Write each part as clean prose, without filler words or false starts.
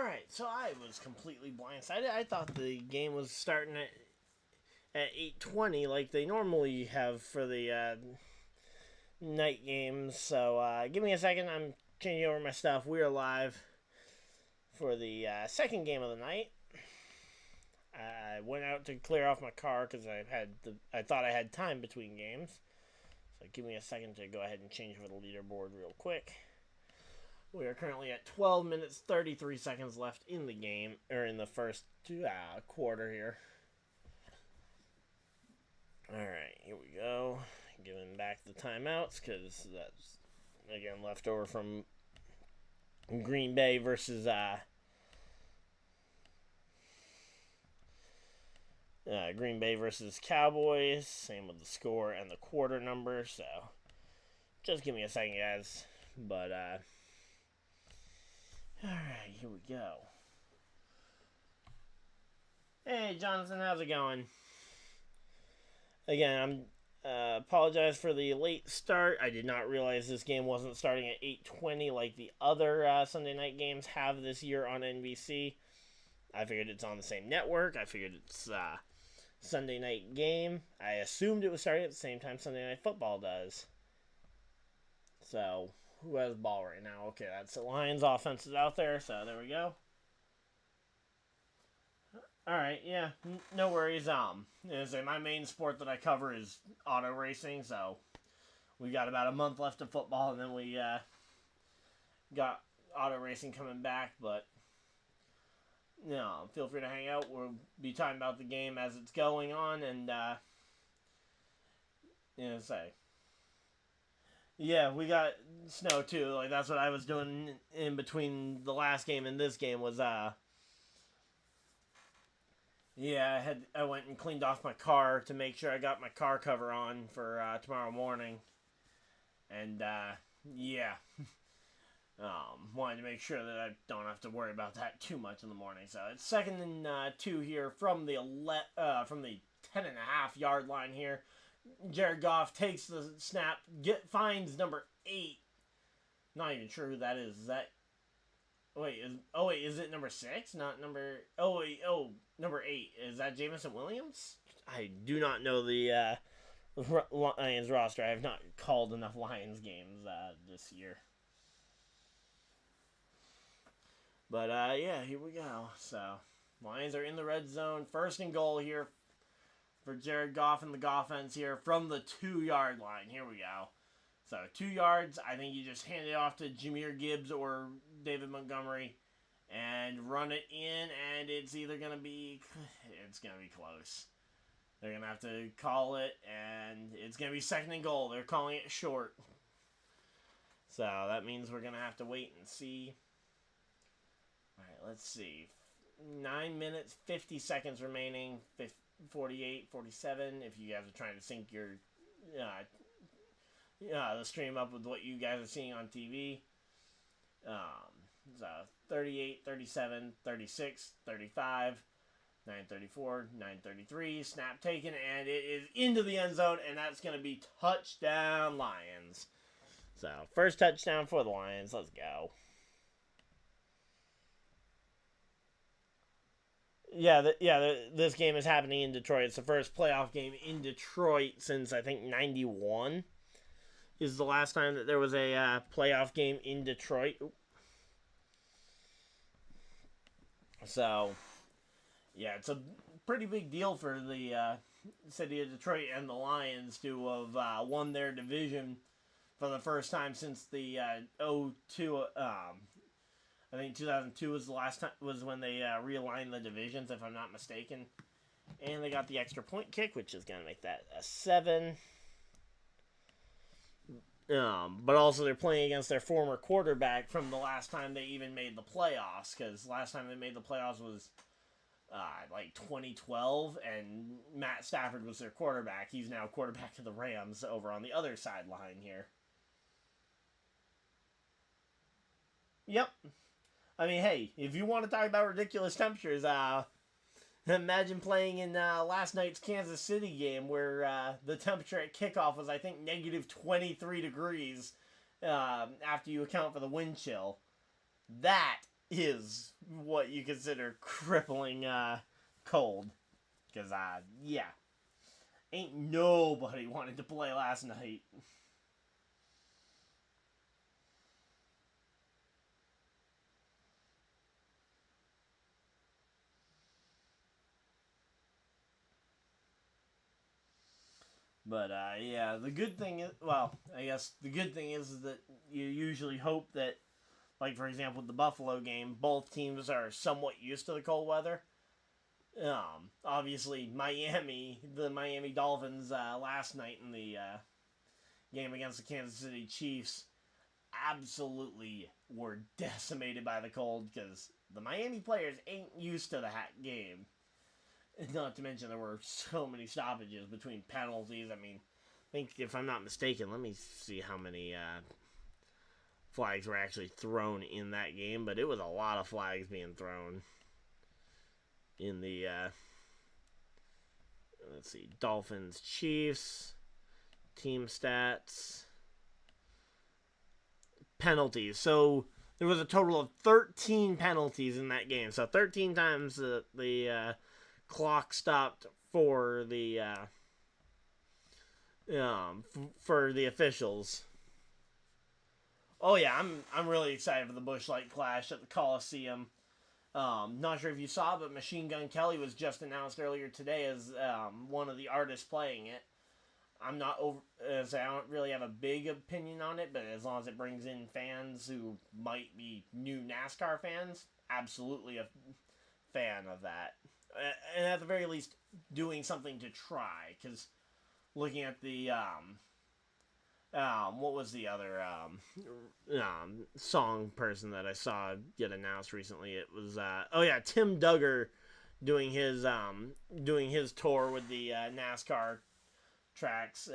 Alright, so I was completely blindsided. I thought the game was starting at 8:20 like they normally have for the night games. So give me a second. I'm changing over my stuff. We are live for the second game of the night. I went out to clear off my car because I thought I had time between games. So give me a second to go ahead and change over the leaderboard real quick. We are currently at 12 minutes, 33 seconds left in the game, or in the first quarter here. Alright, here we go. Giving back the timeouts, because that's, again, left over from Green Bay versus Green Bay versus Cowboys. Same with the score and the quarter number, so just give me a second, guys. But, alright, here we go. Hey, Jonathan, how's it going? Again, I'm apologize for the late start. I did not realize this game wasn't starting at 8:20 like the other Sunday night games have this year on NBC. I figured it's on the same network. I figured it's Sunday night game. I assumed it was starting at the same time Sunday Night Football does. So, who has the ball right now? Okay, that's the Lions offense is out there, so there we go. Alright, yeah, no worries. My main sport that I cover is auto racing, so we got about a month left of football, and then we got auto racing coming back, but feel free to hang out. We'll be talking about the game as it's going on, and yeah, we got snow too. Like, that's what I was doing in between the last game and this game was I went and cleaned off my car to make sure I got my car cover on for tomorrow morning. And wanted to make sure that I don't have to worry about that too much in the morning. So it's 2nd and 2 here from the 10.5-yard line here. Jared Goff takes the snap, finds number 8. Not even sure who that is. Is that? Is it number 6? Not number. Number 8. Is that Jameson Williams? I do not know the Lions roster. I have not called enough Lions games this year. But here we go. So Lions are in the red zone. 1st and goal here for Jared Goff and the Goffense here from the 2-yard line. Here we go. So 2 yards. I think you just hand it off to Jahmyr Gibbs or David Montgomery and run it in, and it's either going to be close. They're going to have to call it, and it's going to be 2nd and goal. They're calling it short. So that means we're going to have to wait and see. All right, let's see. 9 minutes, 50 seconds remaining. 48, 47. If you guys are trying to sync your the stream up with what you guys are seeing on TV. So 38, 37, 36, 35, 934, 933. Snap taken, and it is into the end zone, and that's going to be touchdown Lions. So first touchdown for the Lions. Let's go. This game is happening in Detroit. It's the first playoff game in Detroit since, I think, 91 is the last time that there was a playoff game in Detroit. So, yeah, it's a pretty big deal for the city of Detroit and the Lions to have won their division for the first time since the 2002. I think 2002 was the last time when they realigned the divisions, if I'm not mistaken. And they got the extra point kick, which is going to make that a 7. But also they're playing against their former quarterback from the last time they even made the playoffs, because last time they made the playoffs was 2012, and Matt Stafford was their quarterback. He's now quarterback of the Rams over on the other sideline here. Yep. I mean, hey, if you want to talk about ridiculous temperatures, imagine playing in last night's Kansas City game where the temperature at kickoff was, I think, negative 23 degrees after you account for the wind chill. That is what you consider crippling cold. Because, yeah. Ain't nobody wanted to play last night. But, yeah, the good thing is, well, I guess the good thing is that you usually hope that, like, for example, with the Buffalo game, both teams are somewhat used to the cold weather. Obviously, the Miami Dolphins, last night in the game against the Kansas City Chiefs, absolutely were decimated by the cold because the Miami players ain't used to the game. Not to mention there were so many stoppages between penalties. I mean, I think if I'm not mistaken, let me see how many flags were actually thrown in that game, but it was a lot of flags being thrown in the let's see, Dolphins Chiefs team stats, penalties. So there was a total of 13 penalties in that game. So 13 times the clock stopped for the officials. Oh yeah, I'm really excited for the Busch Light Clash at the Coliseum. Not sure if you saw, but Machine Gun Kelly was just announced earlier today as one of the artists playing it. I don't really have a big opinion on it, but as long as it brings in fans who might be new NASCAR fans, absolutely a fan of that. And at the very least, doing something to try, because looking at the, what was the other, song person that I saw get announced recently? It was, Tim Duggar doing his tour with the, NASCAR tracks,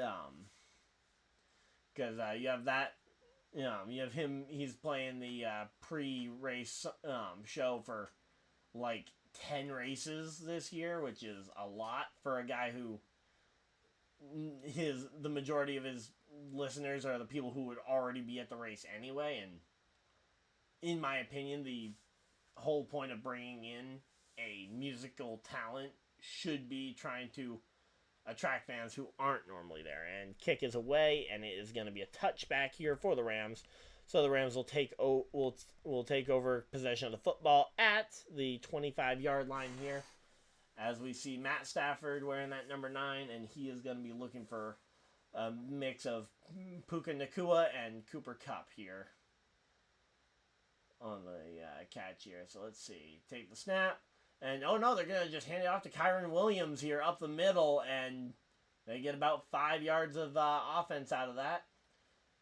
because you have that, you have him, he's playing the pre-race show for like 10 races this year, which is a lot for a guy who the majority of his listeners are the people who would already be at the race anyway. And in my opinion, the whole point of bringing in a musical talent should be trying to attract fans who aren't normally there. And kick is away, and it is going to be a touchback here for the Rams. So the Rams will take over possession of the football at the 25-yard line here, as we see Matt Stafford wearing that number 9, and he is going to be looking for a mix of Puka Nacua and Cooper Kupp here on the catch here. So let's see. Take the snap. And, oh no, they're going to just hand it off to Kyron Williams here up the middle, and they get about 5 yards of offense out of that.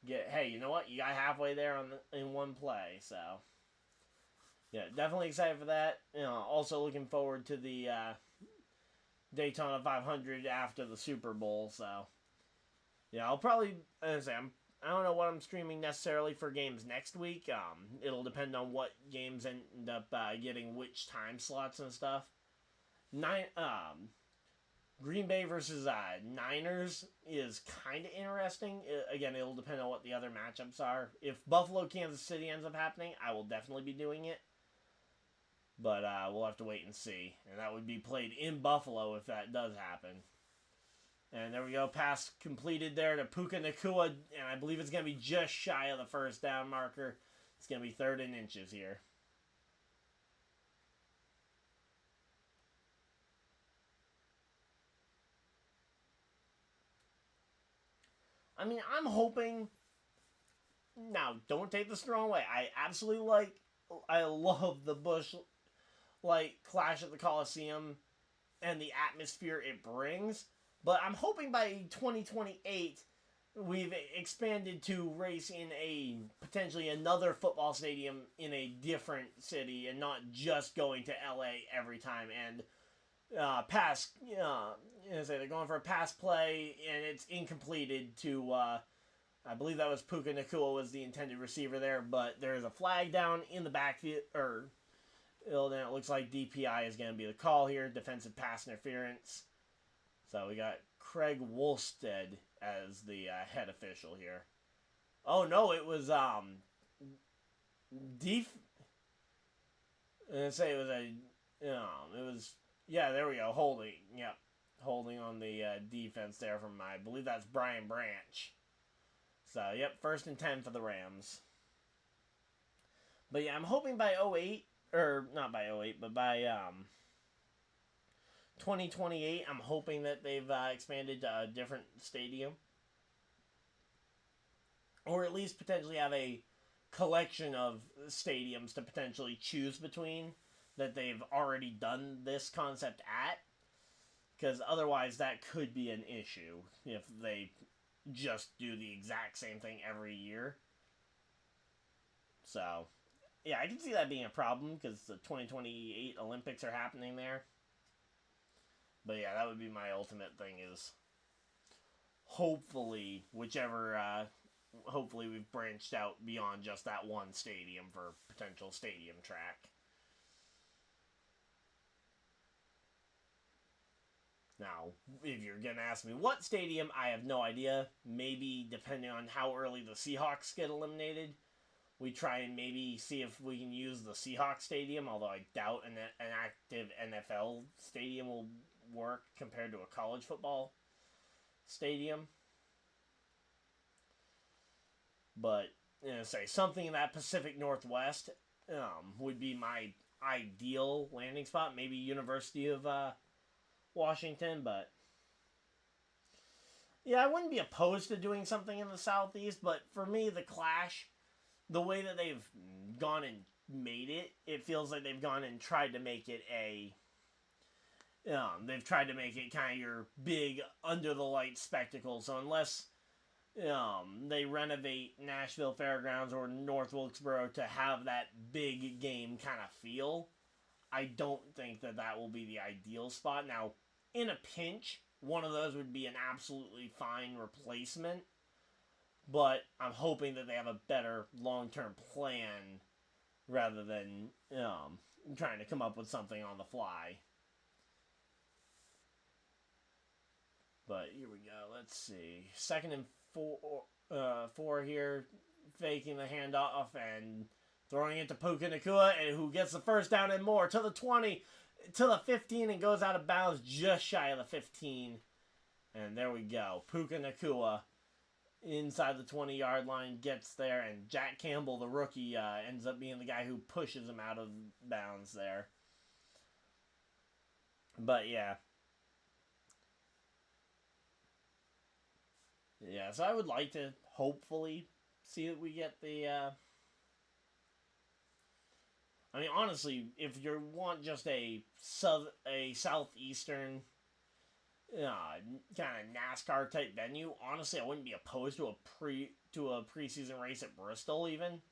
Hey, you know what? You got halfway there in one play, so yeah, definitely excited for that. Also looking forward to the Daytona 500 after the Super Bowl. So yeah, I'll probably I don't know what I'm streaming necessarily for games next week. It'll depend on what games end up getting which time slots and stuff. Green Bay versus Niners is kind of interesting. Again, it'll depend on what the other matchups are. If Buffalo, Kansas City ends up happening, I will definitely be doing it. But we'll have to wait and see. And that would be played in Buffalo if that does happen. And there we go. Pass completed there to Puka Nacua. And I believe it's going to be just shy of the first down marker. It's going to be 3rd and inches here. I mean, I'm hoping... Now, don't take this the wrong way. I love the Busch Light Clash at the Coliseum and the atmosphere it brings. But I'm hoping by 2028, we've expanded to race in potentially another football stadium in a different city and not just going to LA every time. And they're going for a pass play, and it's incompleted to, I believe that was Puka Nacua was the intended receiver there, but there's a flag down in the backfield, then it looks like DPI is going to be the call here, defensive pass interference. So we got Craig Wolstead as the head official here. Oh no, it was And say it was yeah, there we go, holding, yep. Holding on the defense there from, I believe that's Brian Branch. So, yep, 1st and 10 for the Rams. But yeah, I'm hoping by 08, or not by 08, but by 2028, I'm hoping that they've expanded to a different stadium. Or at least potentially have a collection of stadiums to potentially choose between that they've already done this concept at. Because otherwise that could be an issue if they just do the exact same thing every year. So, yeah, I can see that being a problem because the 2028 Olympics are happening there. But yeah, that would be my ultimate thing is hopefully hopefully we've branched out beyond just that one stadium for potential stadium track. Now, if you're going to ask me what stadium, I have no idea. Maybe, depending on how early the Seahawks get eliminated, we try and maybe see if we can use the Seahawks stadium, although I doubt an active NFL stadium will work compared to a college football stadium. But, say, something in that Pacific Northwest would be my ideal landing spot. Maybe University of Washington, but yeah, I wouldn't be opposed to doing something in the Southeast, but for me, the Clash, the way that they've gone and made it, it feels like they've gone and tried to make it they've tried to make it kind of your big under-the-light spectacle, so unless they renovate Nashville Fairgrounds or North Wilkesboro to have that big game kind of feel, I don't think that will be the ideal spot. Now, in a pinch, one of those would be an absolutely fine replacement, but I'm hoping that they have a better long-term plan rather than trying to come up with something on the fly. But here we go. Let's see. 2nd and 4 here, faking the handoff and throwing it to Puka Nacua, and who gets the first down and more to the 20, to the 15, and goes out of bounds just shy of the 15. And there we go. Puka Nacua inside the 20-yard line gets there, and Jack Campbell, the rookie, ends up being the guy who pushes him out of bounds there. But yeah. Yeah, so I would like to hopefully see that we get the I mean, honestly, if you want just a southeastern kind of NASCAR type venue, honestly, I wouldn't be opposed to a preseason race at Bristol even.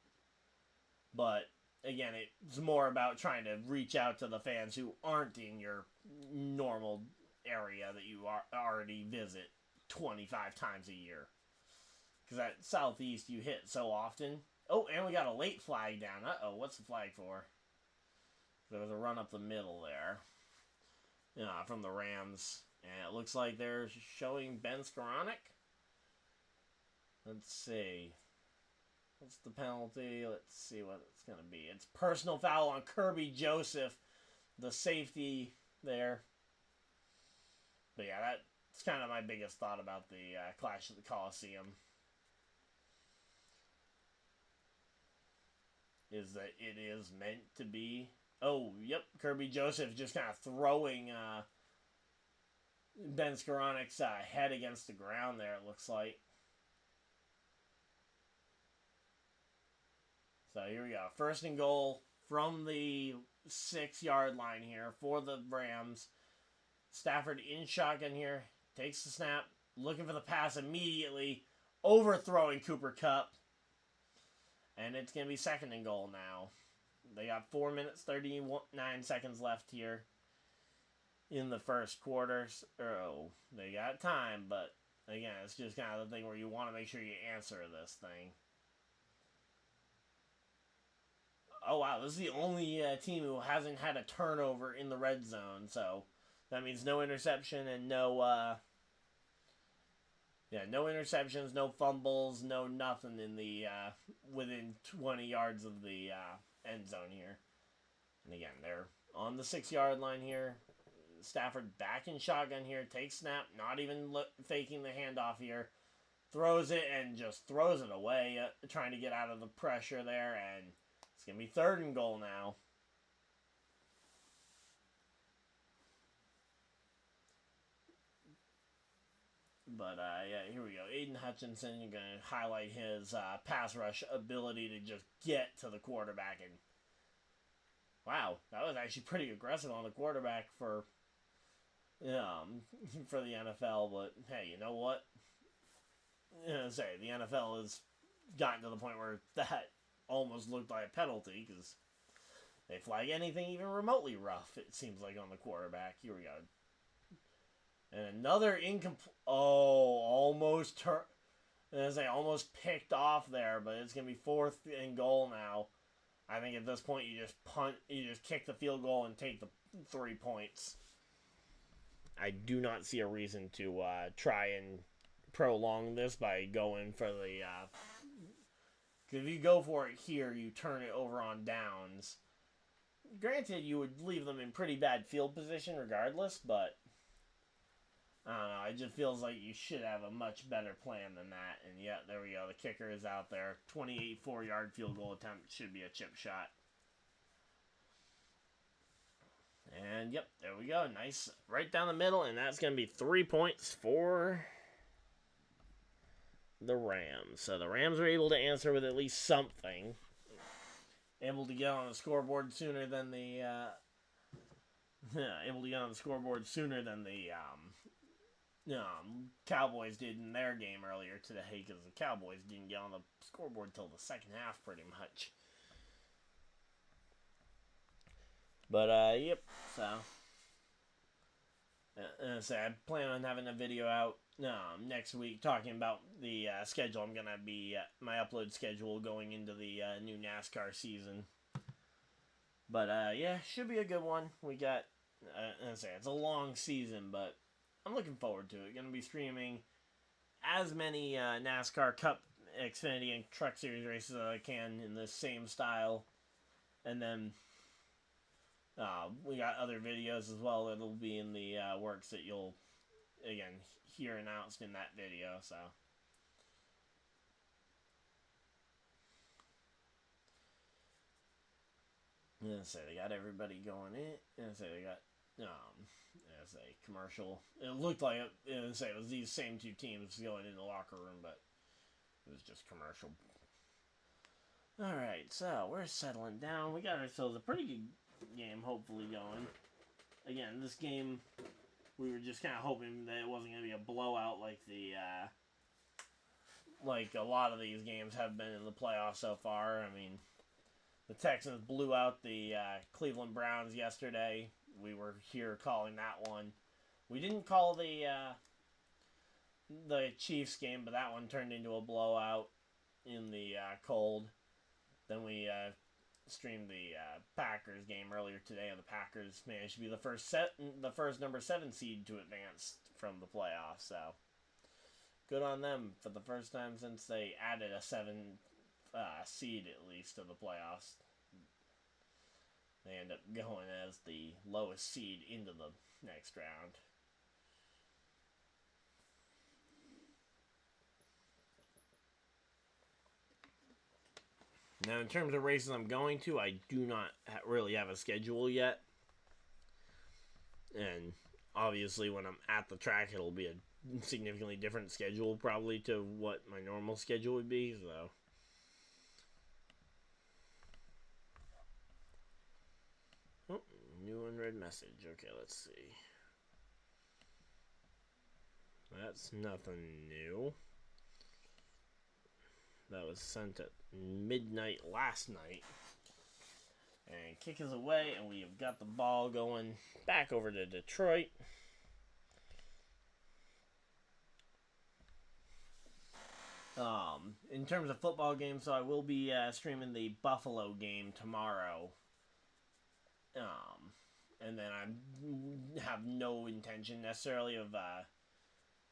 But again, it's more about trying to reach out to the fans who aren't in your normal area that you already visit 25 times a year. Because that southeast you hit so often. Oh, and we got a late flag down. Uh-oh, what's the flag for? There was a run up the middle there. From the Rams. And it looks like they're showing Ben Skoranek. Let's see. What's the penalty? Let's see what it's going to be. It's personal foul on Kirby Joseph, the safety there. But yeah, that's kind of my biggest thought about the Clash at the Coliseum. Is that it is meant to be. Oh, yep, Kirby Joseph just kind of throwing Ben Skoranek's head against the ground there, it looks like. So here we go. 1st and goal from the 6-yard line here for the Rams. Stafford in shotgun here. Takes the snap. Looking for the pass immediately. Overthrowing Cooper Kupp. And it's going to be 2nd and goal now. They got 4 minutes, 39 seconds left here in the first quarter. Oh, they got time, but again, it's just kind of the thing where you want to make sure you answer this thing. Oh, wow, this is the only team who hasn't had a turnover in the red zone, so that means no interception and no interceptions, no fumbles, no nothing in the within 20 yards of the end zone here. And again, they're on the 6-yard line here. Stafford back in shotgun here. Takes snap. Not even faking the handoff here. Throws it and just throws it away. Trying to get out of the pressure there. And it's going to be 3rd and goal now. But, yeah, here we go. Aiden Hutchinson, you're going to highlight his pass rush ability to just get to the quarterback. And, wow, that was actually pretty aggressive on the quarterback for the NFL. But, hey, you know what? The NFL has gotten to the point where that almost looked like a penalty because they flag anything even remotely rough, it seems like, on the quarterback. Here we go. And another incomplete. Oh, almost almost picked off there, but it's going to be 4th and goal now. I think at this point you just kick the field goal and take the 3 points. I do not see a reason to try and prolong this by going for the. Because if you go for it here, you turn it over on downs. Granted, you would leave them in pretty bad field position regardless, but I don't know. It just feels like you should have a much better plan than that. And yeah, there we go. The kicker is out there. 28 4-yard field goal attempt should be a chip shot. And yep, there we go. Nice right down the middle. And that's going to be 3 points for the Rams. So the Rams were able to answer with at least something. Able to get on the scoreboard sooner than the Cowboys did in their game earlier today, because the Cowboys didn't get on the scoreboard till the second half pretty much. But yep, so I plan on having a video out next week talking about the schedule. I'm gonna be my upload schedule going into the new NASCAR season. But yeah, should be a good one. We got it's a long season, but I'm looking forward to it. Gonna be streaming as many NASCAR Cup, Xfinity, and Truck Series races as I can in the same style, and then we got other videos as well that'll be in the works that you'll again hear announced in that video. So they got everybody going in. They got commercial. It looked like it was these same two teams going in the locker room, but it was just commercial. All right, so we're settling down. We got ourselves a pretty good game, hopefully, going. Again, this game, we were just kind of hoping that it wasn't going to be a blowout like like a lot of these games have been in the playoffs so far. I mean, the Texans blew out the Cleveland Browns yesterday. We were here calling that one. We didn't call the Chiefs game, but that one turned into a blowout in the cold. Then we streamed the Packers game earlier today, and the Packers managed to be the first number 7 seed to advance from the playoffs. So good on them for the first time since they added a 7 seed at least to the playoffs. They end up going as the lowest seed into the next round. Now, in terms of races I'm going to, I do not really have a schedule yet. And obviously, when I'm at the track, it'll be a significantly different schedule probably to what my normal schedule would be. So new unread message. Okay, let's see. That's nothing new. That was sent at midnight last night. And kick is away, and we have got the ball going back over to Detroit. In terms of football games, so I will be streaming the Buffalo game tomorrow. And then I have no intention necessarily of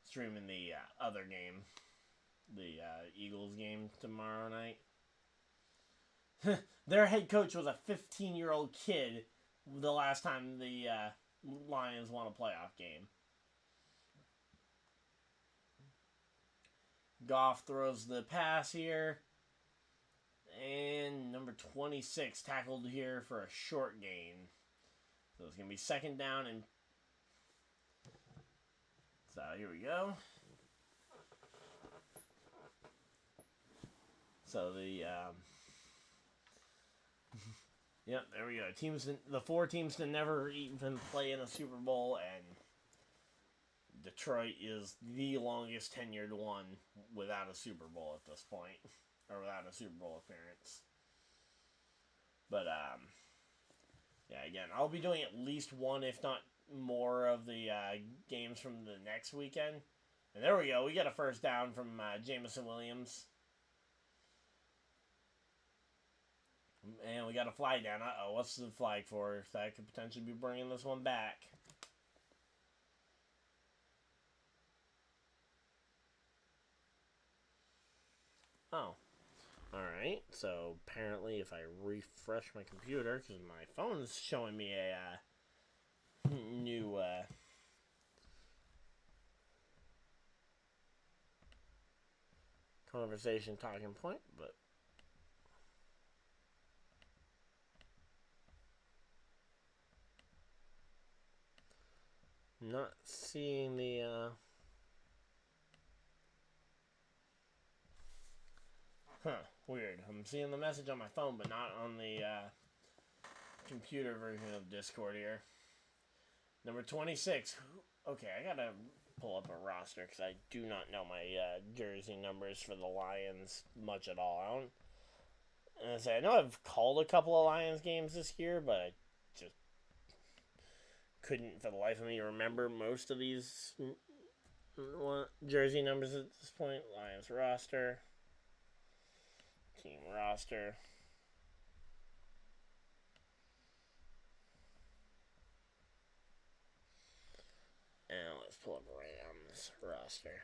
streaming the other game, the Eagles game tomorrow night. their head coach was a 15-year-old kid the last time the Lions won a playoff game. Goff throws the pass here. And number 26 tackled here for a short gain. So it's going to be second down. And so here we go. So the yep, there we go. The 4 teams to never even play in a Super Bowl, and Detroit is the longest tenured one without a Super Bowl at this point, or without a Super Bowl appearance. But yeah, again, I'll be doing at least one, if not more, of the games from the next weekend. And there we go. We got a first down from Jameson Williams. And we got a flag down. Uh-oh, what's the flag for? That could potentially be bringing this one back. Oh. Alright, so apparently if I refresh my computer, because my phone is showing me a new conversation talking point, but not seeing the weird. I'm seeing the message on my phone, but not on the computer version of Discord here. Number 26. Okay, I gotta pull up a roster because I do not know my jersey numbers for the Lions much at all. I know I've called a couple of Lions games this year, but I just couldn't for the life of me remember most of these jersey numbers at this point. Lions roster. Team roster. And let's pull up Rams roster.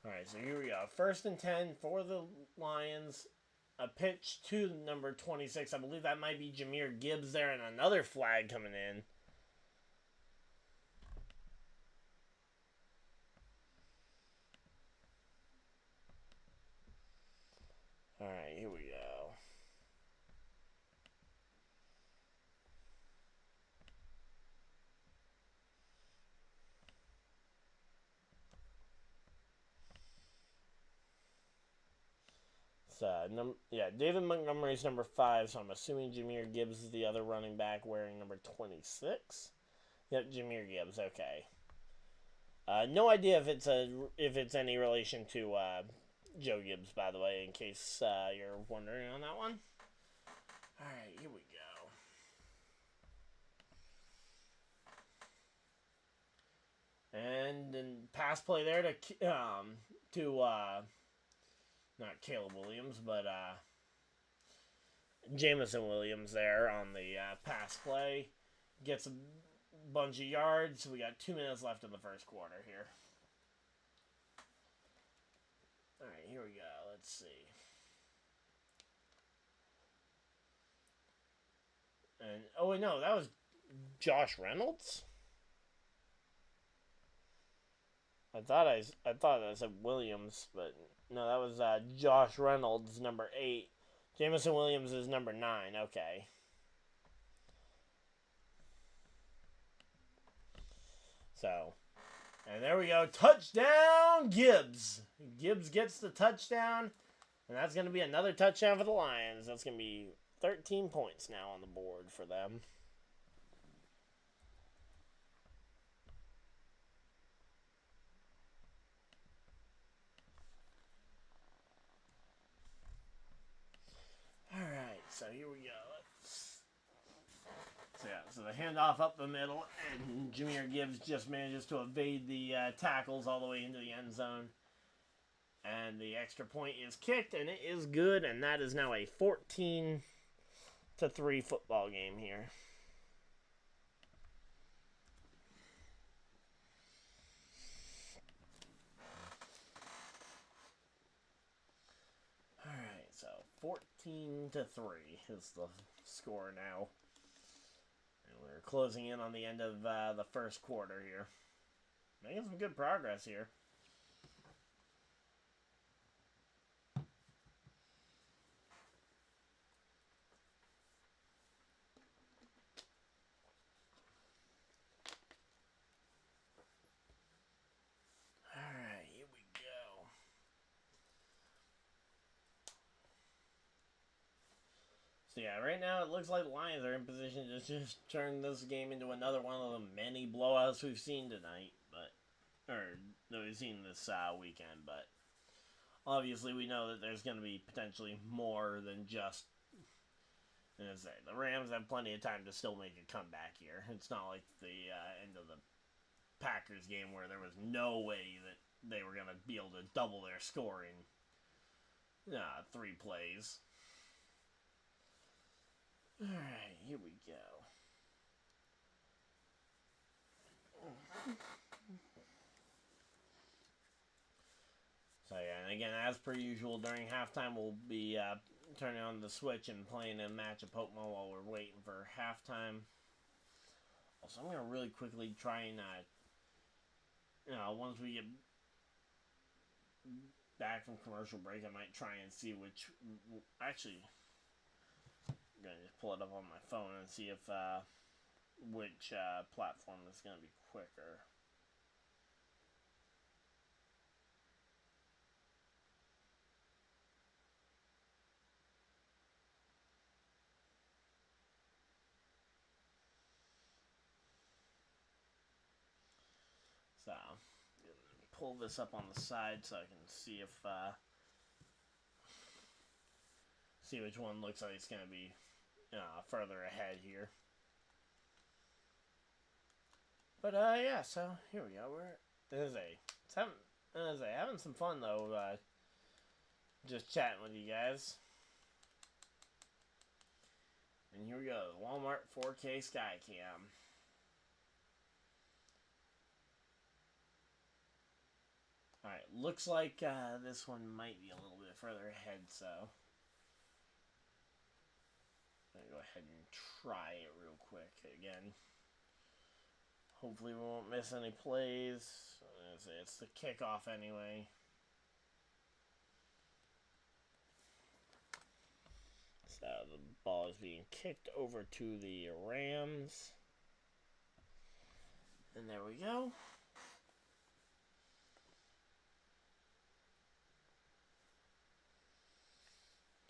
Alright, so here we go. 1st and 10 for the Lions. A pitch to number 26. I believe that might be Jahmyr Gibbs there, and another flag coming in. Alright, here we go. David Montgomery's number 5, so I'm assuming Jahmyr Gibbs is the other running back wearing number 26. Yep, Jahmyr Gibbs, okay. No idea if it's any relation to Joe Gibbs, by the way, in case you're wondering on that one. Alright, here we go. And then pass play there to not Caleb Williams, but Jameson Williams there on the pass play. Gets a bunch of yards. We got 2 minutes left in the first quarter here. Alright, here we go. Let's see. And, oh wait, no, that was Josh Reynolds? I thought I said Williams, but no, that was Josh Reynolds, number 8. Jameson Williams is number 9. Okay. So, and there we go. Touchdown, Gibbs. Gibbs gets the touchdown, and that's going to be another touchdown for the Lions. That's going to be 13 points now on the board for them. Alright, so here we go. So the handoff up the middle, and Jahmyr Gibbs just manages to evade the tackles all the way into the end zone. And the extra point is kicked, and it is good, and that is now a 14-3 football game here. 14-3 is the score now. And we're closing in on the end of the first quarter here. Making some good progress here. Alright, here we go. So yeah, right now it looks like the Lions are in position to just turn this game into another one of the many blowouts we've seen tonight. Or that we've seen this weekend, but obviously we know that there's going to be potentially more than just, as I say, the Rams have plenty of time to still make a comeback here. It's not like the end of the Packers game where there was no way that they were going to be able to double their score in 3 plays. Alright, here we go. So yeah, and again, as per usual, during halftime, we'll be turning on the switch and playing a match of Pokemon while we're waiting for halftime. Also, I'm going to really quickly try and, once we get back from commercial break, I might try and see which, actually, I'm going to just pull it up on my phone and see if, which platform is going to be quicker. So, pull this up on the side so I can see if, see which one looks like it's going to be further ahead here. But, yeah, so here we go. Having some fun, though, just chatting with you guys. And here we go, the Walmart 4K Skycam. Alright, looks like this one might be a little bit further ahead, so I'm going to go ahead and try it real quick again. Hopefully we won't miss any plays. It's the kickoff anyway. So the ball is being kicked over to the Rams. And there we go.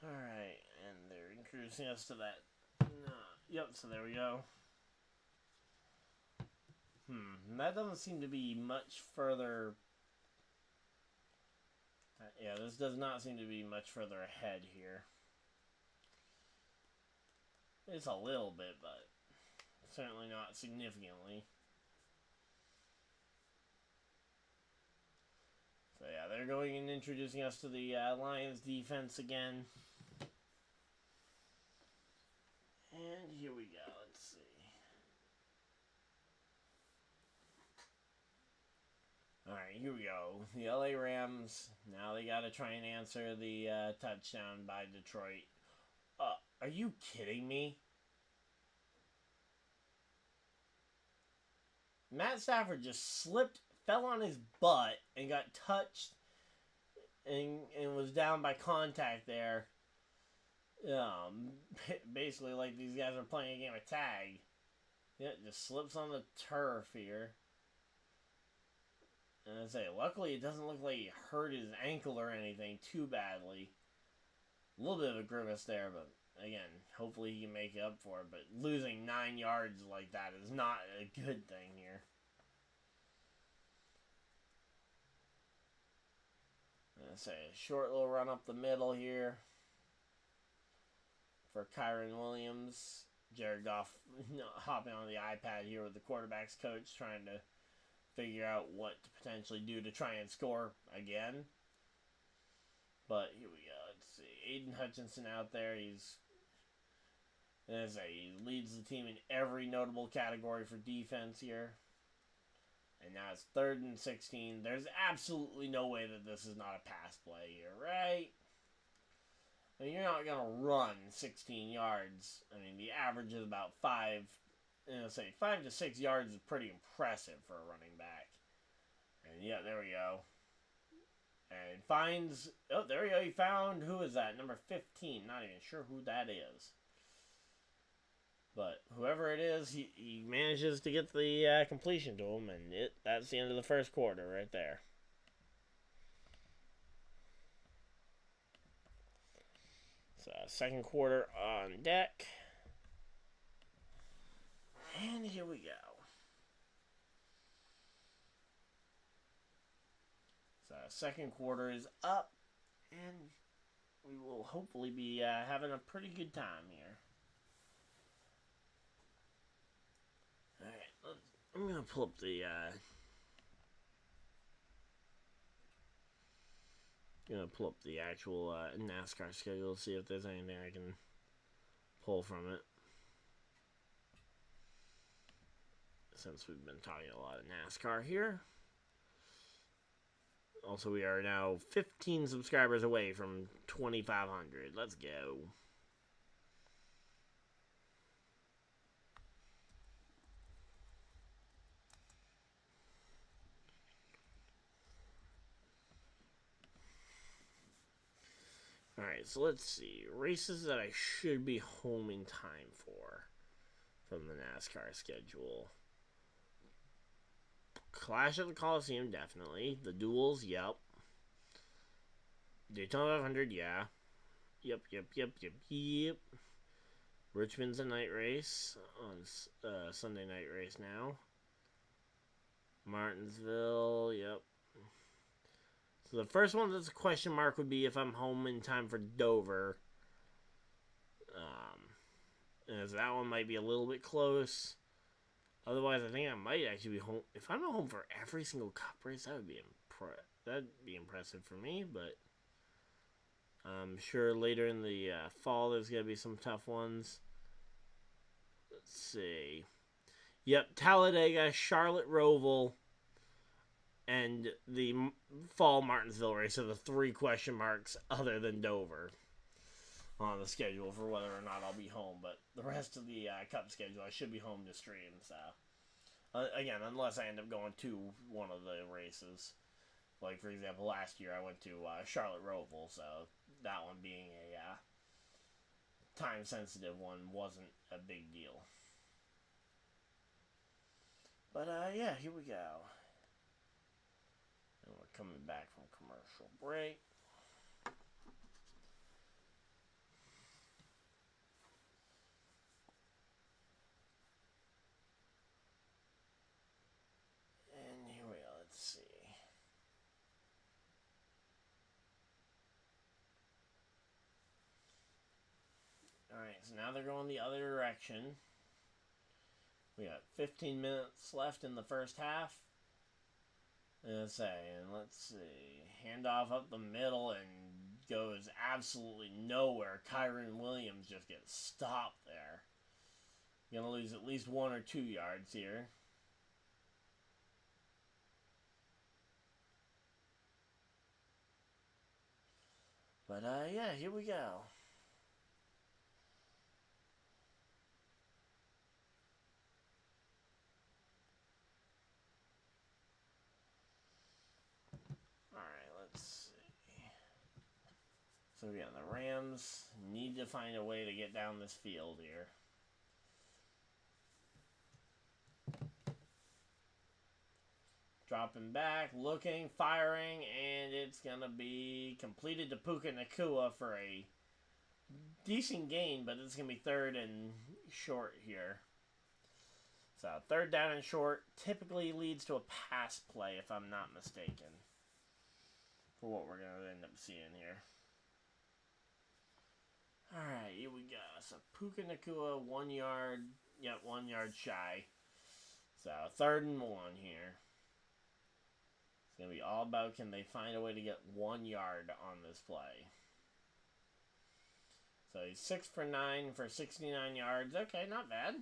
Alright, and they're introducing us to that. Yep, so there we go. That doesn't seem to be much further. Yeah, this does not seem to be much further ahead here. It's a little bit, but certainly not significantly. So yeah, they're going and introducing us to the Lions defense again. And here we go. Let's see. Alright, here we go. The LA Rams, now they got to try and answer the touchdown by Detroit. Are you kidding me? Matt Stafford just slipped, fell on his butt, and got touched and was down by contact there. Basically like these guys are playing a game of tag. Yeah, just slips on the turf here. And I say, luckily it doesn't look like he hurt his ankle or anything too badly. A little bit of a grimace there, but again, hopefully he can make it up for it. But losing 9 yards like that is not a good thing here. I say, a short little run up the middle here for Kyron Williams. Jared Goff hopping on the iPad here with the quarterback's coach, trying to figure out what to potentially do to try and score again. But here we go. Let's see. Aiden Hutchinson out there. He leads the team in every notable category for defense here. And now it's 3rd and 16. There's absolutely no way that this is not a pass play here, right? I mean, you're not going to run 16 yards. I mean, the average is about 5 to 6 yards is pretty impressive for a running back. And yeah, there we go. And finds, oh, there we go. He found, who is that? Number 15. Not even sure who that is. But whoever it is, he manages to get the completion to him. And that's the end of the first quarter right there. So, second quarter on deck. And here we go. So, second quarter is up. And we will hopefully be having a pretty good time here. Alright, I'm going to pull up the... Gonna pull up the actual NASCAR schedule, see if there's anything I can pull from it. Since we've been talking a lot of NASCAR here. Also, we are now 15 subscribers away from 2,500. Let's go. Alright, so let's see. Races that I should be home in time for from the NASCAR schedule. Clash at the Coliseum, definitely. The duels, yep. Daytona 500, yeah. Yep. Richmond's a night race on Sunday night race now. Martinsville, yep. So the first one that's a question mark would be if I'm home in time for Dover. As that one might be a little bit close. Otherwise, I think I might actually be home. If I'm not home for every single cup race, that'd be impressive for me. But I'm sure later in the fall, there's going to be some tough ones. Let's see. Yep, Talladega, Charlotte Roval, and the fall Martinsville race are the 3 question marks other than Dover on the schedule for whether or not I'll be home. But the rest of the cup schedule, I should be home to stream. So, again, unless I end up going to one of the races. Like, for example, last year I went to Charlotte Roval, so that one being a time-sensitive one wasn't a big deal. But, yeah, here we go. And we're coming back from commercial break. And here we are, let's see. Alright, so now they're going the other direction. We got 15 minutes left in the first half. Let's see. Handoff up the middle and goes absolutely nowhere. Kyron Williams just gets stopped there. Gonna lose at least 1 or 2 yards here. But, yeah, here we go. So yeah, the Rams need to find a way to get down this field here. Dropping back, looking, firing, and it's going to be completed to Puka Nacua for a decent gain, but it's going to be 3rd and short here. So 3rd down and short typically leads to a pass play, if I'm not mistaken, for what we're going to end up seeing here. Alright, here we go. So, Puka Nacua, 1 yard. Yep, 1 yard shy. So, 3rd and 1 here. It's going to be all about can they find a way to get 1 yard on this play. So, he's 6 for 9 for 69 yards. Okay, not bad.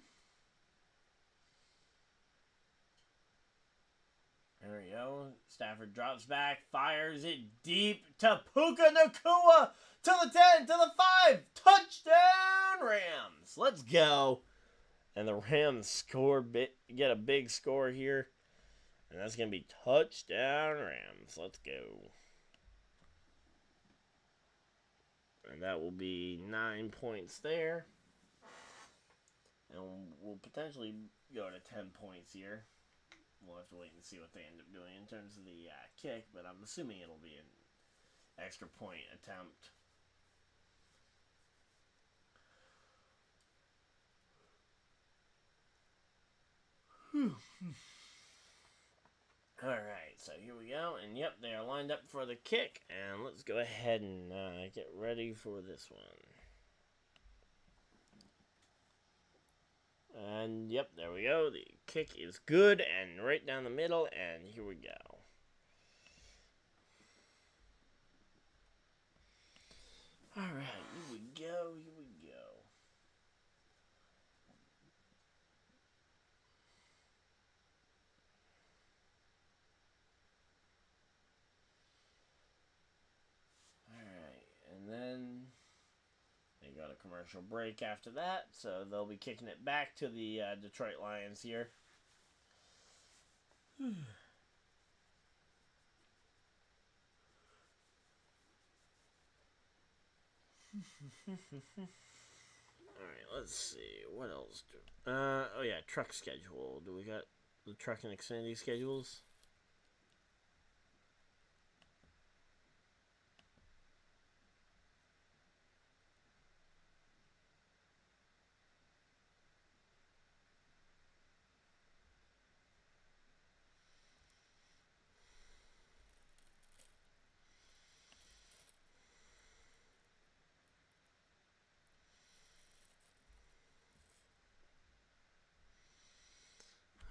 There we go. Stafford drops back, fires it deep to Puka Nacua, to the 10, to the 5. Touchdown, Rams. Let's go. And the Rams get a big score here. And that's going to be touchdown, Rams. Let's go. And that will be 9 points there. And we'll potentially go to 10 points here. We'll have to wait and see what they end up doing in terms of the kick, but I'm assuming it'll be an extra point attempt. Alright, so here we go. And yep, they are lined up for the kick. And let's go ahead and get ready for this one. And yep, there we go. The kick is good and right down the middle. And here we go. Alright, here we go. Here we go. And then they got a commercial break after that, so they'll be kicking it back to the Detroit Lions here. Alright, let's see. What else oh yeah, truck schedule. Do we got the truck and Xfinity schedules?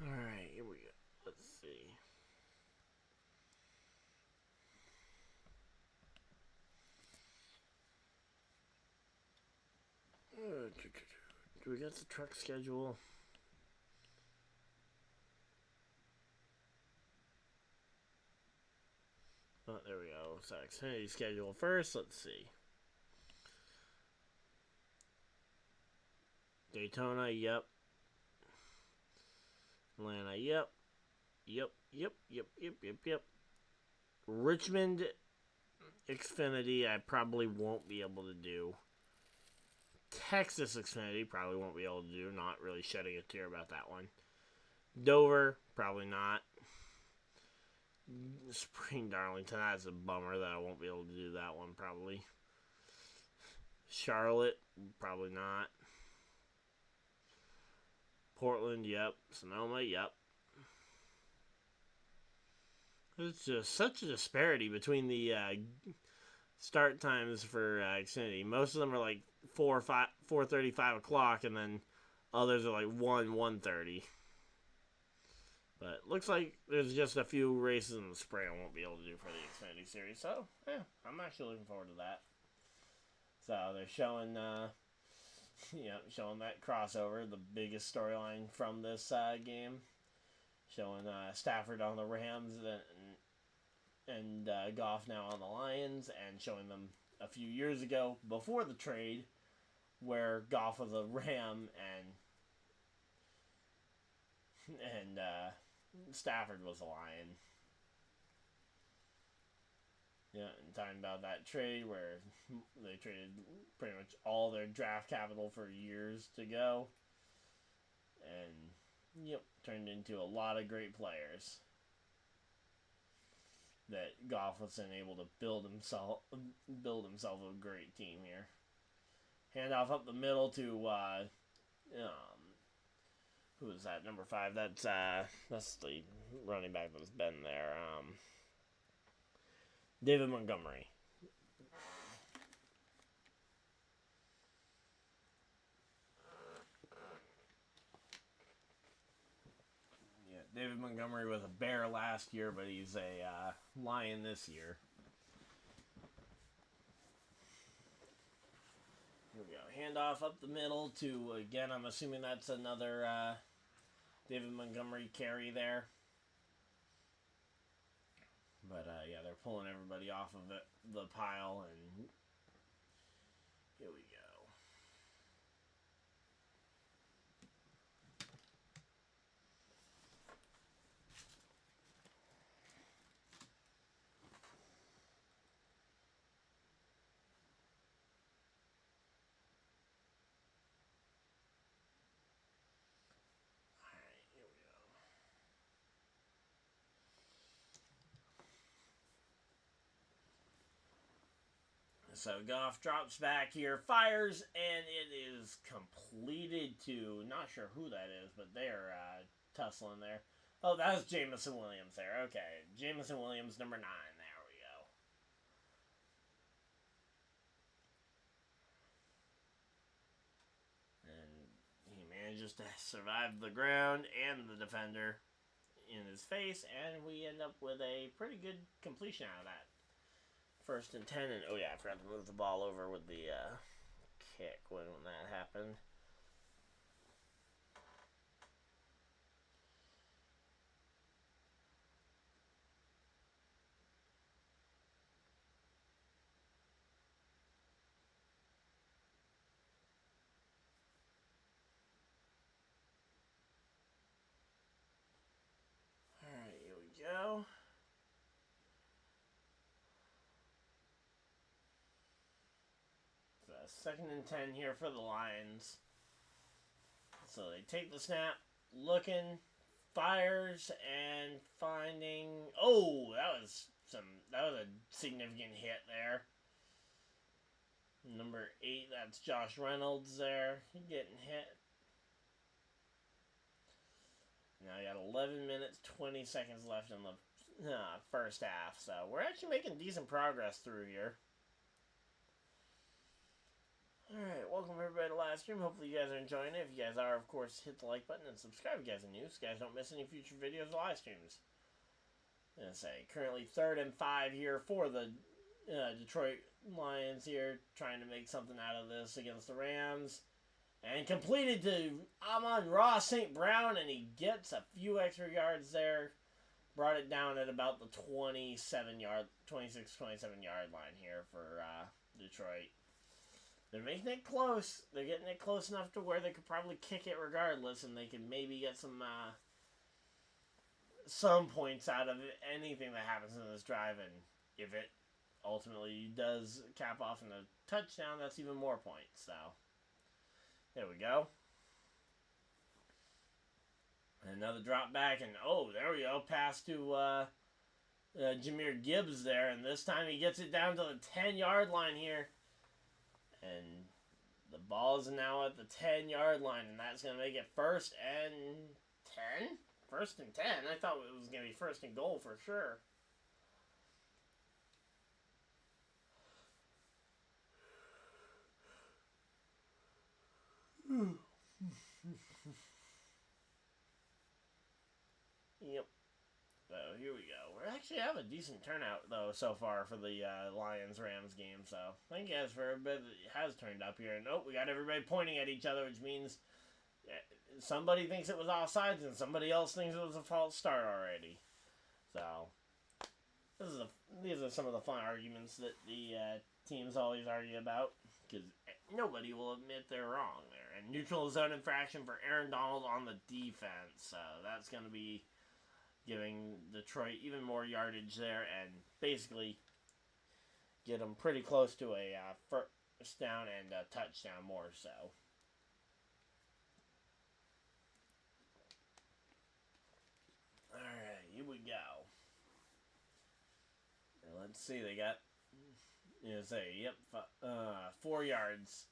Alright, here we go. Let's see. Do we got the truck schedule? Oh, there we go. So, Xfinity schedule first. Let's see. Daytona, yep. Atlanta, yep. Yep. Richmond, Xfinity, I probably won't be able to do. Texas Xfinity, probably won't be able to do. Not really shedding a tear about that one. Dover, probably not. Spring Darlington, that's a bummer that I won't be able to do that one, probably. Charlotte, probably not. Portland, yep. Sonoma, yep. It's just such a disparity between the start times for Xfinity. Most of them are like 4:30, 5 o'clock, and then others are like 1:30. But looks like there's just a few races in the spring I won't be able to do for the Xfinity series. So, yeah, I'm actually looking forward to that. So they're showing, showing that crossover, the biggest storyline from this game. Showing Stafford on the Rams and Goff now on the Lions, and showing them a few years ago before the trade where Goff was a Ram and Stafford was a Lion. Yeah, and talking about that trade where they traded pretty much all their draft capital for years to go. And, yep, turned into a lot of great players that Goff wasn't able to build himself a great team here. Handoff up the middle to, who is that? Number 5. That's the running back that's been there. David Montgomery. Yeah, David Montgomery was a Bear last year, but he's a Lion this year. Here we go. Handoff up the middle to, again, I'm assuming that's another David Montgomery carry there. But, yeah, they're pulling everybody off of the pile, and here we go. So Goff drops back here, fires, and it is completed to, not sure who that is, but they're tussling there. Oh, that was Jameson Williams there. Okay, Jameson Williams, number 9. There we go. And he manages to survive the ground and the defender in his face, and we end up with a pretty good completion out of that. 1st and 10, and oh yeah, I forgot to move the ball over with the kick when that happened. Alright, here we go. So 2nd and 10 here for the Lions. So they take the snap, looking, fires, and finding. Oh, that was a significant hit there. Number 8, that's Josh Reynolds there. He getting hit. Now you got 11 minutes, 20 seconds left in the first half. So we're actually making decent progress through here. Alright, welcome everybody to LiveStream. Hopefully you guys are enjoying it. If you guys are, of course, hit the like button and subscribe if you guys are new so you guys don't miss any future videos or live streams. I'm going to say, currently 3rd and 5 here for the Detroit Lions here, trying to make something out of this against the Rams. And completed to Amon-Ra St. Brown, and he gets a few extra yards there. Brought it down at about the 26, 27 yard line here for Detroit. They're making it close. They're getting it close enough to where they could probably kick it regardless, and they can maybe get some points out of it, anything that happens in this drive. And if it ultimately does cap off in a touchdown, that's even more points. So there we go. Another drop back, and oh, there we go. Pass to Jahmyr Gibbs there, and this time he gets it down to the 10-yard line here. And the ball is now at the 10-yard line, and that's going to make it 1st and 10? 1st and 10? I thought it was going to be 1st and goal for sure. Yep. So here we go. We actually have a decent turnout though so far for the Lions-Rams game. So thank you guys for everybody that has turned up here. And we got everybody pointing at each other, which means somebody thinks it was offsides and somebody else thinks it was a false start already. So these are some of the fun arguments that the teams always argue about, because nobody will admit they're wrong there. And neutral zone infraction for Aaron Donald on the defense. So that's going to be giving Detroit even more yardage there and basically get them pretty close to a first down and a touchdown more so. Alright, here we go. Let's see, they got, 4 yards.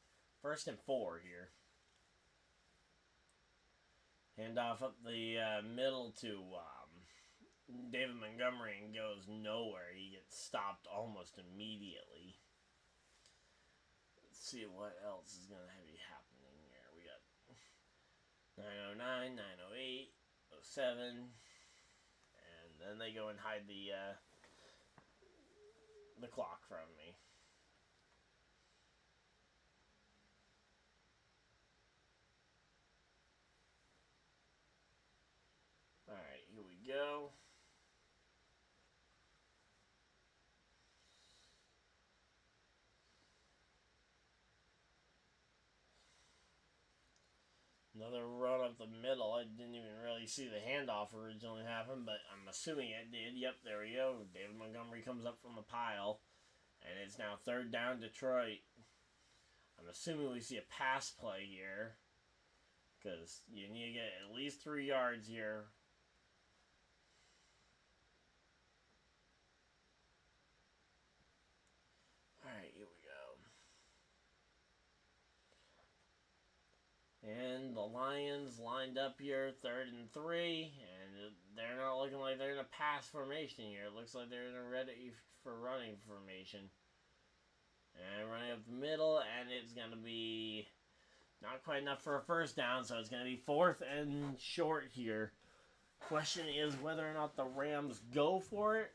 1st and 4 here. Hand off up the middle to David Montgomery and goes nowhere. He gets stopped almost immediately. Let's see what else is going to be happening here. We got 909, 908, 07, and then they go and hide the clock from me. Alright, here we go. Another run up the middle. I didn't even really see the handoff originally happen, but I'm assuming it did. Yep, there we go. David Montgomery comes up from the pile. And it's now 3rd down Detroit. I'm assuming we see a pass play here. Because you need to get at least 3 yards here. Alright, here we go. And the Lions lined up here, 3rd and 3. And they're not looking like they're in a pass formation here. It looks like they're in a ready for running formation. And running up the middle, and it's going to be not quite enough for a 1st down, so it's going to be 4th and short here. Question is whether or not the Rams go for it,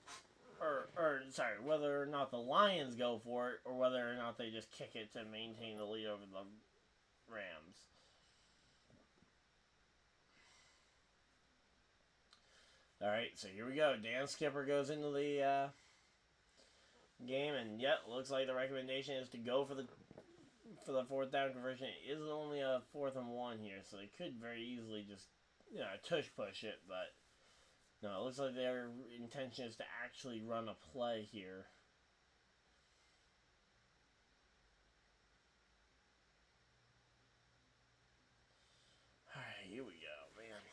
whether or not the Lions go for it, or whether or not they just kick it to maintain the lead over the Rams. Alright, so here we go. Dan Skipper goes into the game, and yep, looks like the recommendation is to go for the 4th down conversion. It is only a 4th and 1 here, so they could very easily just, tush push it, but no, it looks like their intention is to actually run a play here. Alright, here we go, man.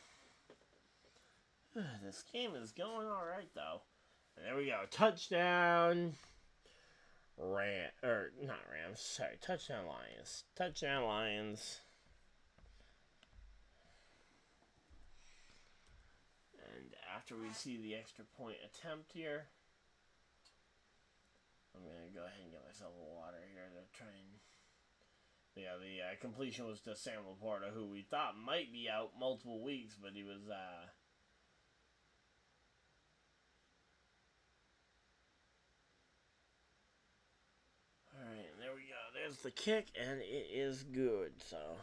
This game is going alright, though. And there we go. Touchdown. Touchdown Lions. Touchdown Lions. And after we see the extra point attempt here, I'm going to go ahead and get myself a water here to try and... Yeah, the completion was to Sam Laporta, who we thought might be out multiple weeks, but he was... Alright, there we go. There's the kick, and it is good, so...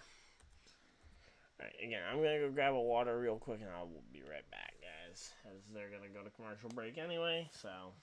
Alright, again, I'm going to go grab a water real quick, and I'll be right back, guys. As they're going to go to commercial break anyway, so...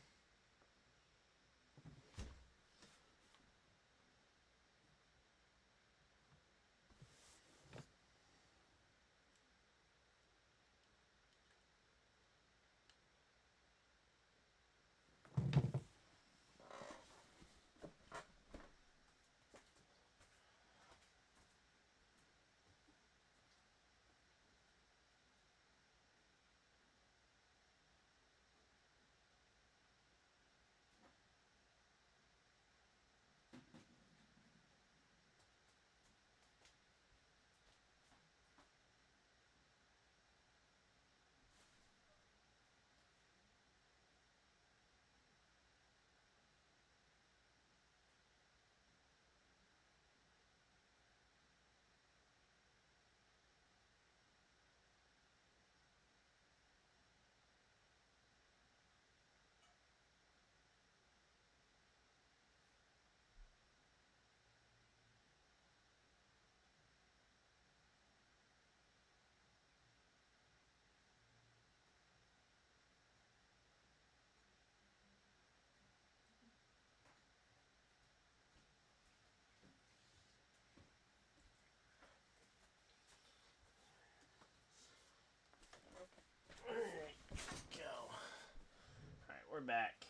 We're back,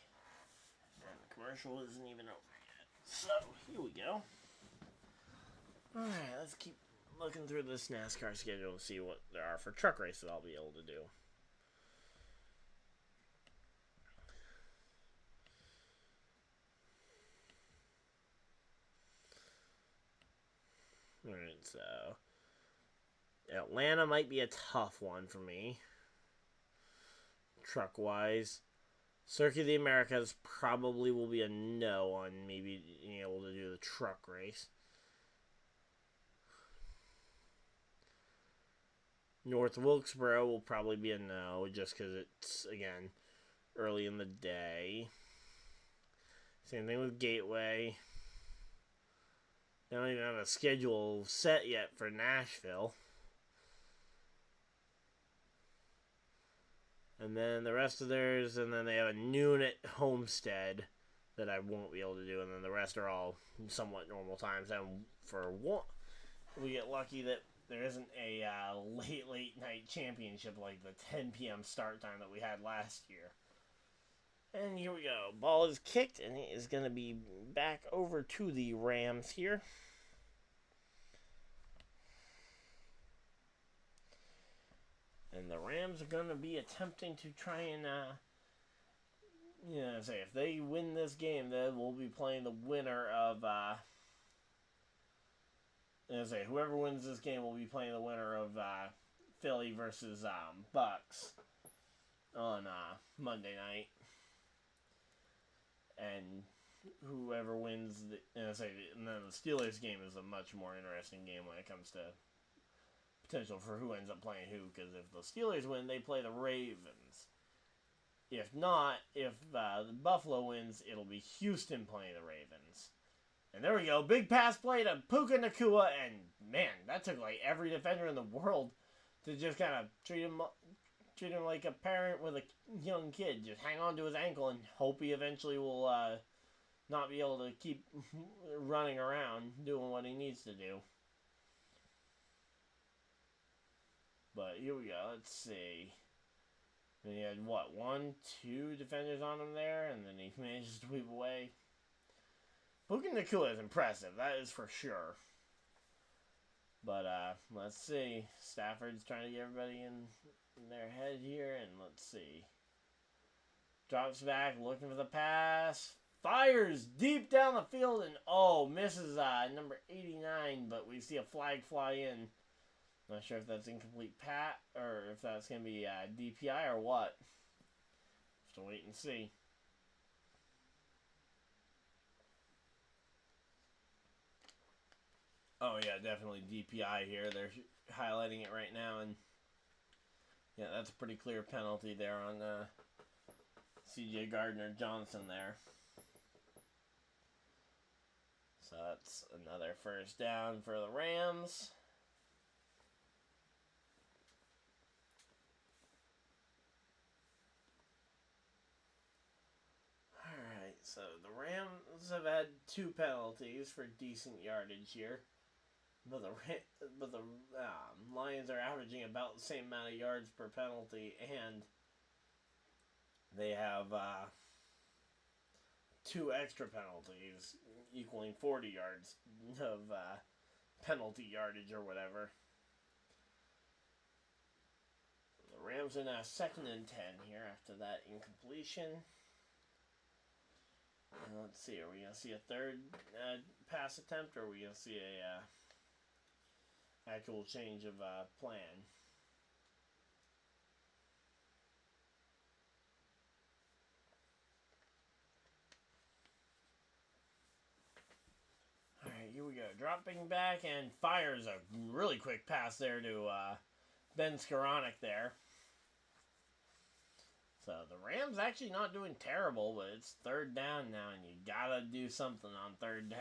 and the commercial isn't even over yet, so here we go. Alright, let's keep looking through this NASCAR schedule and see what there are for truck races I'll be able to do. Alright, so Atlanta might be a tough one for me, truck-wise. Circuit of the Americas probably will be a no on maybe being able to do the truck race. North Wilkesboro will probably be a no, just because it's, again, early in the day. Same thing with Gateway. They don't even have a schedule set yet for Nashville. And then the rest of theirs, and then they have a noon at Homestead that I won't be able to do, and then the rest are all somewhat normal times. And for one, we get lucky that there isn't a late night championship like the 10 p.m. start time that we had last year. And here we go. Ball is kicked, and it is going to be back over to the Rams here. And the Rams are going to be attempting to try and, say if they win this game, then we'll be playing the winner of, whoever wins this game will be playing the winner of Philly versus Bucks on Monday night. And whoever wins, and then the Steelers game is a much more interesting game when it comes to potential for who ends up playing who. Because if the Steelers win, they play the Ravens. If not, if the Buffalo wins, it'll be Houston playing the Ravens. And there we go, big pass play to Puka Nacua, and man, that took like every defender in the world to just kind of treat him like a parent with a young kid. Just hang on to his ankle and hope he eventually will not be able to keep running around doing what he needs to do. But here we go. Let's see. And he had, 2 defenders on him there, and then he manages to weave away. Puka Nacua is impressive, that is for sure. But let's see. Stafford's trying to get everybody in their head here, and let's see. Drops back, looking for the pass. Fires deep down the field, and misses number 89, but we see a flag fly in. Not sure if that's incomplete pat, or if that's going to be DPI or what. Have to wait and see. Oh yeah, definitely DPI here. They're highlighting it right now, and yeah, that's a pretty clear penalty there on C.J. Gardner-Johnson there. So that's another first down for the Rams. Alright, so the Rams have had 2 penalties for decent yardage here. But the Lions are averaging about the same amount of yards per penalty, and they have 2 extra penalties equaling 40 yards of penalty yardage or whatever. The Rams are now 2nd and 10 here after that incompletion. And let's see, are we going to see a third pass attempt, or are we going to see a actual change of plan? Alright, here we go. Dropping back and fires a really quick pass there to Ben Skoranek there. So the Rams actually not doing terrible, but it's 3rd down now, and you gotta do something on 3rd down.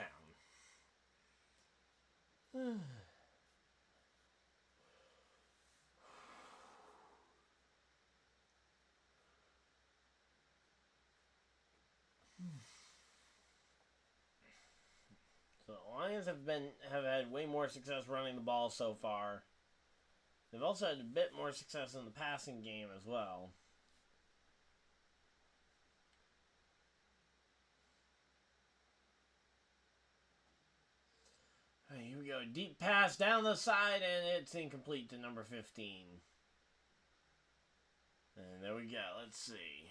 So the Lions have had way more success running the ball so far. They've also had a bit more success in the passing game as well. Alright, here we go. Deep pass down the side, and it's incomplete to number 15. And there we go. Let's see.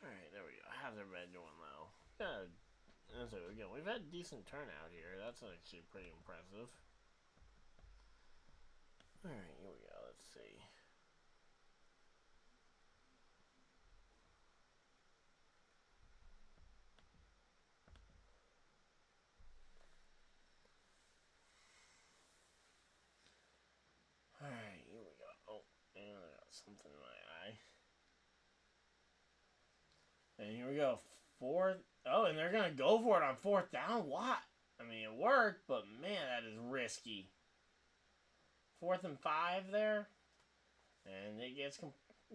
Alright, there we go. How's everybody doing, though? Yeah, there we go. We've had decent turnout here. That's actually pretty impressive. Alright, here we go. Let's see. Alright, here we go. Oh, and I got something in my eye. And here we go. 4th. Oh, and they're going to go for it on 4th down? What? I mean, it worked, but man, that is risky. 4th and 5 there. And it gets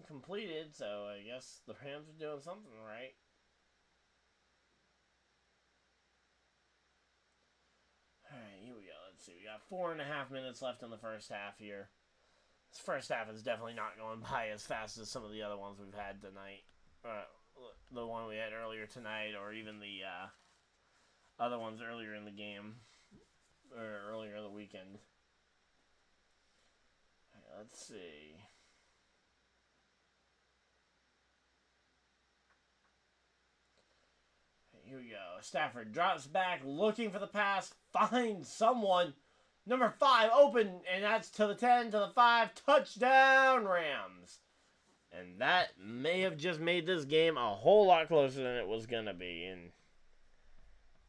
completed, so I guess the Rams are doing something right. see. We got 4.5 minutes left in the first half here. This first half is definitely not going by as fast as some of the other ones we've had tonight. The one we had earlier tonight, or even the other ones earlier in the game, or earlier in the weekend. Right, let's see. Here we go. Stafford drops back, looking for the pass, finds someone. Number 5 open, and that's to the 10, to the 5. Touchdown, Rams. And that may have just made this game a whole lot closer than it was going to be. And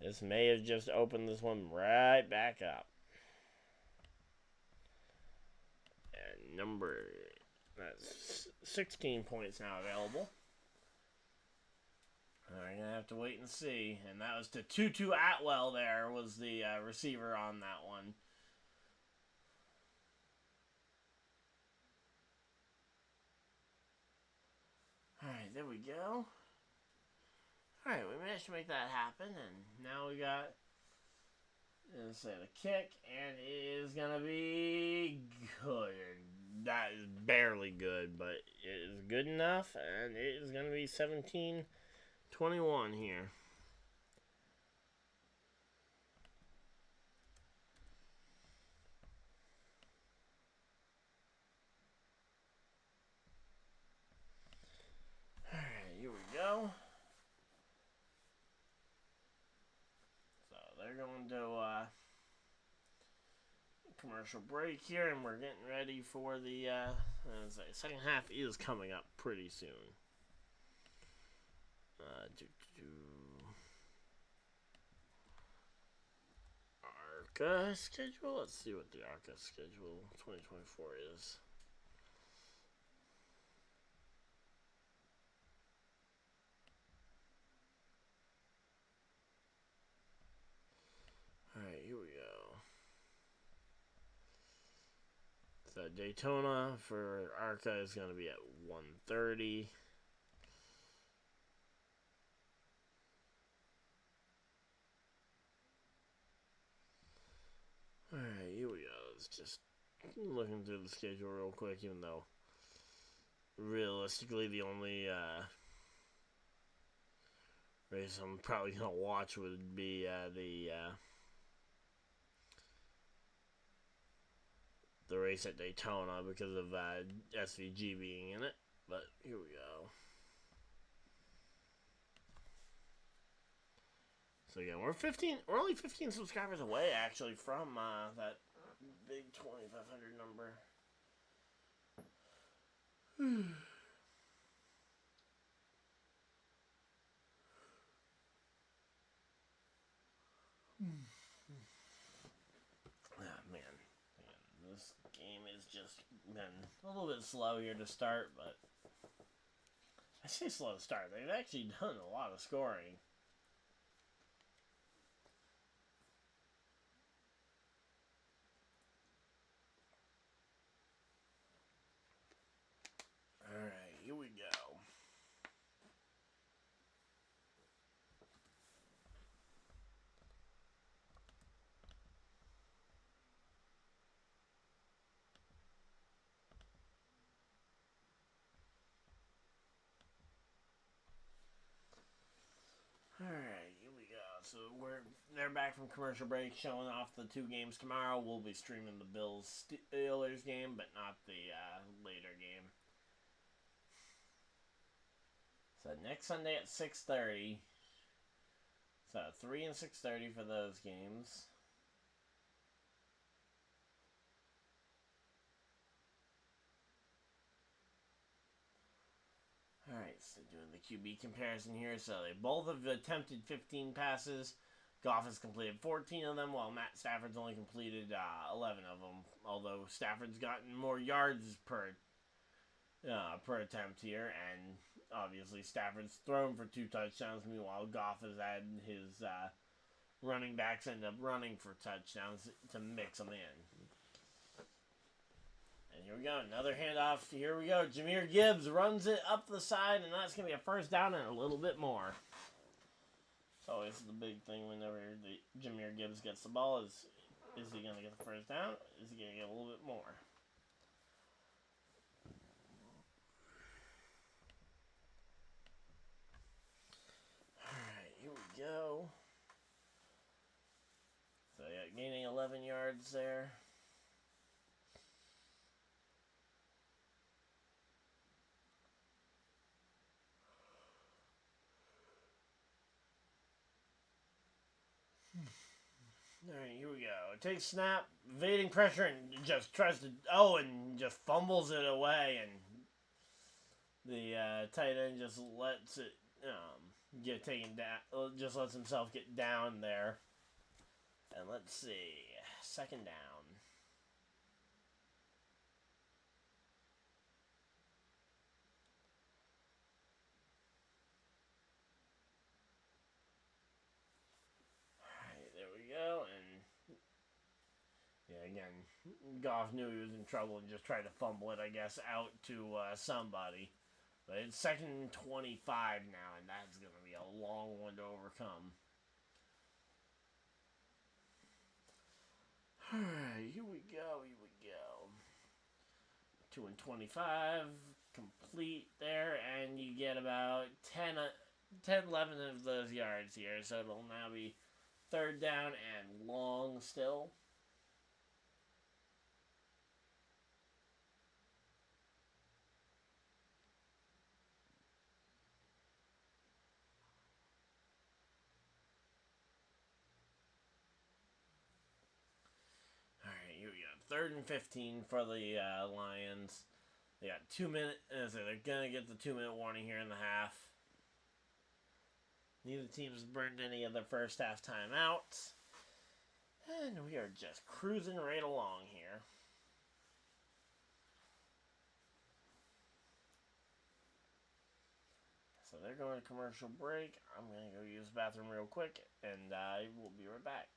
this may have just opened this one right back up. And that's 16 points now available. We're going to have to wait and see. And that was to Tutu Atwell there was the receiver on that one. Alright, there we go. Alright, we managed to make that happen. And now we got, let's say, the kick. And it is going to be good. That is barely good, but it is good enough. And it is going to be 17-21 here. Alright, here we go. So they're going to commercial break here, and we're getting ready for the second half is coming up pretty soon. ARCA schedule? Let's see what the ARCA schedule 2024 is. Alright, here we go. So Daytona for ARCA is going to be at 1:30. Alright, here we go. It's just looking through the schedule real quick, even though realistically the only race I'm probably going to watch would be the race at Daytona because of SVG being in it. But here we go. So again, we're only 15 subscribers away actually from that big 2,500 number. Man, this game is just been a little bit slow here to start, but I say slow to start. They've actually done a lot of scoring. Alright, here we go. Alright, here we go. So they're back from commercial break, showing off the 2 games tomorrow. We'll be streaming the Bills-Steelers game, but not the later game. So next Sunday at 6:30. So 3 and 6:30 for those games. Alright, so doing the QB comparison here. So they both have attempted 15 passes. Goff has completed 14 of them, while Matt Stafford's only completed 11 of them. Although Stafford's gotten more yards per attempt here, and obviously Stafford's thrown for 2 touchdowns. Meanwhile, Goff has had his running backs end up running for touchdowns to mix them in. And here we go, another handoff. Here we go. Jahmyr Gibbs runs it up the side, and that's going to be a first down and a little bit more. It's always the big thing whenever Jahmyr Gibbs gets the ball is Is he going to get the first down? Is he going to get a little bit more? Alright, here we go. So yeah, gaining 11 yards there. Alright, here we go. Takes snap, evading pressure, and just tries to... Oh, and just fumbles it away, and the tight end just lets it get taken down. Just lets himself get down there. And let's see. Second down. Alright, there we go, and... Yeah, again, Goff knew he was in trouble and just tried to fumble it, I guess, out to somebody. But it's 2nd and 25 now, and that's going to be a long one to overcome. Alright, here we go, 2 and 25, complete there, and you get about 10, 11 of those yards here, so it'll now be 3rd down and long still. Here we go. 3rd and 15 for the Lions. They got 2 minutes. So they're going to get the 2-minute warning here in the half. Neither team's burned any of their first half timeouts. And we are just cruising right along here. So they're going to commercial break. I'm going to go use the bathroom real quick. And I will be right back.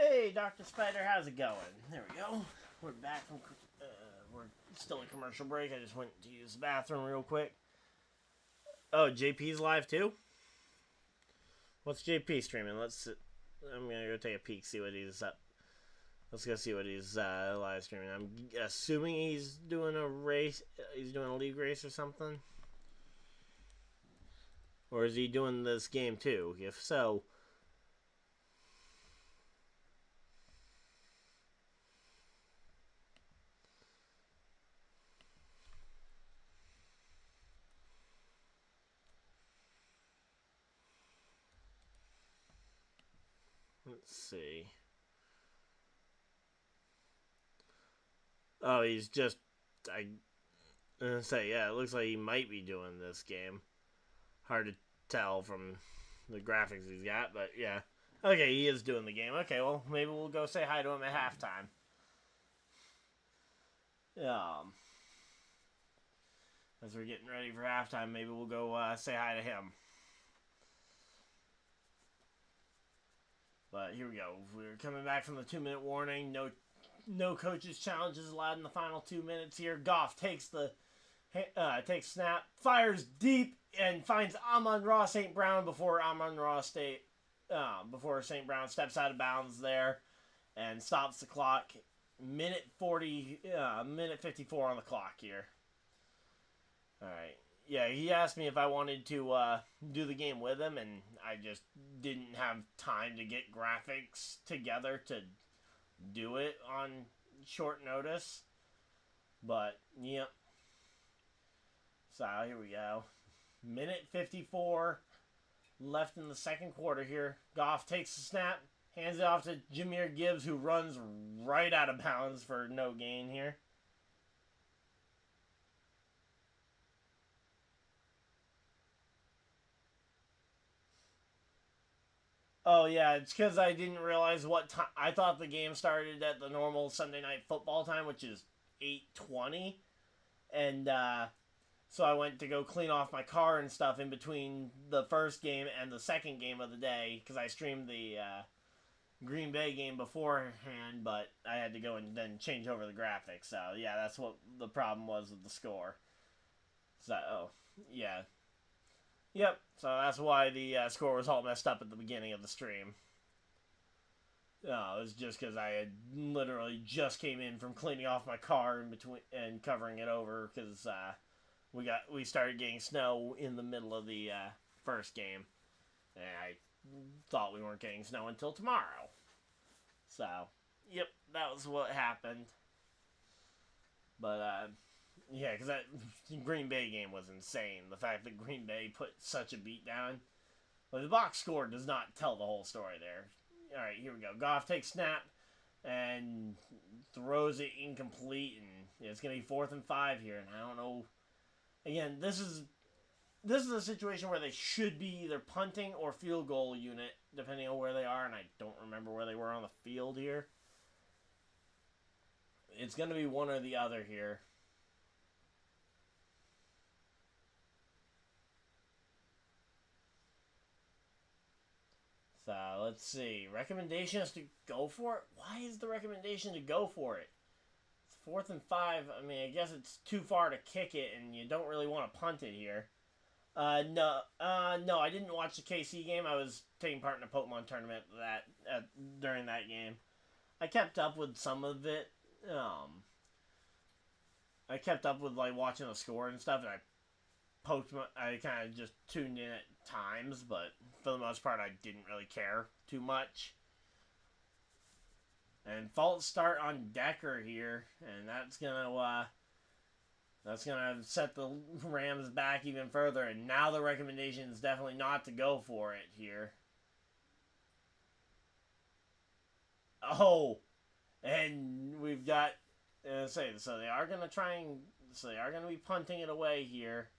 Hey, Dr. Spider, how's it going? There we go. We're back from... we're still in commercial break. I just went to use the bathroom real quick. Oh, JP's live too? What's JP streaming? I'm going to go take a peek, see what he's up. Let's go see what he's live streaming. I'm assuming he's doing a race. He's doing a league race or something. Or is he doing this game too? If so... Let's see. Oh, he's just... yeah, it looks like he might be doing this game. Hard to tell from the graphics he's got, but yeah. Okay, he is doing the game. Okay, well, maybe we'll go say hi to him at halftime. As we're getting ready for halftime, maybe we'll go say hi to him. But here we go. We're coming back from the 2-minute warning. No coaches challenges allowed in the final 2 minutes here. Goff takes snap, fires deep, and finds Amon-Ra St. Brown before Amon-Ra St. before St. Brown steps out of bounds there and stops the clock. Minute 54 on the clock here. All right. Yeah, he asked me if I wanted to do the game with him, and I just didn't have time to get graphics together to do it on short notice. But, yep. So, here we go. Minute 54 left in the second quarter here. Goff takes the snap, hands it off to Jahmyr Gibbs, who runs right out of bounds for no gain here. Oh, yeah, it's because I didn't realize what time. I thought the game started at the normal Sunday Night Football time, which is 8:20. And so I went to go clean off my car and stuff in between the first game and the second game of the day, because I streamed the Green Bay game beforehand, but I had to go and then change over the graphics. So, yeah, that's what the problem was with the score. So, yeah. Yep, so that's why the score was all messed up at the beginning of the stream. It was just because I had literally just came in from cleaning off my car in between and covering it over, because we started getting snow in the middle of the first game, and I thought we weren't getting snow until tomorrow. So, yep, that was what happened. But yeah, because that Green Bay game was insane. The fact that Green Bay put such a beat down. Well, the box score does not tell the whole story there. All right, here we go. Goff takes snap and throws it incomplete, and it's going to be 4th and 5 here. And I don't know. Again, this is a situation where they should be either punting or field goal unit, depending on where they are. And I don't remember where they were on the field here. It's going to be one or the other here. So, let's see. Recommendation is to go for it? Why is the recommendation to go for it? It's 4th and 5. I mean, I guess it's too far to kick it, and you don't really want to punt it here. No, I didn't watch the KC game. I was taking part in a Pokemon tournament during that game. I kept up with some of it. I kept up with, like, watching the score and stuff, and I kind of just tuned in at times, but for the most part, I didn't really care too much. And false start on Decker here, and that's gonna set the Rams back even further. And now the recommendation is definitely not to go for it here. Oh, and we've got so they are gonna be punting it away here.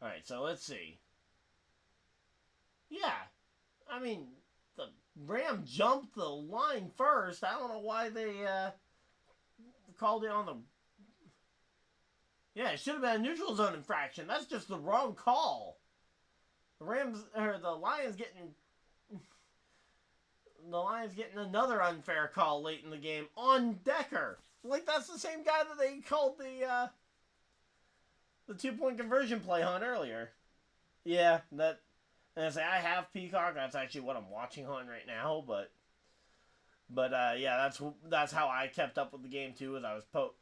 All right, so let's see. Yeah, I mean, the Ram jumped the line first. I don't know why they called it on the... Yeah, it should have been a neutral zone infraction. That's just the wrong call. The Lions getting another unfair call late in the game on Decker. Like, that's the same guy that they called the 2-point conversion play on earlier. Yeah, and I have Peacock. That's actually what I'm watching on right now. But yeah, that's how I kept up with the game too. As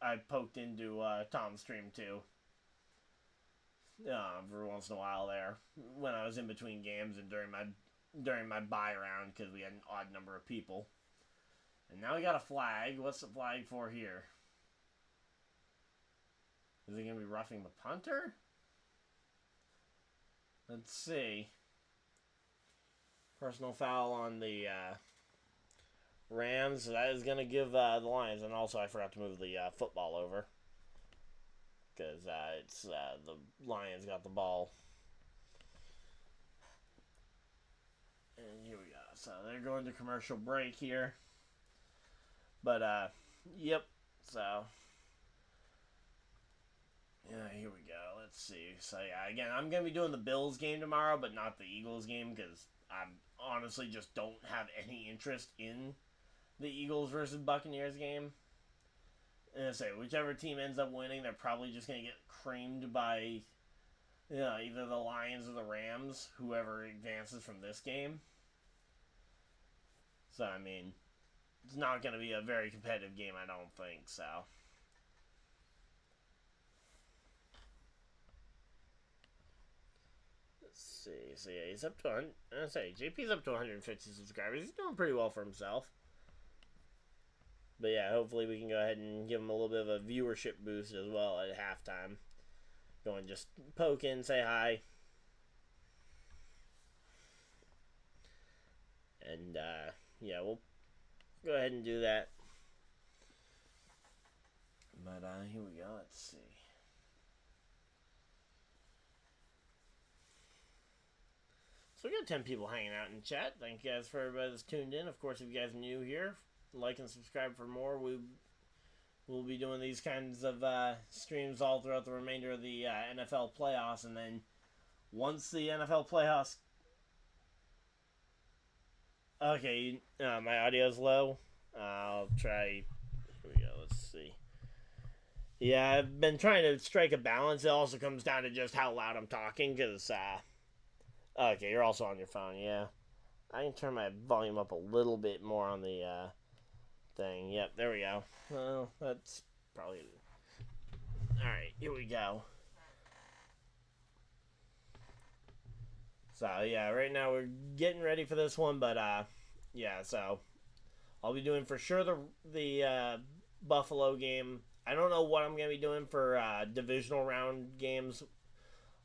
I poked into Tom's stream too. For once in a while there, when I was in between games and during my bye round, because we had an odd number of people. And now we got a flag. What's the flag for here? Is he going to be roughing the punter? Let's see. Personal foul on the Rams. So that is going to give the Lions. And also, I forgot to move the football over. Because it's the Lions got the ball. And here we go. So they're going to commercial break here. But, yep. So... yeah, here we go. Let's see. So, yeah, again, I'm going to be doing the Bills game tomorrow, but not the Eagles game, because I honestly just don't have any interest in the Eagles versus Buccaneers game. And I say, whichever team ends up winning, they're probably just going to get creamed by either the Lions or the Rams, whoever advances from this game. So, I mean, it's not going to be a very competitive game, I don't think, so. Let's see. So, yeah, he's up to, JP's up to 150 subscribers. He's doing pretty well for himself. But, yeah, hopefully we can go ahead and give him a little bit of a viewership boost as well at halftime. Go and just poke in, say hi. And, yeah, we'll go ahead and do that. But, here we go. Let's see. So, we got 10 people hanging out in chat. Thank you guys for everybody that's tuned in. Of course, if you guys are new here, like and subscribe for more. We'll be doing these kinds of streams all throughout the remainder of the NFL playoffs. And then once the NFL playoffs... Okay, my audio's low. I'll try... Here we go, let's see. Yeah, I've been trying to strike a balance. It also comes down to just how loud I'm talking, because... okay, you're also on your phone, yeah. I can turn my volume up a little bit more on the thing. Yep, there we go. Well, that's probably... Alright, here we go. So, yeah, right now we're getting ready for this one, but, yeah, so I'll be doing for sure the Buffalo game. I don't know what I'm going to be doing for divisional round games.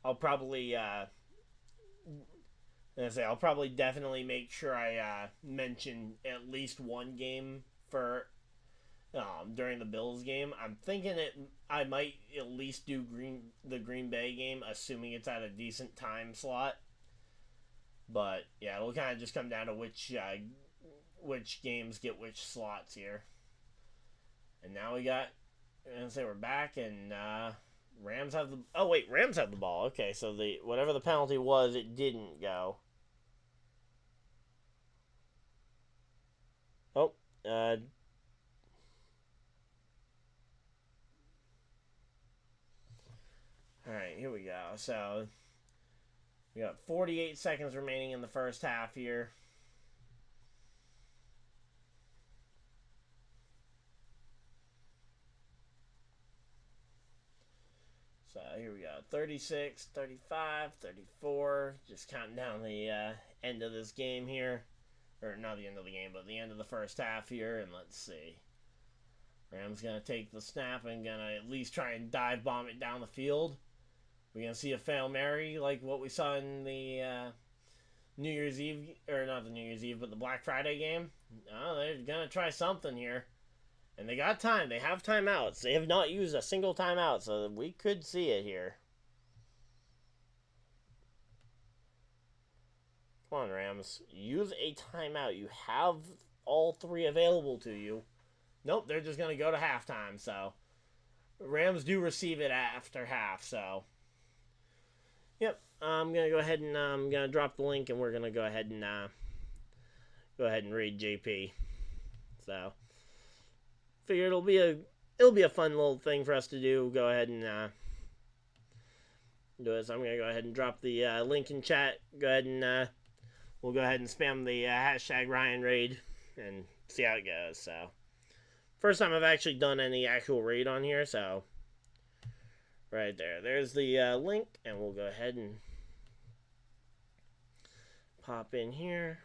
I'll probably, I'll probably definitely make sure I mention at least one game for during the Bills game. I'm thinking I might at least do the Green Bay game, assuming it's at a decent time slot. But yeah, it'll kind of just come down to which games get which slots here. And now we got, we're back, and Rams have the. Oh wait, Rams have the ball. Okay, so whatever the penalty was, it didn't go. Oh, all right, here we go. So we got 48 seconds remaining in the first half here. So here we go. 36, 35, 34. Just counting down the end of this game here. Or not the end of the game, but the end of the first half here. And let's see. Rams going to take the snap and going to at least try and dive bomb it down the field. We're going to see a Hail Mary like what we saw in the New Year's Eve, or not the New Year's Eve, but the Black Friday game. Oh, they're going to try something here. And they got time. They have timeouts. They have not used a single timeout, so we could see it here. Come on, Rams. Use a timeout. You have all three available to you. Nope, they're just going to go to halftime, so. Rams do receive it after half, so. Yep, I'm going to go ahead and I'm going to drop the link, and we're going to go ahead and read JP. So, figure it'll be a fun little thing for us to do. Go ahead and do it. So I'm going to go ahead and drop the link in chat. Go ahead and we'll go ahead and spam the hashtag Ryan Raid and see how it goes. So, first time I've actually done any actual raid on here, so right there. There's the link, and we'll go ahead and pop in here.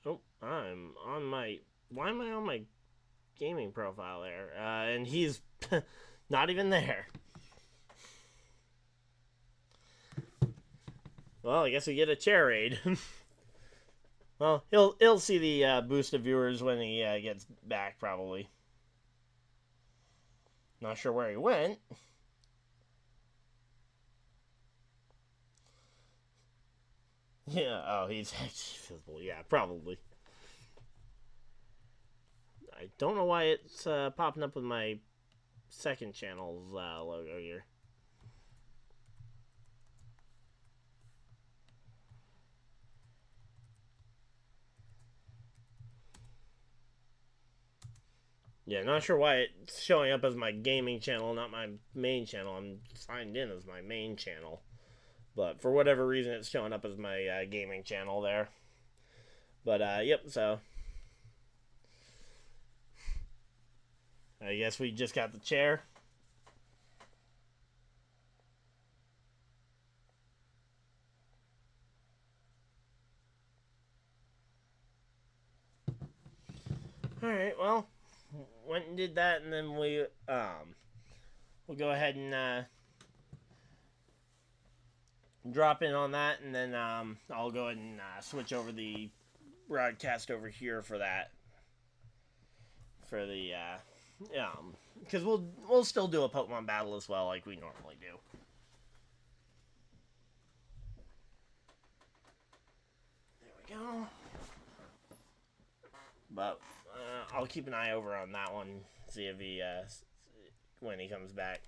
Oh, I'm on my... Why am I on my gaming profile there? And he's not even there. Well, I guess we get a chair raid. Well, he'll see the boost of viewers when he gets back, probably. Not sure where he went. Yeah, oh, he's actually visible. Yeah, probably. I don't know why it's popping up with my second channel's logo here. Yeah, not sure why it's showing up as my gaming channel, not my main channel. I'm signed in as my main channel. But for whatever reason, it's showing up as my gaming channel there. But, yep, so I guess we just got the chair. Alright, well, went and did that, and then we'll go ahead and drop in on that, and then I'll go ahead and switch over the broadcast over here for that. For the because we'll still do a Pokemon battle as well, like we normally do. There we go. But I'll keep an eye over on that one, see if he when he comes back.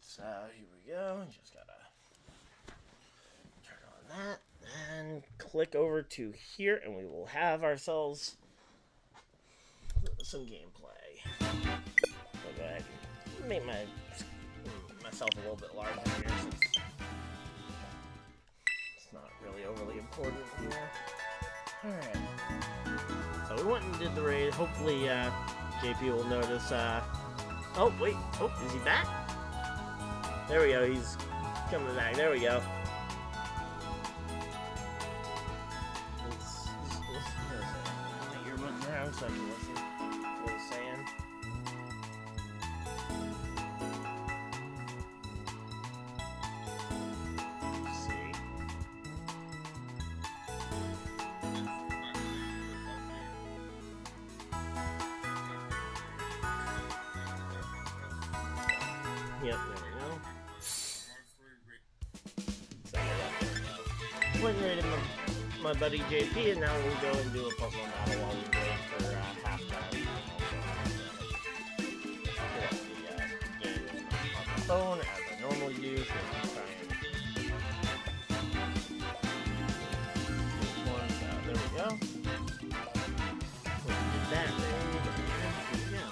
So here we go, just gotta turn on that and click over to here, and we will have ourselves some gameplay. I'll go ahead and make myself a little bit larger here since it's not really overly important here. Alright, so we went and did the raid. Hopefully JP will notice. Oh wait, oh, is he back? There we go, he's coming back. There we go. My earbuds around so I can listen to what he's saying. Let's see. Yep, there we go. Went and raided my buddy JP, and now we'll go and do a Pokemon battle while we wait for halftime. The game on my phone as I normally do, so I'll try and one. So there we go. We did that raid, and here we go.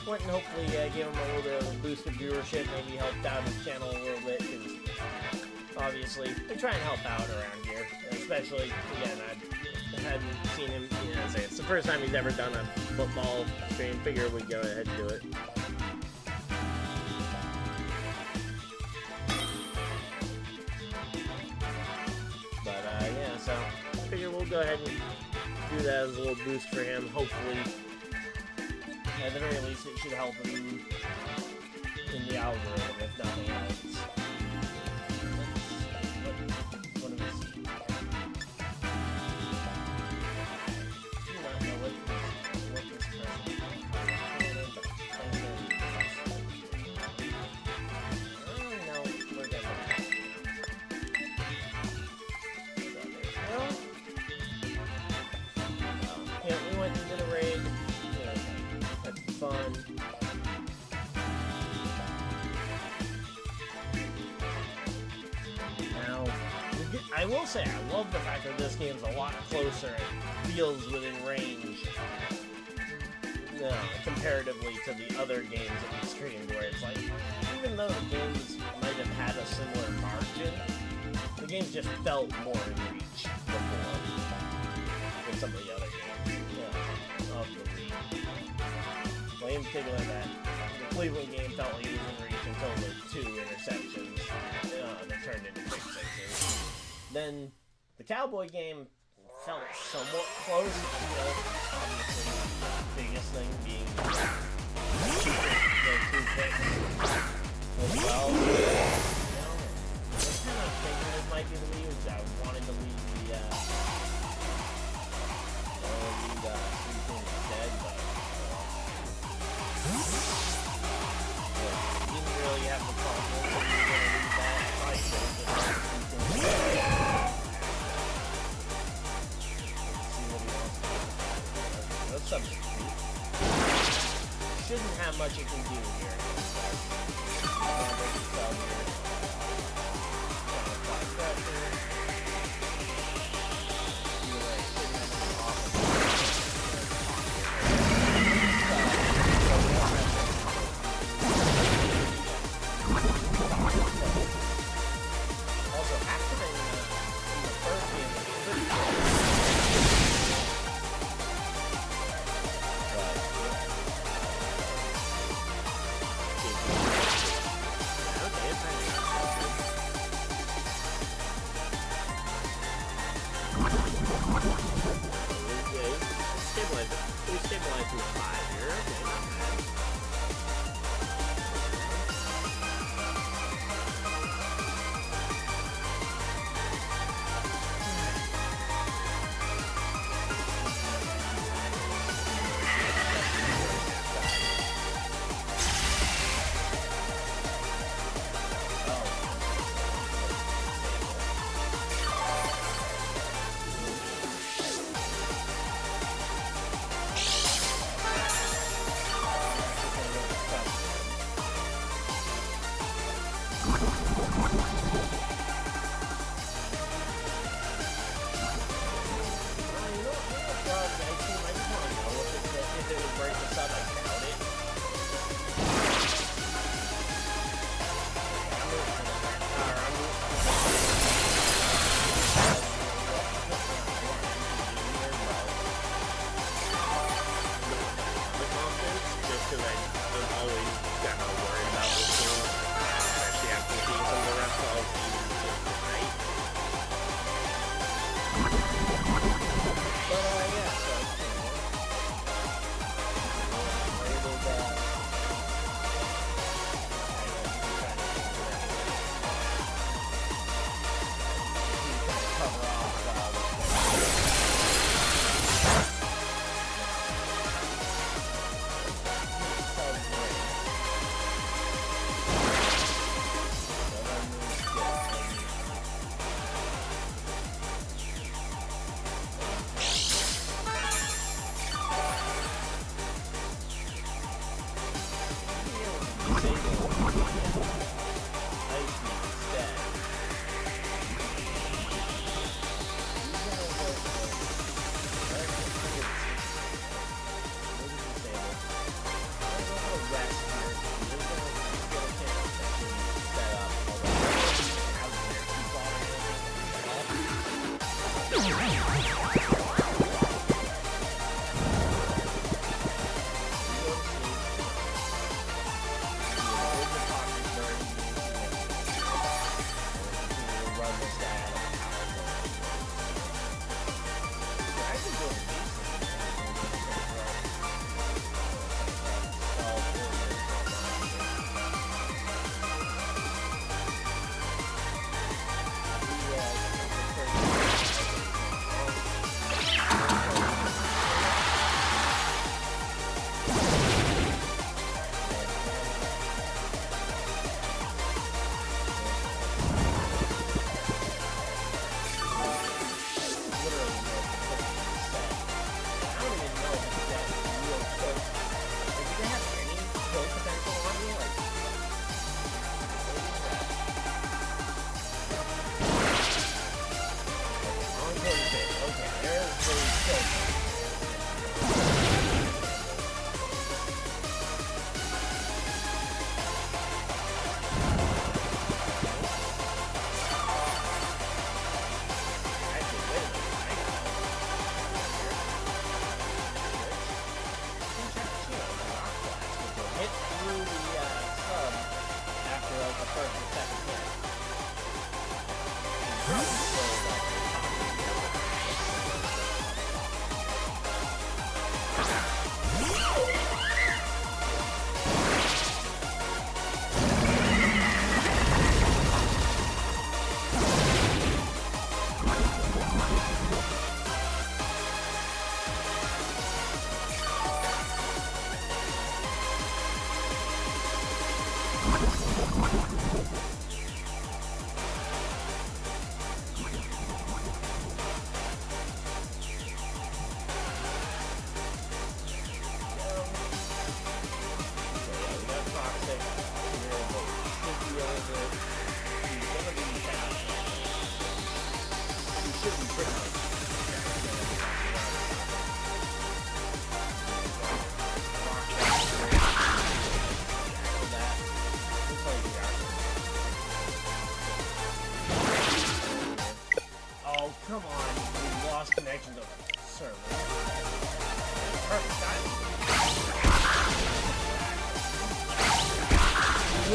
Went and hopefully gave him a little bit of a boost of viewership, maybe helped out his channel a little bit, because obviously we try and help out around here, especially, again, I hadn't seen him, say it's the first time he's ever done a football stream, figure we'd go ahead and do it. But yeah, so figure we'll go ahead and do that as a little boost for him, hopefully. At the very least, it should help him in the algorithm, if nothing else. What do we see? I do not know what this person is. No, we're good. So there we go. Yeah, we went and did a raid. Fun. Now, I will say I love the fact that this game's a lot closer and feels within range comparatively to the other games that we streamed, where it's like, even though the games might have had a similar margin, the games just felt more in reach before than some of the other games of the league. Well, in particular, that the Cleveland game felt like it was in reach until the 2 interceptions that turned into pick sixes. Then the Cowboy game felt somewhat close, obviously the biggest thing being the 2 Well, what kind of thinking this might be the lead is I wanted to leave the, three things instead, but, didn't really have the confidence that we were going to leave that. I should have just left three things instead. Let's see what he wants to do. Let's substitute. Shouldn't have much it can do here. Also, activating in the first game was pretty good. Stabilize to 5 here. Okay, not bad.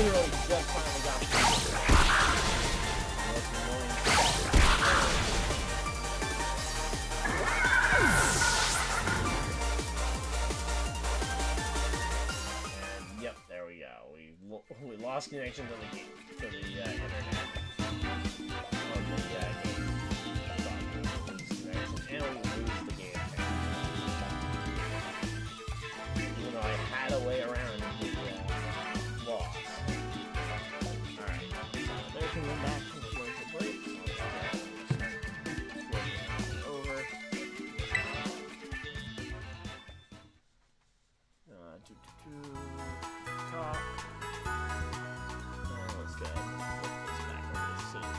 literally just finally got and yep, there we go. We lost connection to the game, to the internet. Or the game. And we lose the game. Even though I had a way around the loss. Alright, so they can go back to the commercial break. Over. Top. Let's go ahead and flip this back over to scene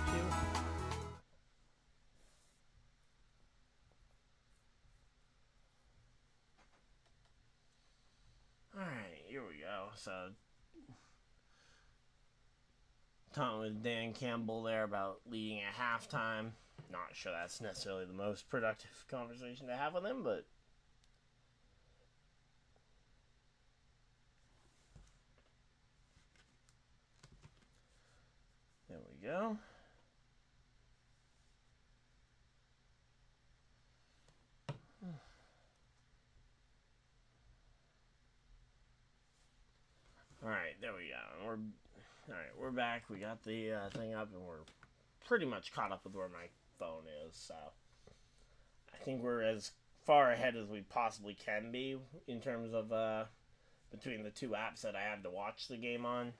2. Alright, here we go. So, talking with Dan Campbell there about leading at halftime. Not sure that's necessarily the most productive conversation to have with him, but there we go. Alright, there we go. We're back. We got the thing up, and we're pretty much caught up with where my phone is, so I think we're as far ahead as we possibly can be in terms of between the two apps that I have to watch the game on.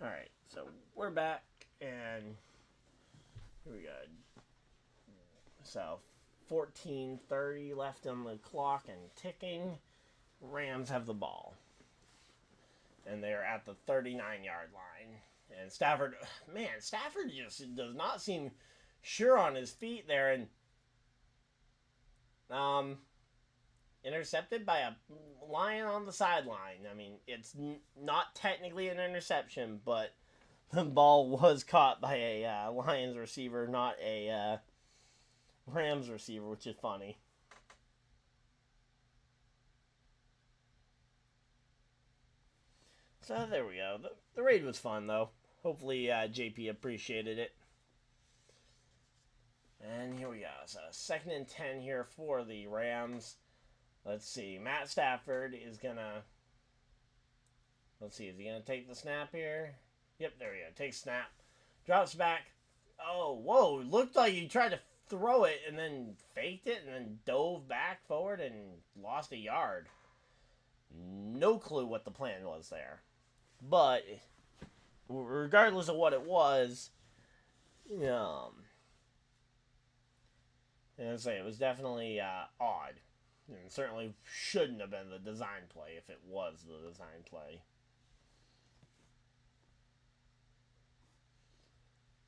Alright, so we're back, and here we go. So 14:30 left on the clock and ticking. Rams have the ball. And they're at the 39-yard line. And Stafford just does not seem sure on his feet there. And intercepted by a Lion on the sideline. I mean, it's not technically an interception, but the ball was caught by a Lions receiver, not a Rams receiver, which is funny. So there we go. The raid was fun, though. Hopefully JP appreciated it. And here we go. So 2nd and 10 here for the Rams. Let's see. Matt Stafford is going to... Let's see. Is he going to take the snap here? Yep, there we go. Takes snap. Drops back. Oh, whoa. Looked like he tried to throw it and then faked it and then dove back forward and lost a yard. No clue what the plan was there. But regardless of what it was, and I say it was definitely odd. And certainly shouldn't have been the design play if it was the design play.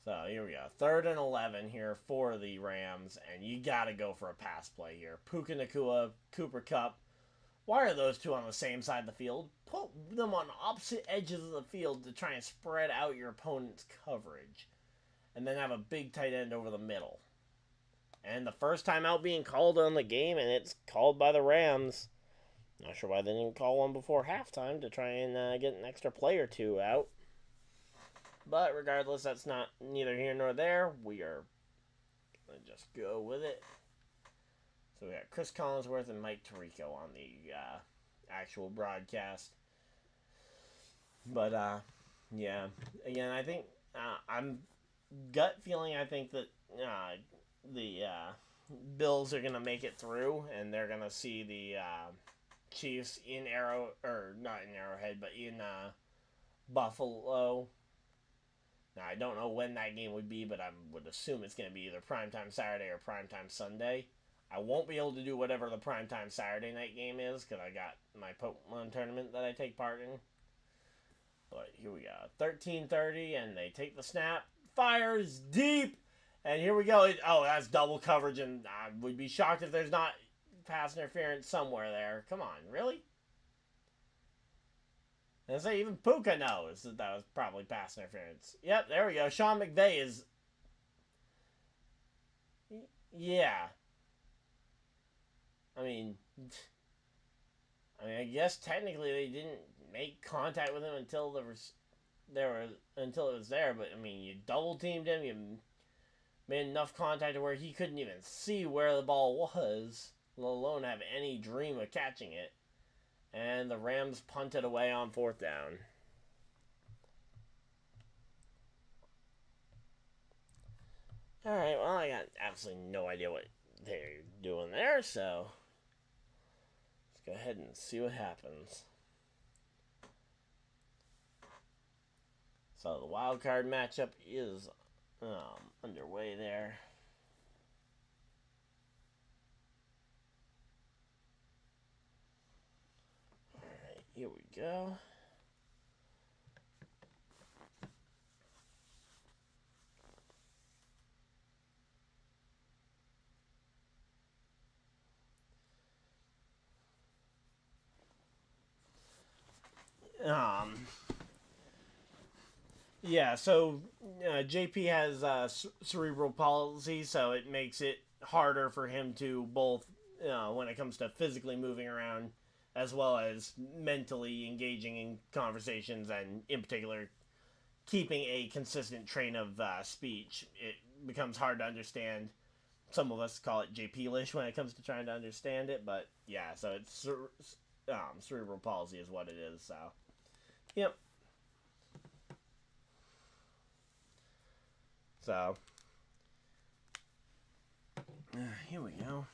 So here we go. 3rd and 11 here for the Rams. And you got to go for a pass play here. Puka Nacua, Cooper Kupp. Why are those two on the same side of the field? Put them on opposite edges of the field to try and spread out your opponent's coverage. And then have a big tight end over the middle. And the first time out being called on the game, and it's called by the Rams. Not sure why they didn't call one before halftime to try and get an extra play or two out. But regardless, that's not neither here nor there. We are going to just go with it. So we got Chris Collinsworth and Mike Tirico on the actual broadcast. But, yeah. Again, I think I'm gut feeling I think that the Bills are going to make it through. And they're going to see the Chiefs in not in Arrowhead, but in Buffalo. Now, I don't know when that game would be, but I would assume it's going to be either primetime Saturday or primetime Sunday. I won't be able to do whatever the primetime Saturday night game is, because I got my Pokemon tournament that I take part in. But here we go. 13:30, and they take the snap. Fires deep. And here we go. That's double coverage, and I would be shocked if there's not pass interference somewhere there. Come on, really? And say even Puka knows that was probably pass interference. Yep, there we go. Sean McVay is... Yeah. I mean, I mean, I guess technically they didn't make contact with him until until it was there. But I mean, you double teamed him. You made enough contact to where he couldn't even see where the ball was, let alone have any dream of catching it. And the Rams punted away on 4th down. Alright, well, I got absolutely no idea what they're doing there, so let's go ahead and see what happens. So the wild card matchup is underway there. Alright, here we go. Yeah, so JP has cerebral palsy, so it makes it harder for him to both, when it comes to physically moving around, as well as mentally engaging in conversations, and in particular, keeping a consistent train of speech. It becomes hard to understand. Some of us call it JP-lish when it comes to trying to understand it, but yeah, so it's cerebral palsy is what it is, so. Yep. So, here we go.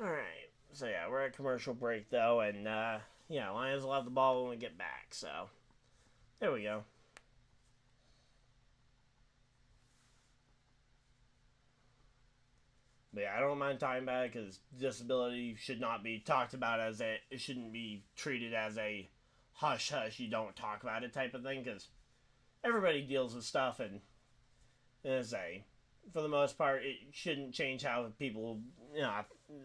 Alright, so yeah, we're at commercial break though, and yeah, Lions will have the ball when we get back, so there we go. But yeah, I don't mind talking about it because disability should not be talked about it shouldn't be treated as a hush hush, you don't talk about it type of thing, because everybody deals with stuff, and as for the most part, it shouldn't change how people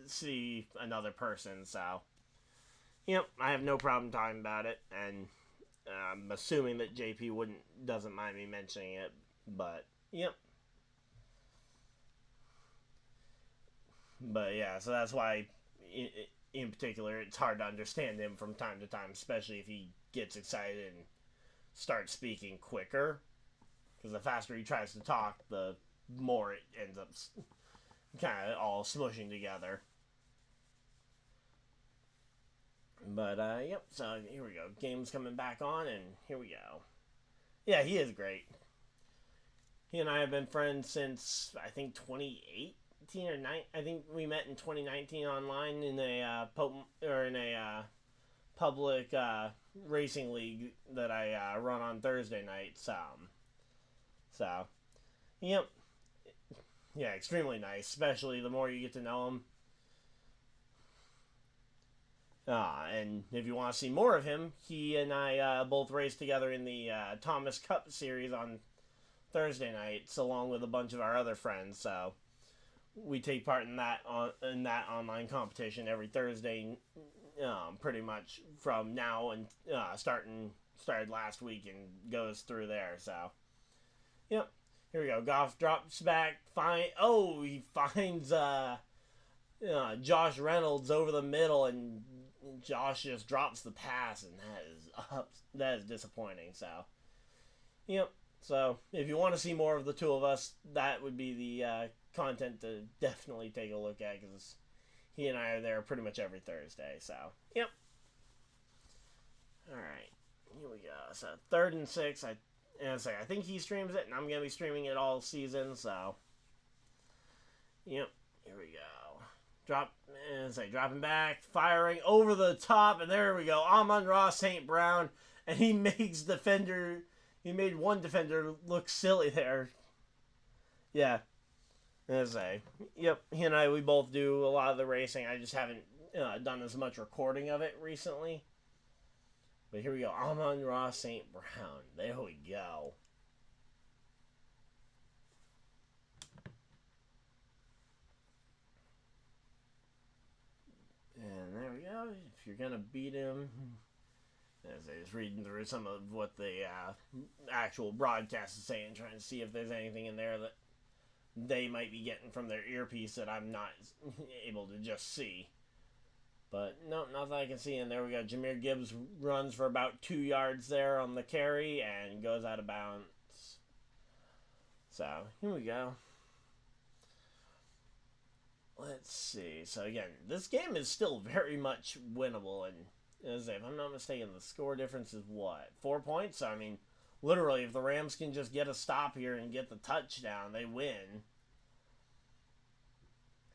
see another person. So, yep, I have no problem talking about it, and I'm assuming that JP doesn't mind me mentioning it, but yep. But yeah, so that's why, in particular, it's hard to understand him from time to time, especially if he gets excited and starts speaking quicker. Because the faster he tries to talk, the more it ends up kind of all smushing together. But, yep, so here we go. Game's coming back on, and here we go. Yeah, he is great. He and I have been friends since, I think, 2018 or 9. I think we met in 2019 online in a public racing league that I run on Thursday nights. So, yep, yeah, extremely nice. Especially the more you get to know him. And if you want to see more of him, he and I both raced together in the Thomas Cup series on Thursday nights, along with a bunch of our other friends. So we take part in that online competition every Thursday, pretty much from now and started last week and goes through there. So, yep. Here we go. Goff drops back. He finds Josh Reynolds over the middle, and Josh just drops the pass, and that is disappointing. So, yep. So, if you want to see more of the two of us, that would be the content to definitely take a look at, because he and I are there pretty much every Thursday. So, yep. Alright, here we go. So, 3rd and 6. I think he streams it, and I'm going to be streaming it all season, so. Yep, here we go. Dropping back, firing over the top, and there we go. Amon-Ra St. Brown, and he makes he made one defender look silly there. Yeah. Yep, he and I, we both do a lot of the racing. I just haven't done as much recording of it recently. But here we go. Amon-Ra St. Brown. There we go. And there we go. If you're going to beat him, as I was reading through some of what the actual broadcast is saying, trying to see if there's anything in there that they might be getting from their earpiece that I'm not able to just see. But no, nothing I can see. And there we go. Jahmyr Gibbs runs for about 2 yards there on the carry and goes out of bounds. So here we go. Let's see. So again, this game is still very much winnable. And as if I'm not mistaken, the score difference is what? 4 points? So, I mean, literally, if the Rams can just get a stop here and get the touchdown, they win.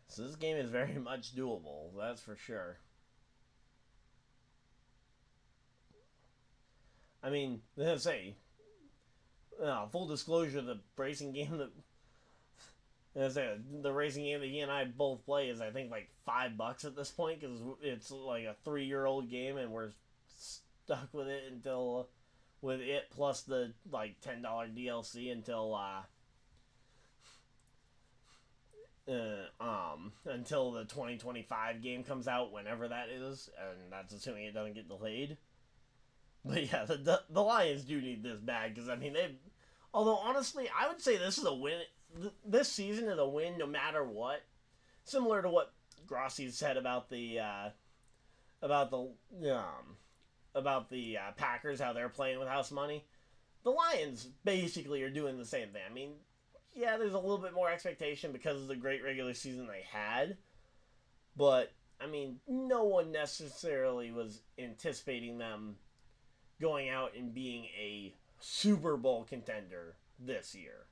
So this game is very much doable, that's for sure. I mean, let's say, full disclosure, the racing game that he and I both play is, I think, like $5 at this point, because it's like a 3-year-old game, and we're stuck with it until, with it plus the like $10 DLC until until the 2025 game comes out, whenever that is, and that's assuming it doesn't get delayed. But yeah, the Lions do need this bad, because I mean although honestly I would say this is a win. This season is a win no matter what. Similar to what Grossi said about the Packers, how they're playing with house money. The Lions basically are doing the same thing. I mean, yeah, there's a little bit more expectation because of the great regular season they had. But, I mean, no one necessarily was anticipating them going out and being a Super Bowl contender this year.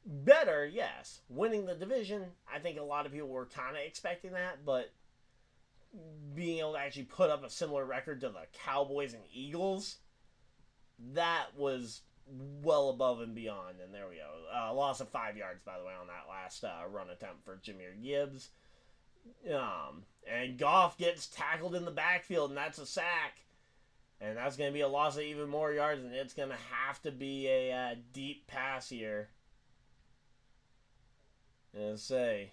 Better, yes. Winning the division, I think a lot of people were kind of expecting that, but being able to actually put up a similar record to the Cowboys and Eagles, that was well above and beyond. And there we go. Loss of 5 yards, by the way, on that last run attempt for Jahmyr Gibbs. And Goff gets tackled in the backfield, and that's a sack. And that's going to be a loss of even more yards, and it's going to have to be a deep pass here. And say,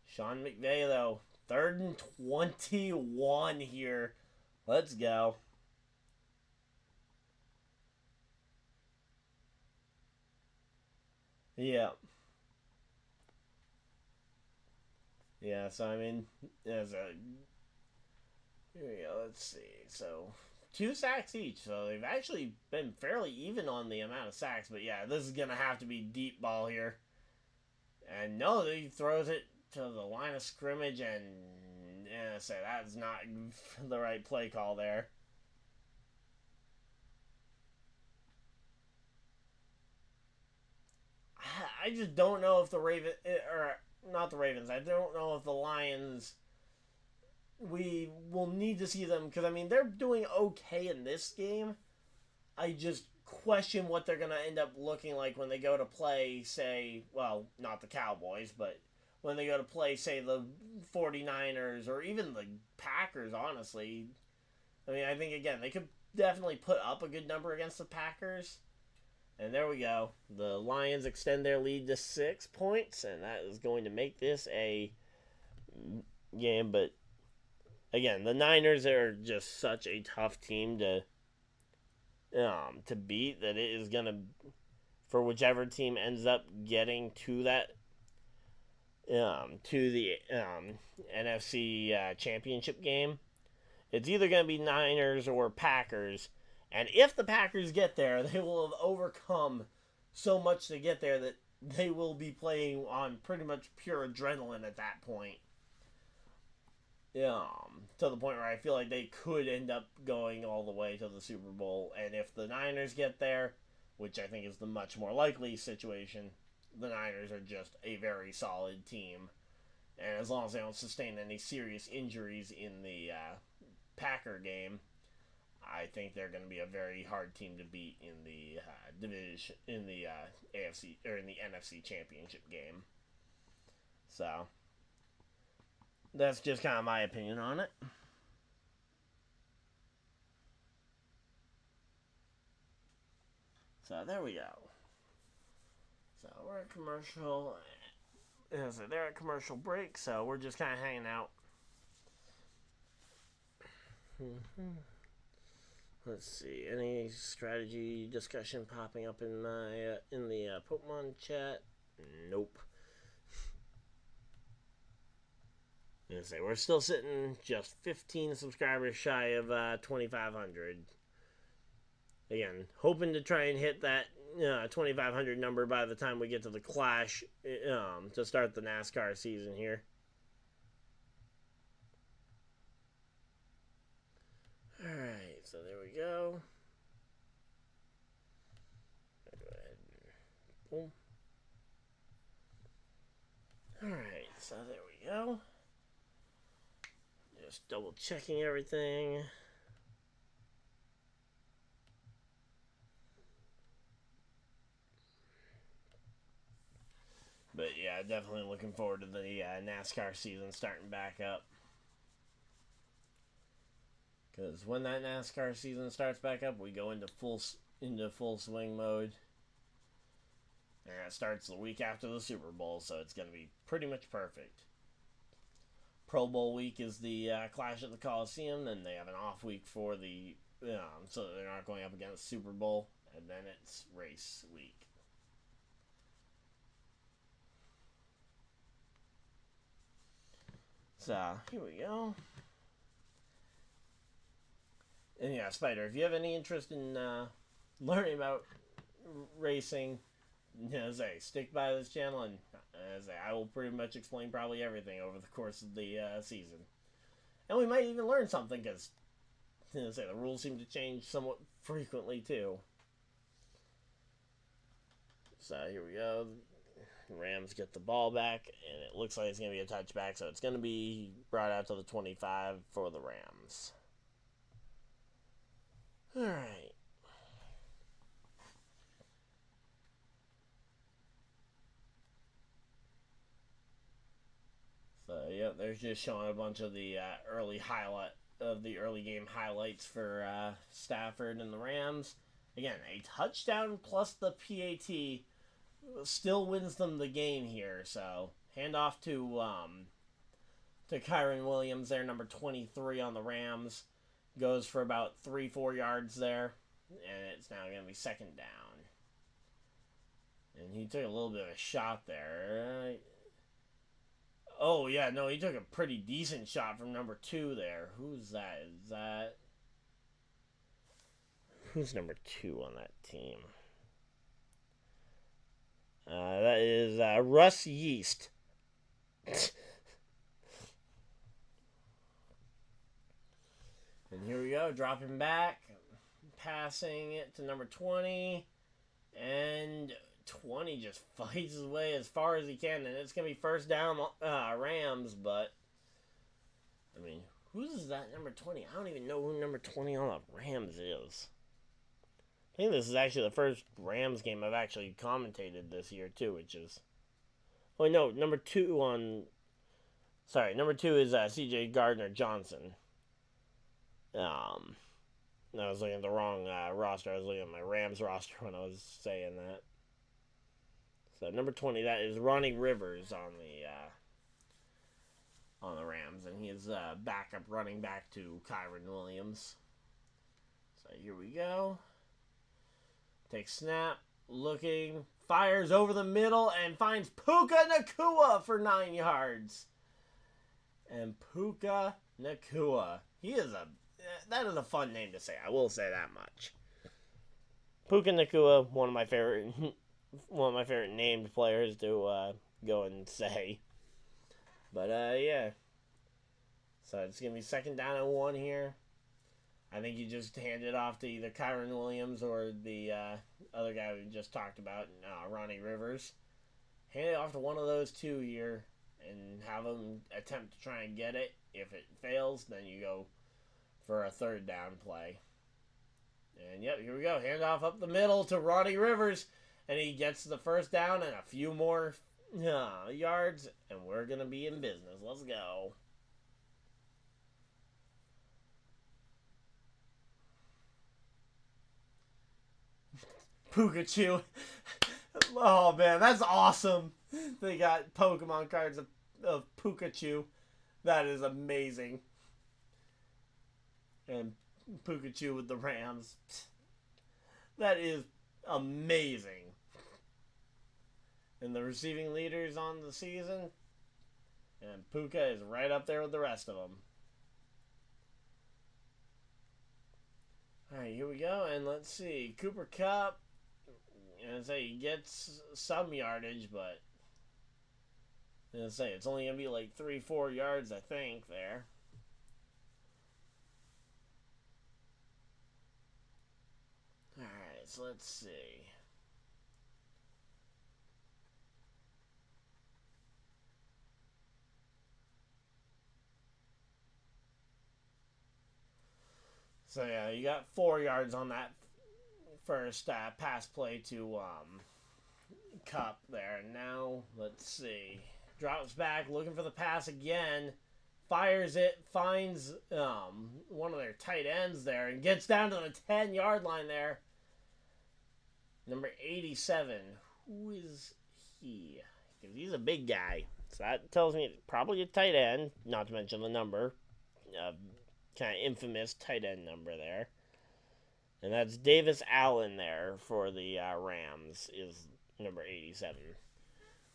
Sean McVay, though, 3rd and 21 here. Let's go. Yeah. Yeah, so I mean, here we go, let's see. So, 2 sacks each. So they've actually been fairly even on the amount of sacks. But yeah, this is going to have to be deep ball here. And no, he throws it to the line of scrimmage, and say that's not the right play call there. I just don't know if the Ravens, or not the Ravens, I don't know if the Lions, we will need to see them, because I mean, they're doing okay in this game. I just question what they're going to end up looking like when they go to play, say, well, not the Cowboys, but when they go to play, say, the 49ers or even the Packers, honestly. I mean, I think, again, they could definitely put up a good number against the Packers. And there we go. The Lions extend their lead to 6 points, and that is going to make this a game. But, again, the Niners are just such a tough team to beat, that it is going to, for whichever team ends up getting to that, to the NFC championship game, it's either going to be Niners or Packers. And if the Packers get there, they will have overcome so much to get there that they will be playing on pretty much pure adrenaline at that point. To the point where I feel like they could end up going all the way to the Super Bowl. And if the Niners get there, which I think is the much more likely situation, the Niners are just a very solid team. And as long as they don't sustain any serious injuries in the Packer game, I think they're going to be a very hard team to beat in the division, in the AFC, or in the NFC Championship game. So that's just kind of my opinion on it. So there we go. So we're at commercial. So they're at commercial break, so we're just kind of hanging out. Let's see, any strategy discussion popping up in my in the Pokemon chat? Nope. I'm going to say, we're still sitting just 15 subscribers shy of 2,500. Again, hoping to try and hit that 2,500 number by the time we get to the Clash to start the NASCAR season here. Alright, so there we go. Go ahead and boom. Alright, so there we go. Just double checking everything. But yeah, definitely looking forward to the NASCAR season starting back up. Because when that NASCAR season starts back up, we go into full swing mode. And that starts the week after the Super Bowl, so it's going to be pretty much perfect. Pro Bowl week is the Clash at the Coliseum, then they have an off week for the so they're not going up against Super Bowl, and then it's race week. So here we go. And yeah, Spider, if you have any interest in learning about racing, stick by this channel, and I will pretty much explain probably everything over the course of the season. And we might even learn something, because the rules seem to change somewhat frequently too. So here we go. Rams get the ball back, and it looks like it's going to be a touchback, so it's going to be brought out to the 25 for the Rams. Alright. So, yep, there's just showing a bunch of the early game highlights for Stafford and the Rams. Again, a touchdown plus the PAT still wins them the game here. So, handoff to Kyren Williams there, number 23 on the Rams. Goes for about 3-4 yards there, and it's now going to be second down. And he took a little bit of a shot there. Oh, yeah, no, he took a pretty decent shot from number 2 there. Who's that? Who's number 2 on that team? That is Russ Yeast. And here we go, dropping back, passing it to number 20, and 20 just fights his way as far as he can, and it's going to be first down Rams, but, I mean, who's that number 20? I don't even know who number 20 on the Rams is. I think this is actually the first Rams game I've actually commentated this year, too, which is, oh, no, number 2 is C.J. Gardner-Johnson. I was looking at the wrong roster. I was looking at my Rams roster when I was saying that. So number 20, that is Ronnie Rivers on the Rams, and he is backup running back to Kyren Williams. So here we go. Takes snap, looking, fires over the middle, and finds Puka Nacua for 9 yards. And Puka Nacua, that is a fun name to say. I will say that much. Puka Nacua, one of my favorite named players to go and say. But yeah, so it's gonna be second down and 1 here. I think you just hand it off to either Kyren Williams or the other guy we just talked about, Ronnie Rivers. Hand it off to one of those two here and have them attempt to try and get it. If it fails, then you go for a third down play. And yep, here we go. Hand off up the middle to Ronnie Rivers. And he gets the first down and a few more yards. And we're going to be in business. Let's go. Pikachu. Oh, man, that's awesome. They got Pokemon cards of Pikachu. That is amazing. And Pikachu with the Rams. That is amazing. in the receiving leaders on the season. And Puka is right up there with the rest of them. Alright, here we go. And let's see. Cooper Kupp. He gets some yardage, but it's only going to be like 3-4 yards, I think, there. Alright, so let's see. So yeah, you got 4 yards on that first pass play to Kupp there. Now, let's see. Drops back, looking for the pass again. Fires it, finds one of their tight ends there, and gets down to the 10-yard line there. Number 87. Who is he? Because he's a big guy. So that tells me it's probably a tight end, not to mention the number. Kind of infamous tight end number there. And that's Davis Allen there for the Rams, is number 87,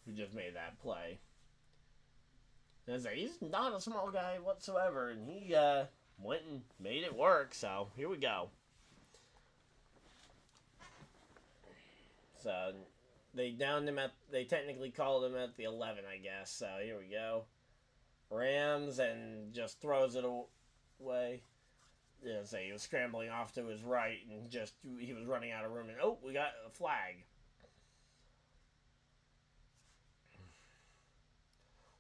who just made that play. And he's not a small guy whatsoever, and he went and made it work, so here we go. So they downed him they technically called him at the 11, I guess, so here we go. Rams, and just throws it away. He was scrambling off to his right, and he was running out of room, and oh, we got a flag.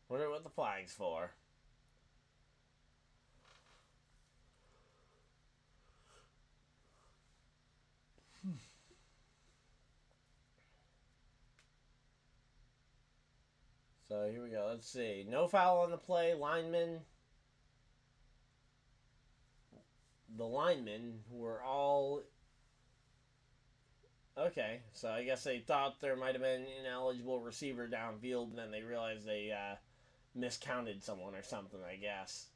Wonder what the flag's for. So here we go. Let's see. No foul on the play. The linemen were all... Okay, so I guess they thought there might have been an ineligible receiver downfield, and then they realized they miscounted someone or something, I guess.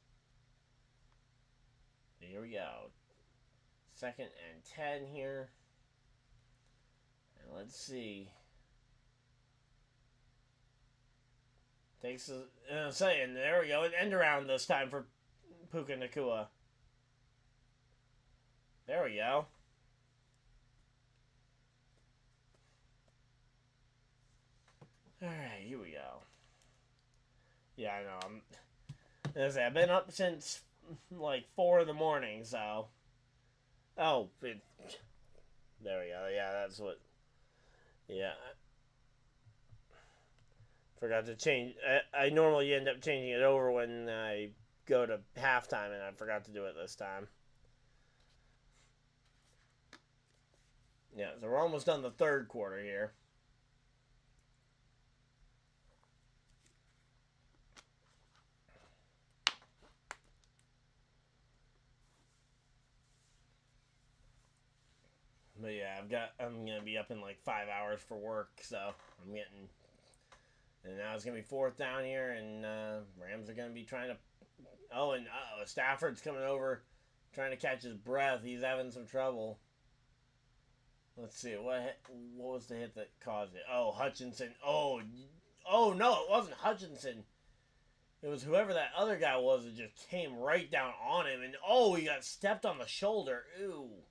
Here we go. 2nd and 10 here. And let's see. Takes saying, there we go. An end around this time for Puka Nacua. There we go. Alright, here we go. Yeah, I know. I've been up since like 4 in the morning, so. Oh, there we go. Yeah, that's what. Yeah. Forgot to change. I normally end up changing it over when I go to halftime, and I forgot to do it this time. Yeah, so we're almost done the 3rd quarter here. But yeah, I'm gonna be up in like 5 hours for work, so I'm getting. And now it's gonna be 4th down here, and Rams are gonna be trying to. Oh, and Stafford's coming over, trying to catch his breath. He's having some trouble. Let's see, what was the hit that caused it? Oh, Hutchinson. Oh no, it wasn't Hutchinson. It was whoever that other guy was that just came right down on him, and he got stepped on the shoulder. Ew.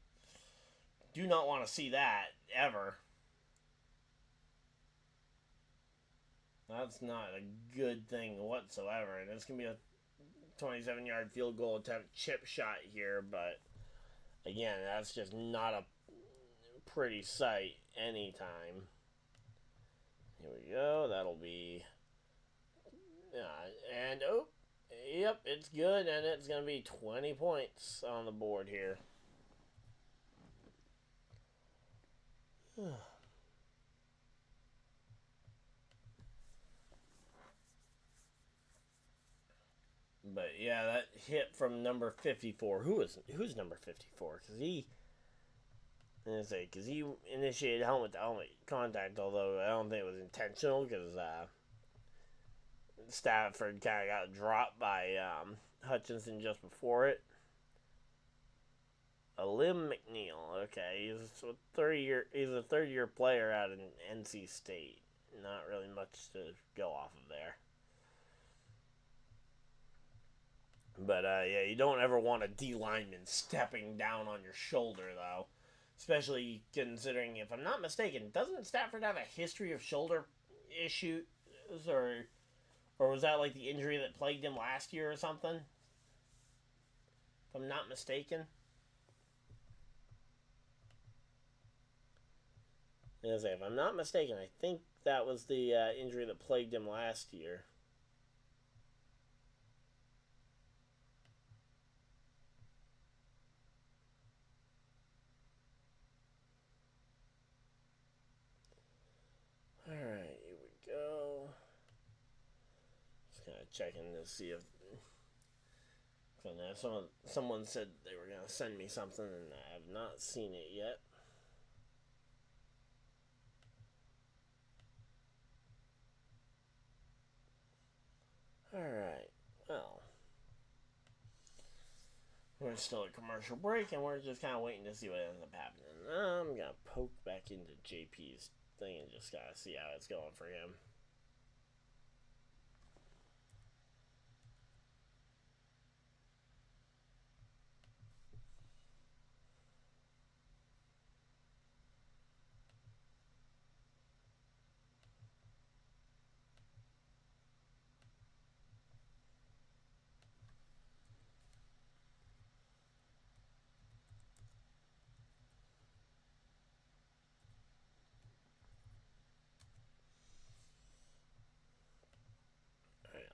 Do not want to see that, ever. That's not a good thing whatsoever, and it's going to be a 27-yard field goal attempt chip shot here, but again, that's just not a pretty sight anytime. Here we go. That'll be... and, yep, it's good, and it's going to be 20 points on the board here. But yeah, that hit from number 54. Who's number 54? Because he initiated helmet-to-helmet contact, although I don't think it was intentional, because Stafford kind of got dropped by Hutchinson just before it. Alim McNeil. Okay, he's a third-year player out of NC State. not really much to go off of there. But, yeah, you don't ever want a D lineman stepping down on your shoulder, though. Especially considering, if I'm not mistaken, doesn't Stafford have a history of shoulder issues? Or was that like the injury that plagued him last year or something? If I'm not mistaken. If I'm not mistaken, I think that was the injury that plagued him last year. Alright, here we go. Just kind of checking to see if... someone said they were going to send me something, and I have not seen it yet. Alright, well, we're still at commercial break, and we're just kind of waiting to see what ends up happening. I'm going to poke back into JP's thing and just kind of see how it's going for him.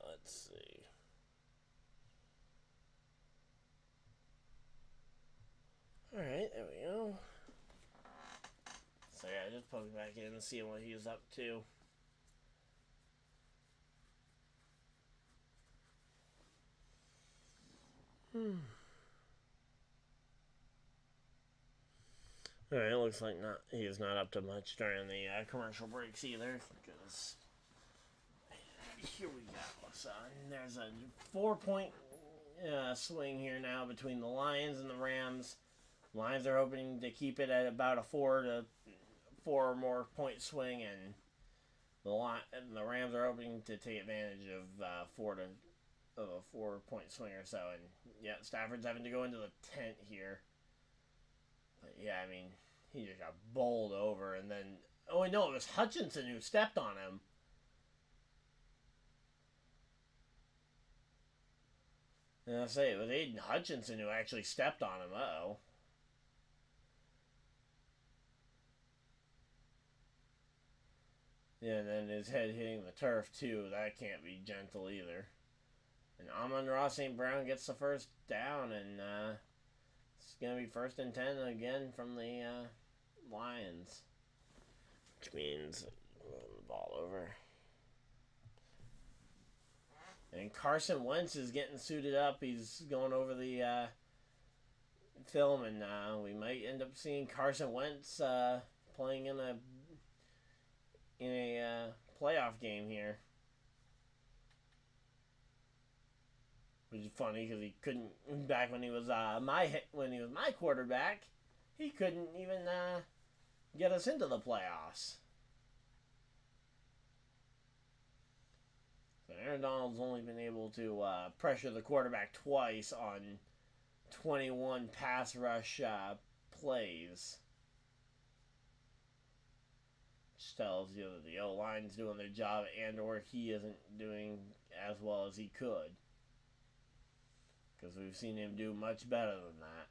Let's see. Alright, there we go. So yeah, just poke back in and see what he's up to. Alright, looks like he's not up to much during the commercial breaks either, because here we go. So there's a 4-point swing here now between the Lions and the Rams. Lions are hoping to keep it at about a 4 or more point swing, and the Rams are hoping to take advantage of a 4-point swing or so. And yeah, Stafford's having to go into the tent here. But yeah, I mean, he just got bowled over, and then it was Hutchinson who stepped on him. And I say it was Aiden Hutchinson who actually stepped on him. Uh-oh. Yeah, and then his head hitting the turf, too. That can't be gentle either. And Amon-Ra St. Brown gets the first down, and it's going to be 1st and 10 again from the Lions. Which means the ball over. And Carson Wentz is getting suited up. He's going over the film, and we might end up seeing Carson Wentz playing in a playoff game here. Which is funny because he couldn't back when he was my quarterback. He couldn't even get us into the playoffs. So Aaron Donald's only been able to pressure the quarterback twice on 21 pass rush plays. Which tells you that the O-line's doing their job and or he isn't doing as well as he could. Because we've seen him do much better than that.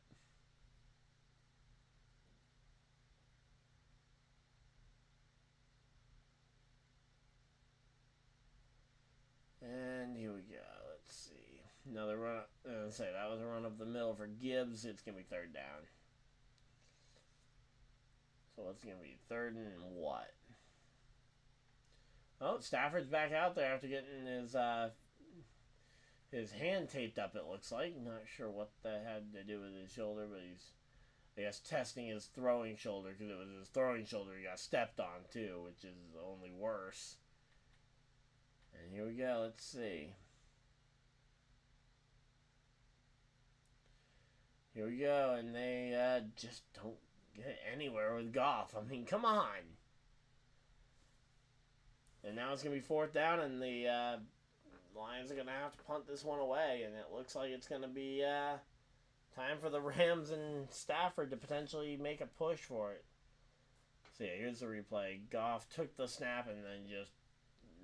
And here we go. Let's see. Another run. That was a run up the middle for Gibbs. It's going to be 3rd down. So it's going to be 3rd and what? Oh, Stafford's back out there after getting his hand taped up, it looks like. Not sure what that had to do with his shoulder, but he's, I guess, testing his throwing shoulder, because it was his throwing shoulder he got stepped on, too, which is only worse. And here we go. Let's see. Here we go, and they just don't get anywhere with Goff. I mean, come on. And now it's going to be 4th down, and the Lions are going to have to punt this one away. And it looks like it's going to be time for the Rams and Stafford to potentially make a push for it. So yeah, here's the replay. Goff took the snap and then just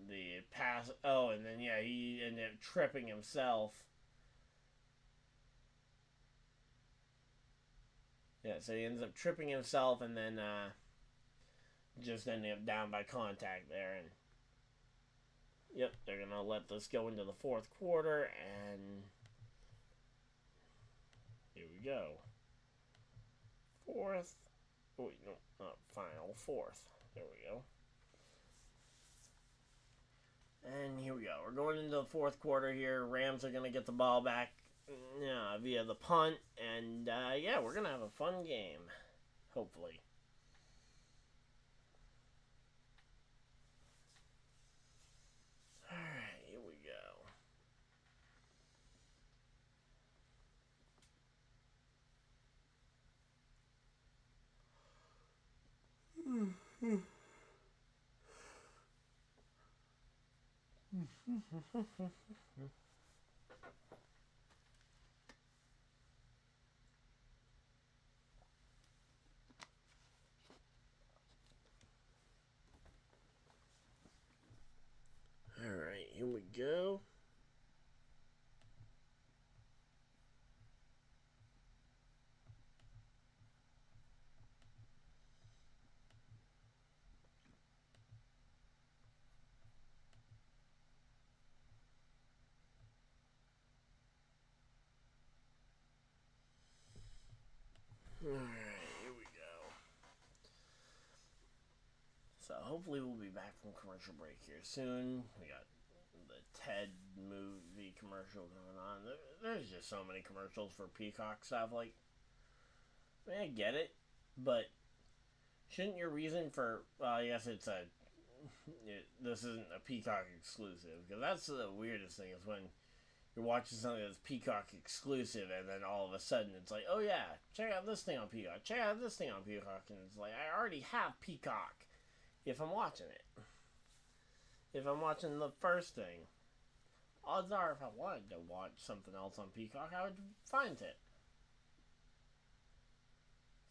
the pass. Oh, and then yeah, he ended up tripping himself. Yeah, so he ends up tripping himself and then just ending up down by contact there. And yep, they're going to let this go into the 4th quarter, and here we go. 4th. Oh, wait, no, not final. 4th. There we go. And here we go. We're going into the 4th quarter here. Rams are going to get the ball back via the punt. And, yeah, we're going to have a fun game. Hopefully. Alright, here we go. Alright, here we go. Alright, here we go. So hopefully we'll be back from commercial break here soon. We got the Ted movie commercial going on. There's just so many commercials for Peacock stuff. Like, I mean, I get it, but shouldn't your reason for, well, I guess this isn't a Peacock exclusive, because that's the weirdest thing is when you're watching something that's Peacock exclusive, and then all of a sudden it's like, oh yeah, check out this thing on Peacock, check out this thing on Peacock, and it's like, I already have Peacock if I'm watching it. If I'm watching the first thing, odds are if I wanted to watch something else on Peacock, I would find it.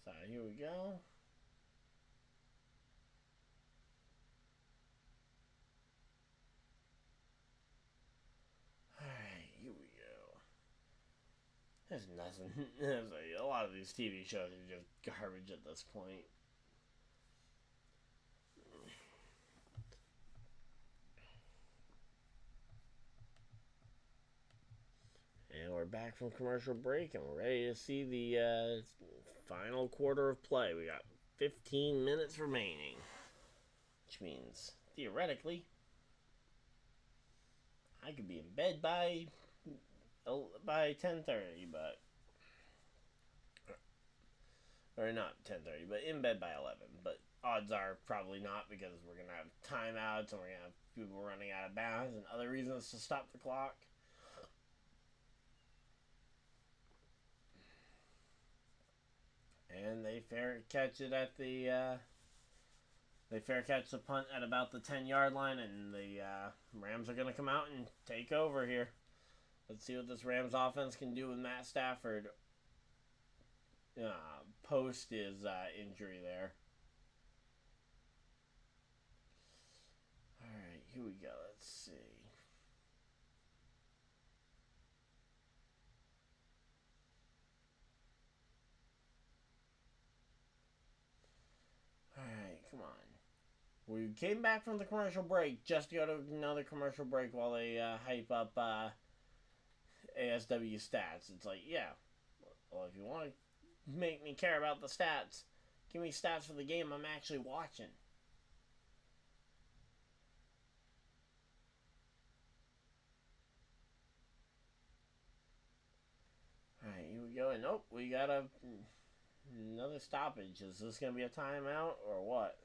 So here we go. There's nothing. There's a lot of these TV shows are just garbage at this point. And we're back from commercial break, and we're ready to see the final quarter of play. We got 15 minutes remaining, which means, theoretically, I could be in bed by 10:30, but or not 10:30, but in bed by 11. But odds are probably not, because we're gonna have timeouts and we're gonna have people running out of bounds and other reasons to stop the clock. And they fair catch it at the they fair catch the punt at about the 10-yard line, and the Rams are gonna come out and take over here. Let's see what this Rams offense can do with Matt Stafford post his injury there. Alright, here we go. Let's see. Alright, come on. We came back from the commercial break just to go to another commercial break while they hype up ASW stats. It's like, yeah, well, if you want to make me care about the stats, give me stats for the game I'm actually watching. Alright, here we go. And nope, we got another stoppage. Is this going to be a timeout or what?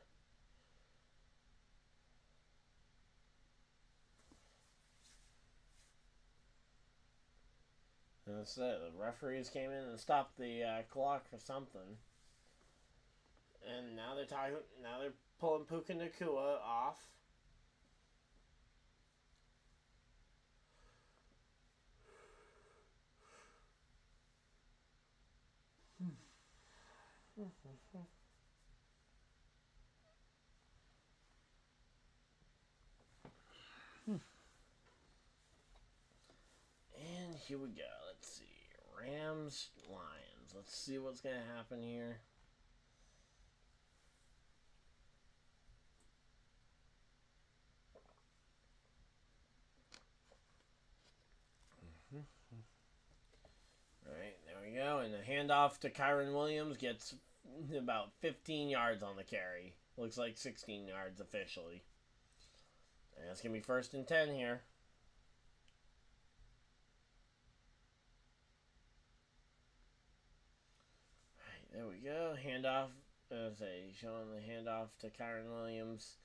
That's it. The referees came in and stopped the clock for something. And now they're pulling Puka Nacua off. And here we go. Let's see. Rams, Lions. Let's see what's going to happen here. Alright, there we go. And the handoff to Kyren Williams gets about 15 yards on the carry. Looks like 16 yards officially. And it's going to be 1st and 10 here. There we go. Handoff. Showing the handoff to Kyren Williams.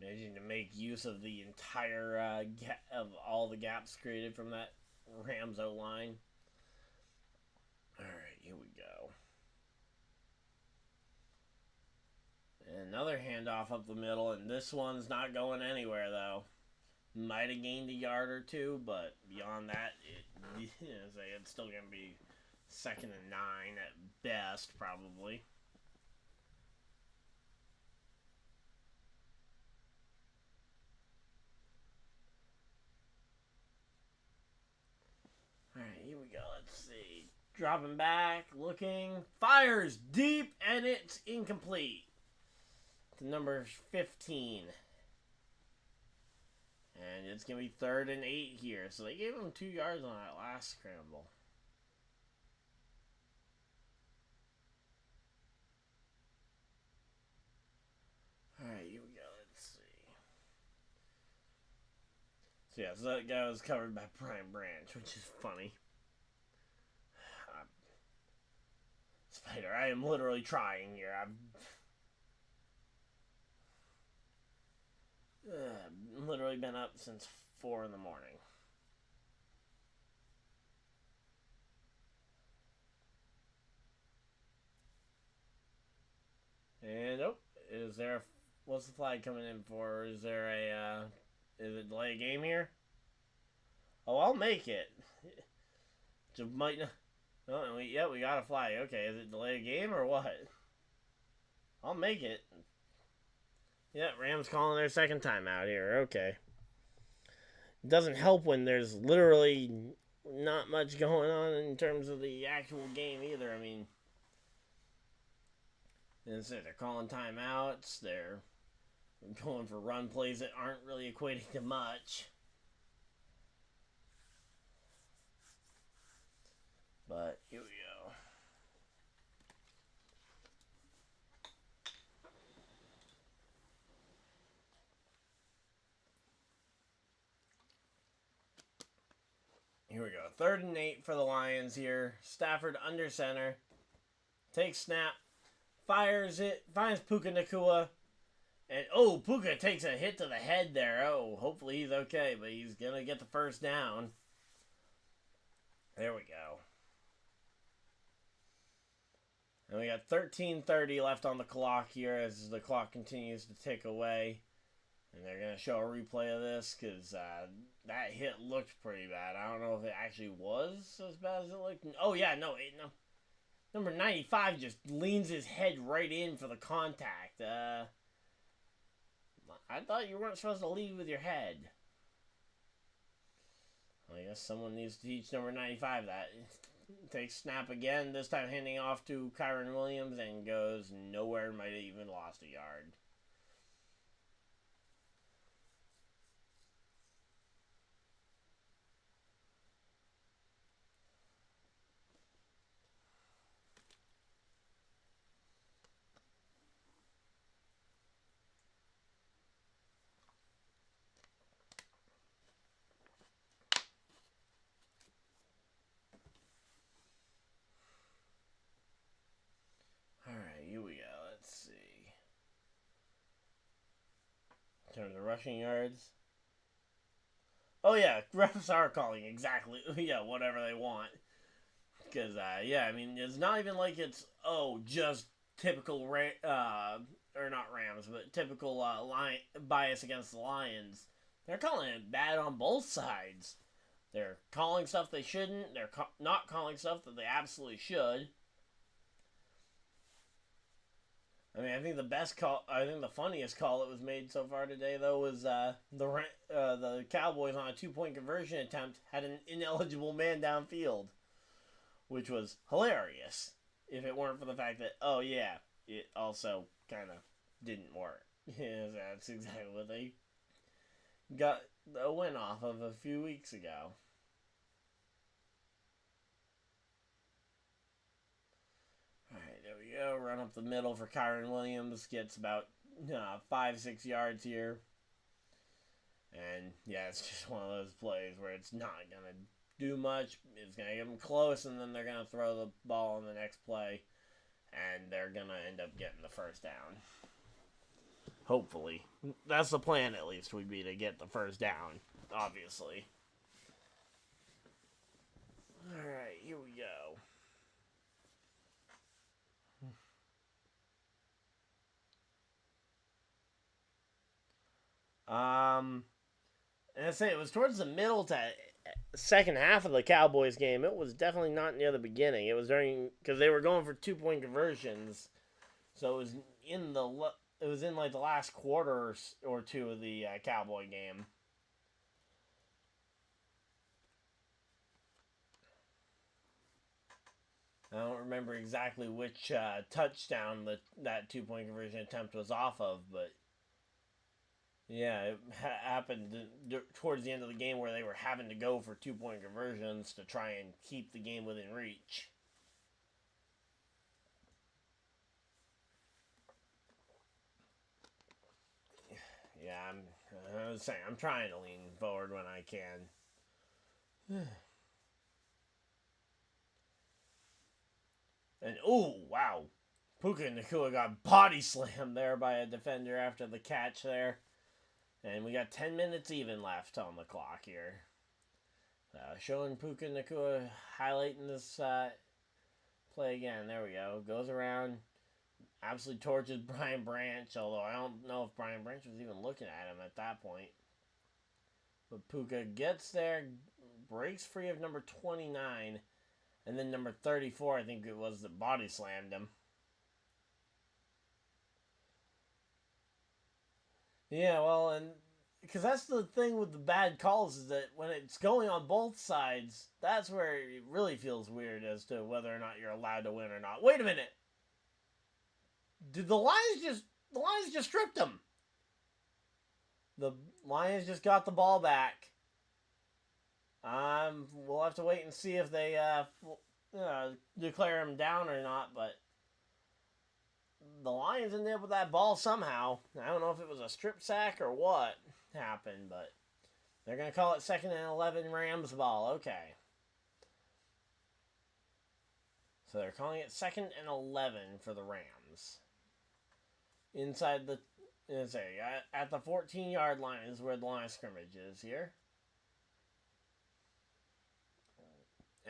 Managing to make use of the entire of all the gaps created from that Rams O-line. Alright, here we go. And another handoff up the middle, and this one's not going anywhere though. Might have gained a yard or two, but beyond that, it's still going to be 2nd and 9 at best, probably. Alright, here we go. Let's see. Dropping back, looking, fires deep, and it's incomplete. To number 15. And it's going to be 3rd and 8 here. So they gave him 2 yards on that last scramble. Alright, here we go. Let's see. So yeah, so that guy was covered by Brian Branch, which is funny. Spider, I am literally trying here. I've literally been up since 4 in the morning. And is there what's the flag coming in for? Is there a is it delay a game here? Oh, I'll make it. It might not. Oh, we got a flag. Okay, is it delay a game or what? I'll make it. Yeah, Rams calling their 2nd time out here. Okay. It doesn't help when there's literally not much going on in terms of the actual game either. I mean, they're calling timeouts. They're going for run plays that aren't really equating to much. But here we go. Here we go. 3rd and 8 for the Lions here. Stafford under center. Takes snap. Fires it. Finds Puka Nacua. And, Puka takes a hit to the head there. Hopefully he's okay, but he's going to get the 1st down. There we go. And we got 13:30 left on the clock here as the clock continues to tick away. And they're going to show a replay of this because that hit looked pretty bad. I don't know if it actually was as bad as it looked. Oh, yeah, no. Number 95 just leans his head right in for the contact. I thought you weren't supposed to lead with your head. Well, I guess someone needs to teach number 95 that. Takes snap again, this time handing off to Kyren Williams and goes nowhere, might have even lost a yard. Here we go. Let's see. In terms of rushing yards. Oh, yeah. Refs are calling exactly, whatever they want. Because, I mean, it's not even like it's, just typical, or not Rams, but typical bias against the Lions. They're calling it bad on both sides. They're calling stuff they shouldn't. They're not calling stuff that they absolutely should. I mean, I think the funniest call that was made so far today, though, was the Cowboys on a 2-point conversion attempt had an ineligible man downfield, which was hilarious. If it weren't for the fact that, oh yeah, it also kind of didn't work. Yeah, that's exactly what they got a win off of a few weeks ago. Alright, there we go. Run up the middle for Kyron Williams. Gets about 5-6 yards here. And yeah, it's just one of those plays where it's not going to do much. It's going to get them close, and then they're going to throw the ball in the next play. And they're going to end up getting the first down. Hopefully. That's the plan, at least, would be to get the first down, obviously. Alright, here we go. And I say it was towards the middle to second half of the Cowboys game. It was definitely not near the beginning. It was because they were going for 2-point conversions, so it was in like the last quarter or two of the Cowboy game. I don't remember exactly which touchdown that 2-point conversion attempt was off of, but yeah, it happened towards the end of the game where they were having to go for 2-point conversions to try and keep the game within reach. Yeah, I'm trying to lean forward when I can. And, oh, wow. Puka Nacua got body slammed there by a defender after the catch there. And we got 10 minutes even left on the clock here. Showing Puka Nacua highlighting this play again. There we go. Goes around. Absolutely torches Brian Branch. Although I don't know if Brian Branch was even looking at him at that point. But Puka gets there. Breaks free of number 29. And then number 34, I think it was, that body slammed him. Yeah, well, and because that's the thing with the bad calls is that when it's going on both sides, that's where it really feels weird as to whether or not you're allowed to win or not. Wait a minute. Did the Lions just stripped them? The Lions just got the ball back. We'll have to wait and see if they declare him down or not, but the Lions ended up with that ball somehow. I don't know if it was a strip sack or what happened, but they're going to call it 2nd and 11 Rams ball. Okay. So they're calling it 2nd and 11 for the Rams. Inside the, at the 14-yard line is where the line of scrimmage is here.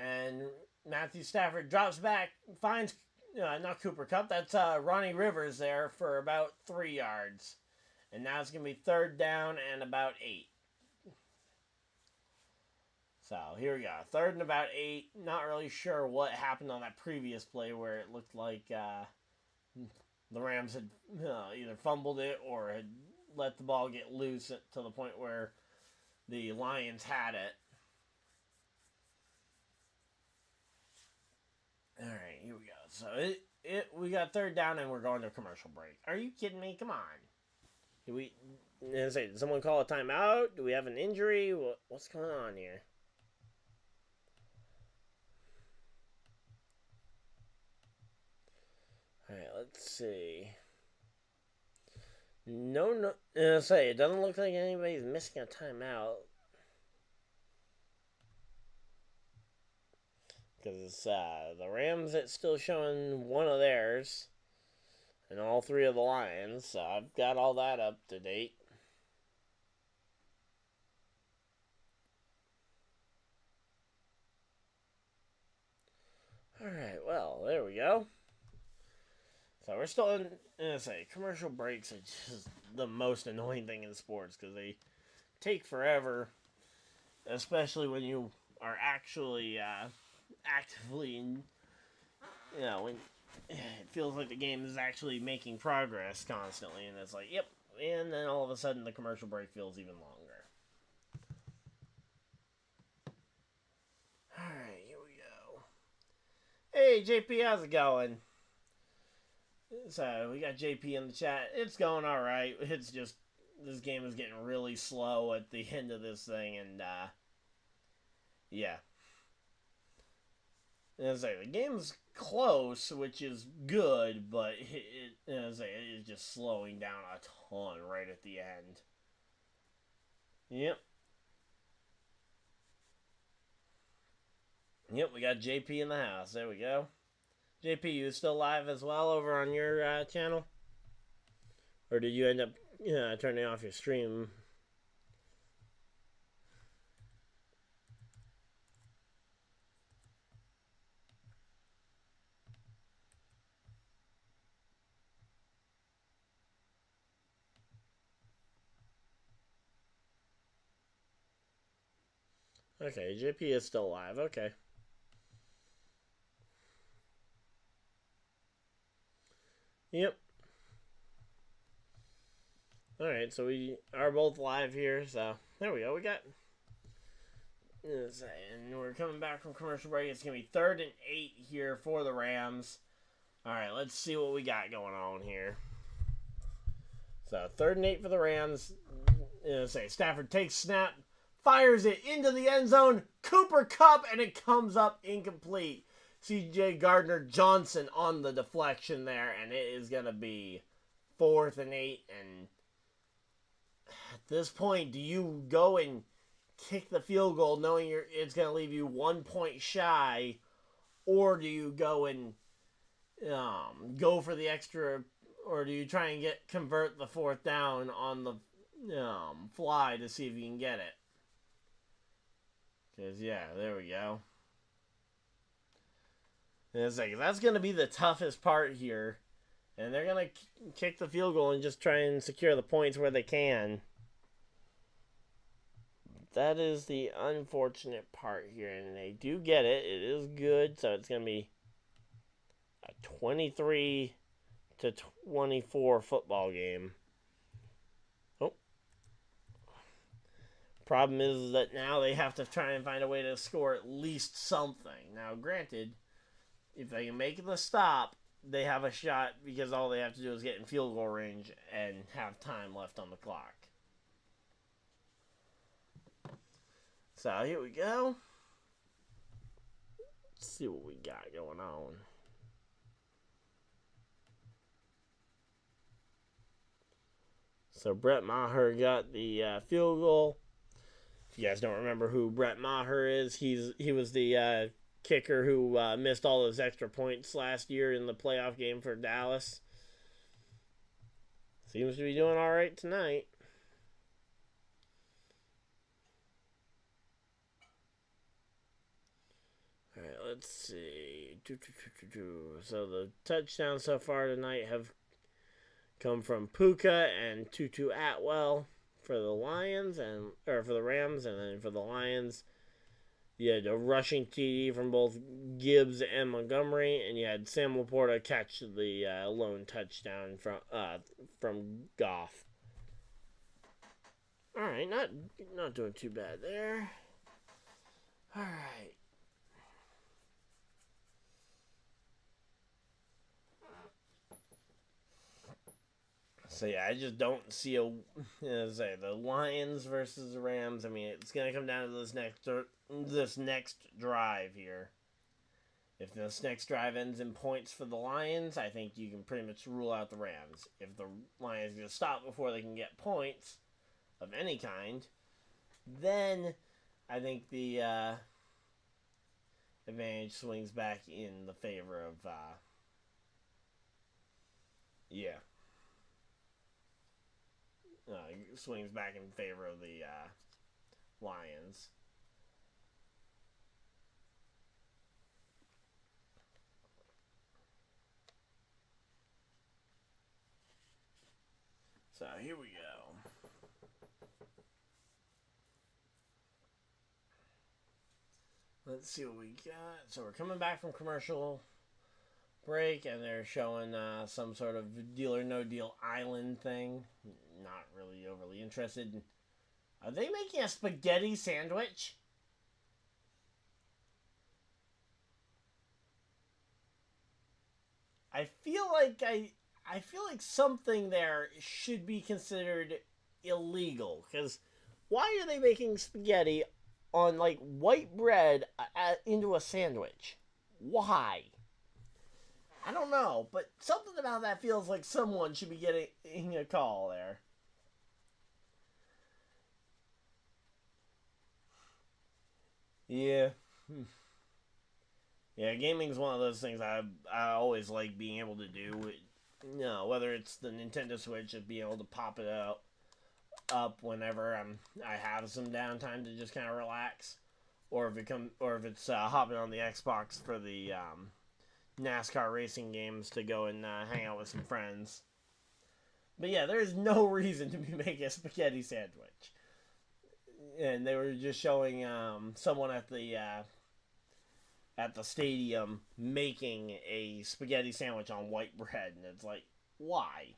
And Matthew Stafford drops back, finds, not Cooper Kupp, that's Ronnie Rivers there for about 3 yards. And now it's going to be 3rd down and about 8. So here we go, 3rd and about 8. Not really sure what happened on that previous play where it looked like the Rams had either fumbled it or had let the ball get loose to the point where the Lions had it. All right, here we go. So we got 3rd down and we're going to a commercial break. Are you kidding me? Come on. Did someone call a timeout? Do we have an injury? What's going on here? All right, let's see. No. It doesn't look like anybody's missing a timeout. Because the Rams, it's still showing one of theirs. And all 3 of the Lions. So I've got all that up to date. Alright, well, there we go. So we're still in commercial breaks are just the most annoying thing in sports. Because they take forever. Especially when you are actually... actively, when it feels like the game is actually making progress constantly, and it's like, yep, and then all of a sudden the commercial break feels even longer. Alright, here we go. Hey, JP, how's it going? So, we got JP in the chat. It's going alright. It's just, this game is getting really slow at the end of this thing, and, yeah. As I say, the game's close, which is good, but it is just slowing down a ton right at the end. Yep. Yep, we got JP in the house. There we go. JP, you still live as well over on your channel? Or did you end up turning off your stream? Okay, JP is still live. Okay. Yep. Alright, so we are both live here, so there we go. We got... And we're coming back from commercial break. It's going to be 3rd and 8 here for the Rams. Alright, let's see what we got going on here. So, 3rd and 8 for the Rams. Stafford takes snap, fires it into the end zone. Cooper Kupp, and it comes up incomplete. C.J. Gardner-Johnson on the deflection there, and it is going to be 4th and 8. And at this point, do you go and kick the field goal knowing it's going to leave you 1 point shy, or do you go and go for the extra, or do you try and convert the 4th down on the fly to see if you can get it? Because, yeah, there we go. And it's like, that's going to be the toughest part here. And they're going to kick the field goal and just try and secure the points where they can. That is the unfortunate part here. And they do get it. It is good. So it's going to be a 23-24 football game. Oh. Problem is that now they have to try and find a way to score at least something. Now, granted, if they can make the stop, they have a shot because all they have to do is get in field goal range and have time left on the clock. So here we go. Let's see what we got going on. So Brett Maher got the field goal. If you guys don't remember who Brett Maher is, he was the kicker who missed all those extra points last year in the playoff game for Dallas. Seems to be doing all right tonight. All right, let's see. So the touchdowns so far tonight have come from Puka and Tutu Atwell for the Lions, or for the Rams, and then for the Lions, you had a rushing TD from both Gibbs and Montgomery, and you had Sam Laporta catch the lone touchdown from Goff. All right, not doing too bad there. All right. So yeah, I just don't see the Lions versus the Rams. I mean, it's gonna come down to this next drive here. If this next drive ends in points for the Lions, I think you can pretty much rule out the Rams. If the Lions are gonna stop before they can get points of any kind, then I think the advantage swings back in the favor of swings back in favor of the Lions. So here we go. Let's see what we got. So we're coming back from commercial break, and they're showing some sort of Deal or No Deal Island thing. Not really overly interested. Are they making a spaghetti sandwich? I feel like something there should be considered illegal, because why are they making spaghetti on like white bread into a sandwich? Why? I don't know, but something about that feels like someone should be getting a call there. Yeah. Yeah, gaming's one of those things I always like being able to do. You know, whether it's the Nintendo Switch, of being able to pop it up whenever I have some downtime to just kind of relax, or if it's hopping on the Xbox for the NASCAR racing games to go and hang out with some friends. But yeah, there is no reason to be making a spaghetti sandwich. And they were just showing someone at the stadium making a spaghetti sandwich on white bread, and it's like, why?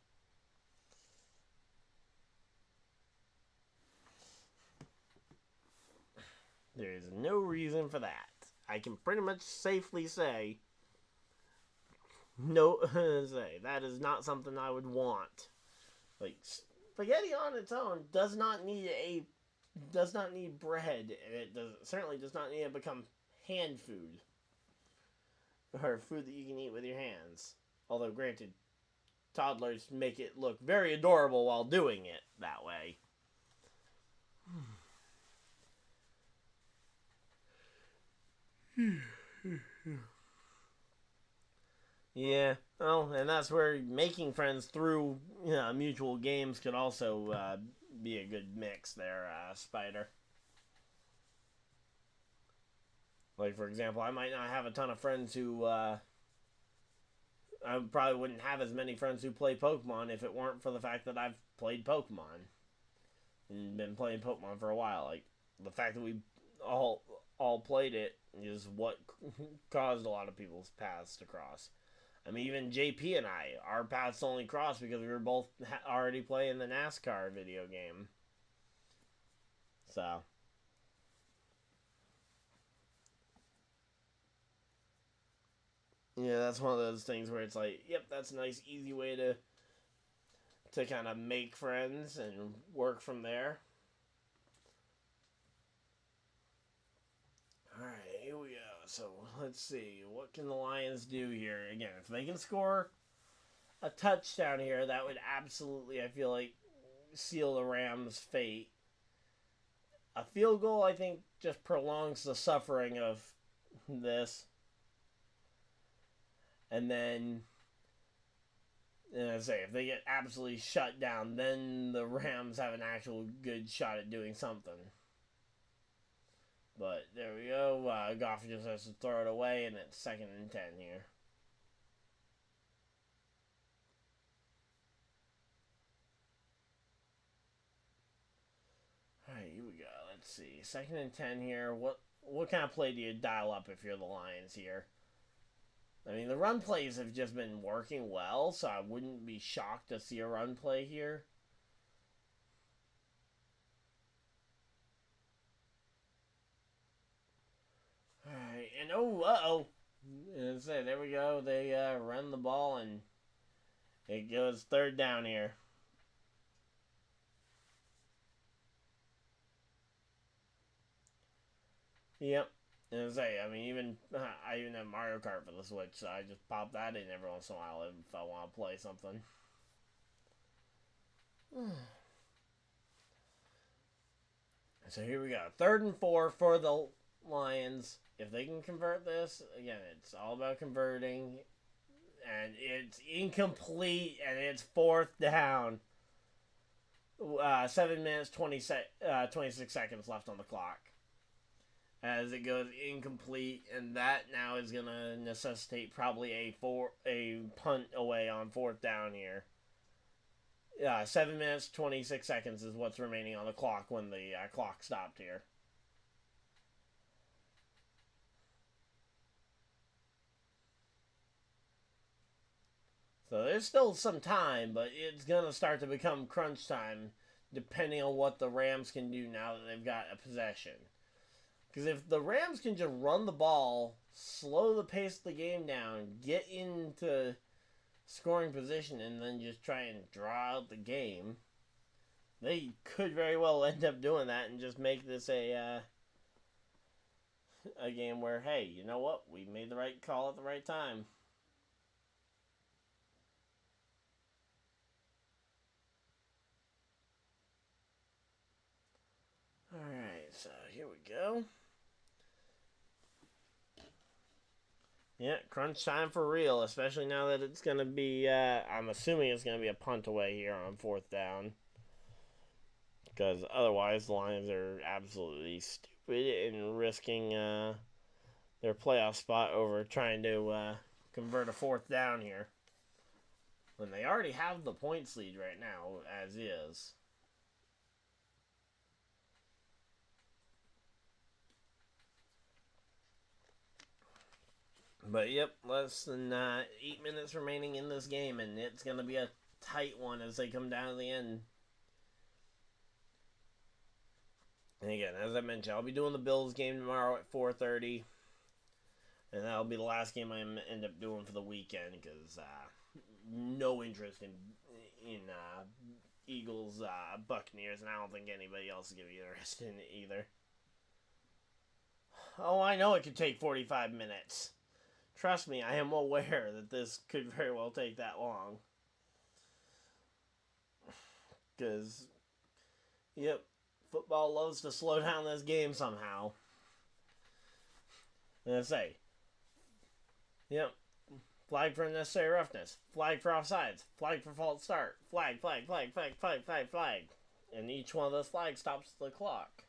There is no reason for that. I can pretty much safely say, that is not something I would want. Like, spaghetti on its own does not need bread, and it certainly does not need to become hand food, or food that you can eat with your hands. Although, granted, toddlers make it look very adorable while doing it that way. Yeah, well, and that's where making friends through mutual games could also be a good mix there, Spider. Like, for example, I might not have a ton of friends who, I probably wouldn't have as many friends who play Pokemon if it weren't for the fact that I've played Pokemon. And been playing Pokemon for a while. Like, the fact that we all played it is what caused a lot of people's paths to cross. I mean, even JP and our paths only crossed because we were both already playing the NASCAR video game. So, yeah, that's one of those things where it's like, yep, that's a nice, easy way to kind of make friends and work from there. Alright, here we go. So, let's see. What can the Lions do here? Again, if they can score a touchdown here, that would absolutely, I feel like, seal the Rams' fate. A field goal, I think, just prolongs the suffering of this. And then, if they get absolutely shut down, then the Rams have an actual good shot at doing something. But there we go. Goff just has to throw it away, and it's 2nd and 10 here. Alright, here we go. Let's see. 2nd and 10 here. What kind of play do you dial up if you're the Lions here? I mean, the run plays have just been working well, so I wouldn't be shocked to see a run play here. Alright, and uh-oh. So there we go. They run the ball, and it goes 3rd down here. Yep. And I mean, I even have Mario Kart for the Switch, so I just pop that in every once in a while if I want to play something. So here we go. 3rd and 4 for the Lions. If they can convert this, again, it's all about converting. And it's incomplete, and it's 4th down. 7 minutes, 26 seconds left on the clock. As it goes incomplete, and that now is going to necessitate probably a punt away on 4th down here. 7 minutes, 26 seconds is what's remaining on the clock when the clock stopped here. So there's still some time, but it's going to start to become crunch time depending on what the Rams can do now that they've got a possession. Because if the Rams can just run the ball, slow the pace of the game down, get into scoring position, and then just try and draw out the game, they could very well end up doing that and just make this a game where, hey, you know what? We made the right call at the right time. Alright, so here we go. Yeah, crunch time for real, especially now that it's going to be, I'm assuming it's going to be a punt away here on 4th down. Because otherwise, the Lions are absolutely stupid and risking their playoff spot over trying to convert a 4th down here. When they already have the points lead right now, as is. But yep, less than 8 minutes remaining in this game, and it's going to be a tight one as they come down to the end. And again, as I mentioned, I'll be doing the Bills game tomorrow at 4:30. And that'll be the last game I end up doing for the weekend, because no interest in Eagles, Buccaneers, and I don't think anybody else is going to be interested in it either. Oh, I know it could take 45 minutes. Trust me, I am aware that this could very well take that long. Because, yep, football loves to slow down this game somehow. And I say, yep, flag for unnecessary roughness, flag for offsides, flag for false start, flag. And each one of those flags stops the clock.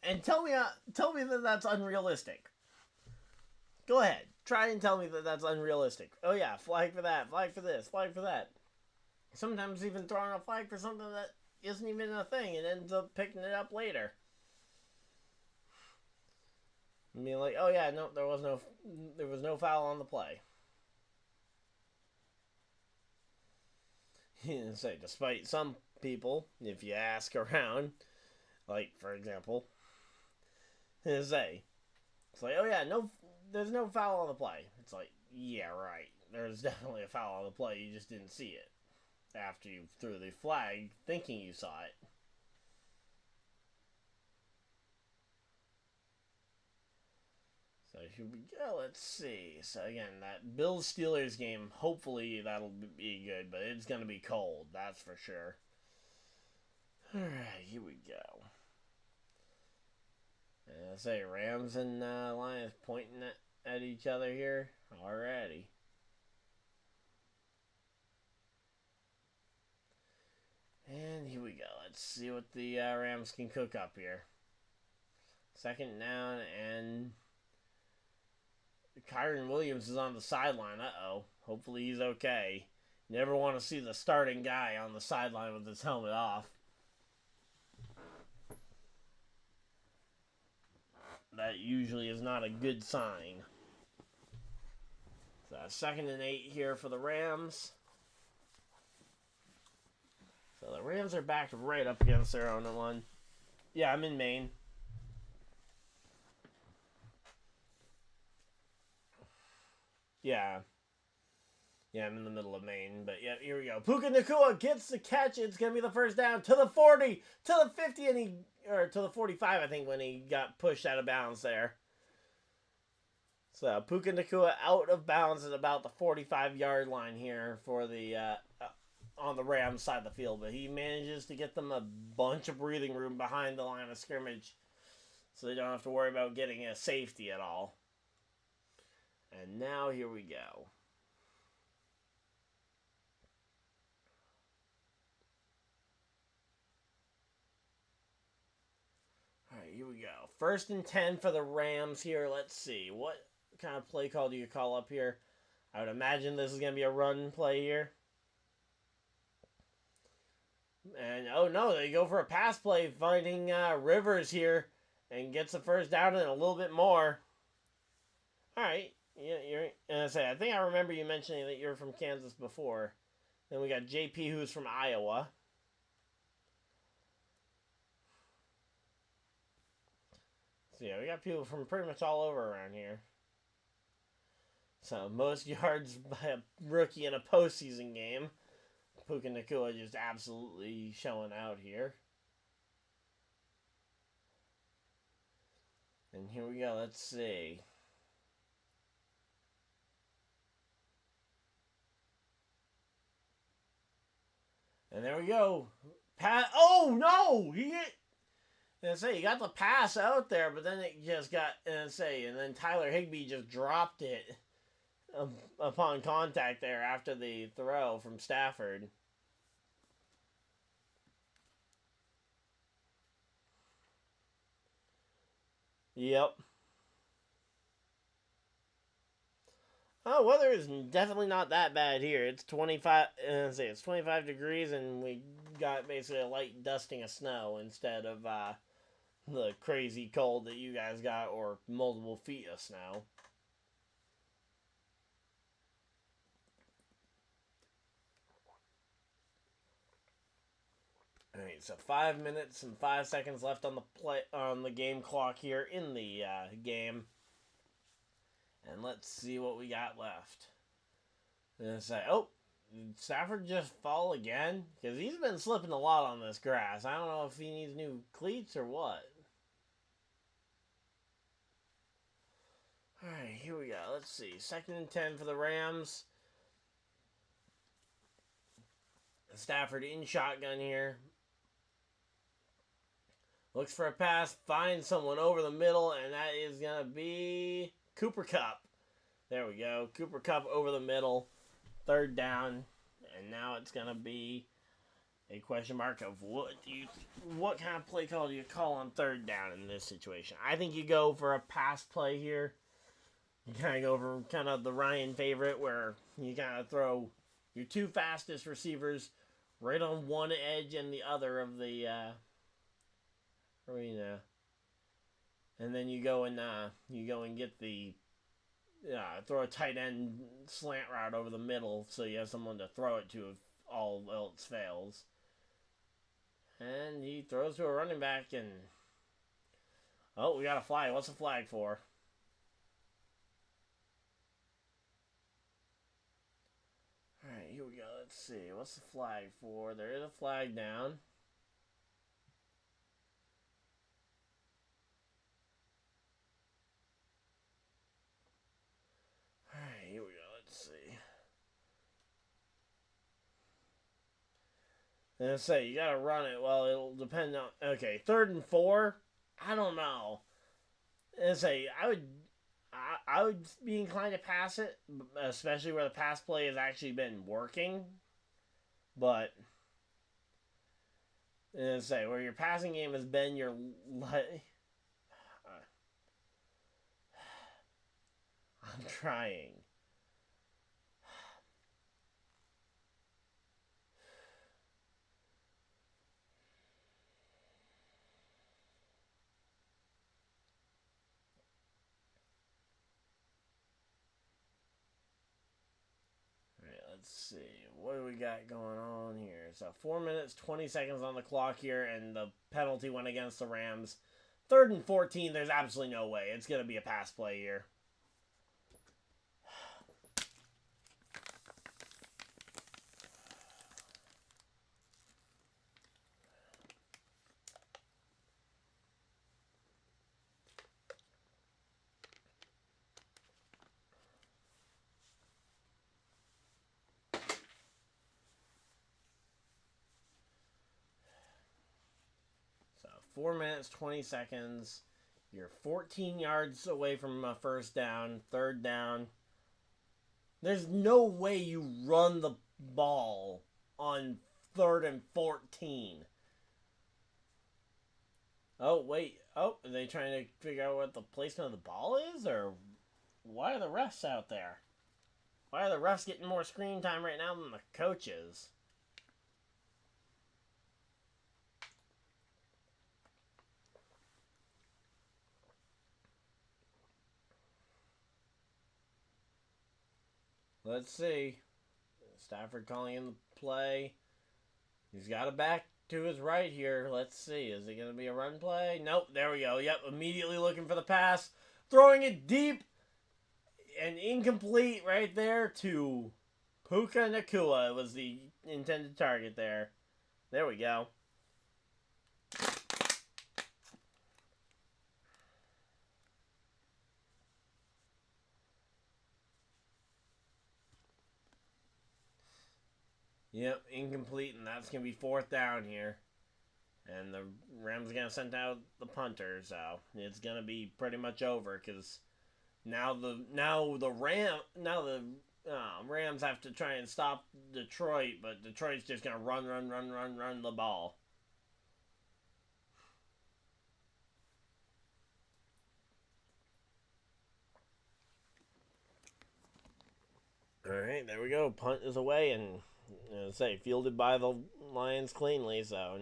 And tell me that that's unrealistic. Go ahead. Try and tell me that that's unrealistic. Oh yeah, flag for that, flag for this, flag for that. Sometimes even throwing a flag for something that isn't even a thing and ends up picking it up later. I mean, like, oh yeah, no, there was no foul on the play. You say, despite some people, if you ask around, like for example, say, it's like, oh yeah, no, there's no foul on the play. It's like, yeah, right. There's definitely a foul on the play. You just didn't see it after you threw the flag, thinking you saw it. So here we go. Let's see. So again, that Bills-Steelers game, hopefully that'll be good, but it's going to be cold. That's for sure. Alright, here we go. And I say Rams and Lions pointing at each other here already. And here we go. Let's see what the Rams can cook up here. 2nd down, and Kyron Williams is on the sideline. Uh-oh. Hopefully he's okay. You never want to see the starting guy on the sideline with his helmet off. That usually is not a good sign. So 2nd and 8 here for the Rams. So the Rams are backed right up against their own one. Yeah, I'm in Maine. Yeah, I'm in the middle of Maine, but yeah, here we go. Puka Nacua gets the catch. It's going to be the 1st down to the 40, to the 50, or to the 45, I think, when he got pushed out of bounds there. So Puka Nacua out of bounds at about the 45-yard line here for the on the Rams side of the field, but he manages to get them a bunch of breathing room behind the line of scrimmage, so they don't have to worry about getting a safety at all. And now here we go. Alright, here we go. 1st and 10 for the Rams here. Let's see. What kind of play call do you call up here? I would imagine this is going to be a run play here. And, oh no, they go for a pass play, finding Rivers here, and gets the first down and a little bit more. All right. Yeah, I think I remember you mentioning that you're from Kansas before. Then we got JP, who's from Iowa. So yeah, we got people from pretty much all over around here. So most yards by a rookie in a postseason game. Puka Nacua just absolutely showing out here. And here we go. Let's see. And there we go. Oh no! He got the pass out there, but then it just got and then Tyler Higbee just dropped it upon contact there after the throw from Stafford. Yep. Oh, weather is definitely not that bad here. It's 25. It's 25 degrees, and we got basically a light dusting of snow instead of the crazy cold that you guys got, or multiple feet of snow. All right, so 5 minutes and 5 seconds left on the game clock here in the game. And let's see what we got left. Oh, did Stafford just fall again? Because he's been slipping a lot on this grass. I don't know if he needs new cleats or what. Alright, here we go. Let's see. 2nd and 10 for the Rams. Stafford in shotgun here. Looks for a pass. Finds someone over the middle. And that is going to be Cooper Kupp. There we go. Cooper Kupp over the middle. 3rd down. And now it's going to be a question mark of what kind of play call do you call on 3rd down in this situation? I think you go for a pass play here. You kind of go for kind of the Ryan favorite where you kind of throw your 2 fastest receivers right on one edge and the other of the arena. And then you go and get the throw a tight end slant route over the middle so you have someone to throw it to if all else fails. And he throws to a running back and... Oh, we got a flag. What's the flag for? Alright, here we go. Let's see. What's the flag for? There is a flag down. Alright, here we go. Let's see. And you gotta run it. Well, it'll depend on... Okay, 3rd and 4? I don't know. And I would be inclined to pass it, especially where the pass play has actually been working. But, where your passing game has been your... I'm trying. Let's see. What do we got going on here? So 4 minutes, 20 seconds on the clock here, and the penalty went against the Rams. 3rd and 14, there's absolutely no way. It's going to be a pass play here. So 4 minutes, 20 seconds. You're 14 yards away from a 1st down, 3rd down. There's no way you run the ball on 3rd and 14. Oh, wait. Oh, are they trying to figure out what the placement of the ball is? Or why are the refs out there? Why are the refs getting more screen time right now than the coaches? Let's see. Stafford calling in the play. He's got it back to his right here. Let's see. Is it going to be a run play? Nope. There we go. Yep. Immediately looking for the pass. Throwing it deep and incomplete right there to Puka Nacua. It was the intended target there. There we go. Yep, incomplete, and that's going to be 4th down here. And the Rams are going to send out the punter, so it's going to be pretty much over because now the Rams have to try and stop Detroit, but Detroit's just going to run the ball. All right, there we go. Punt is away, and fielded by the Lions cleanly, so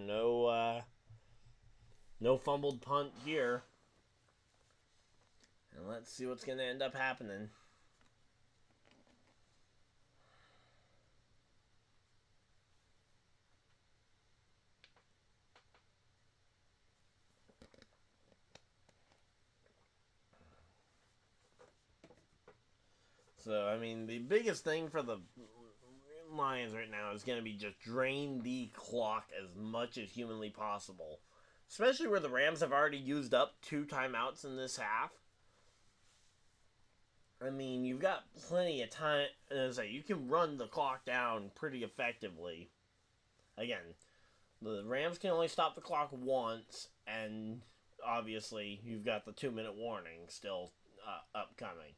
no fumbled punt here. And let's see what's going to end up happening. So, I mean, the biggest thing for the Lions right now is going to be just drain the clock as much as humanly possible. Especially where the Rams have already used up 2 timeouts in this half. I mean, you've got plenty of time. You can run the clock down pretty effectively. Again, the Rams can only stop the clock once, and obviously you've got the 2-minute warning still upcoming.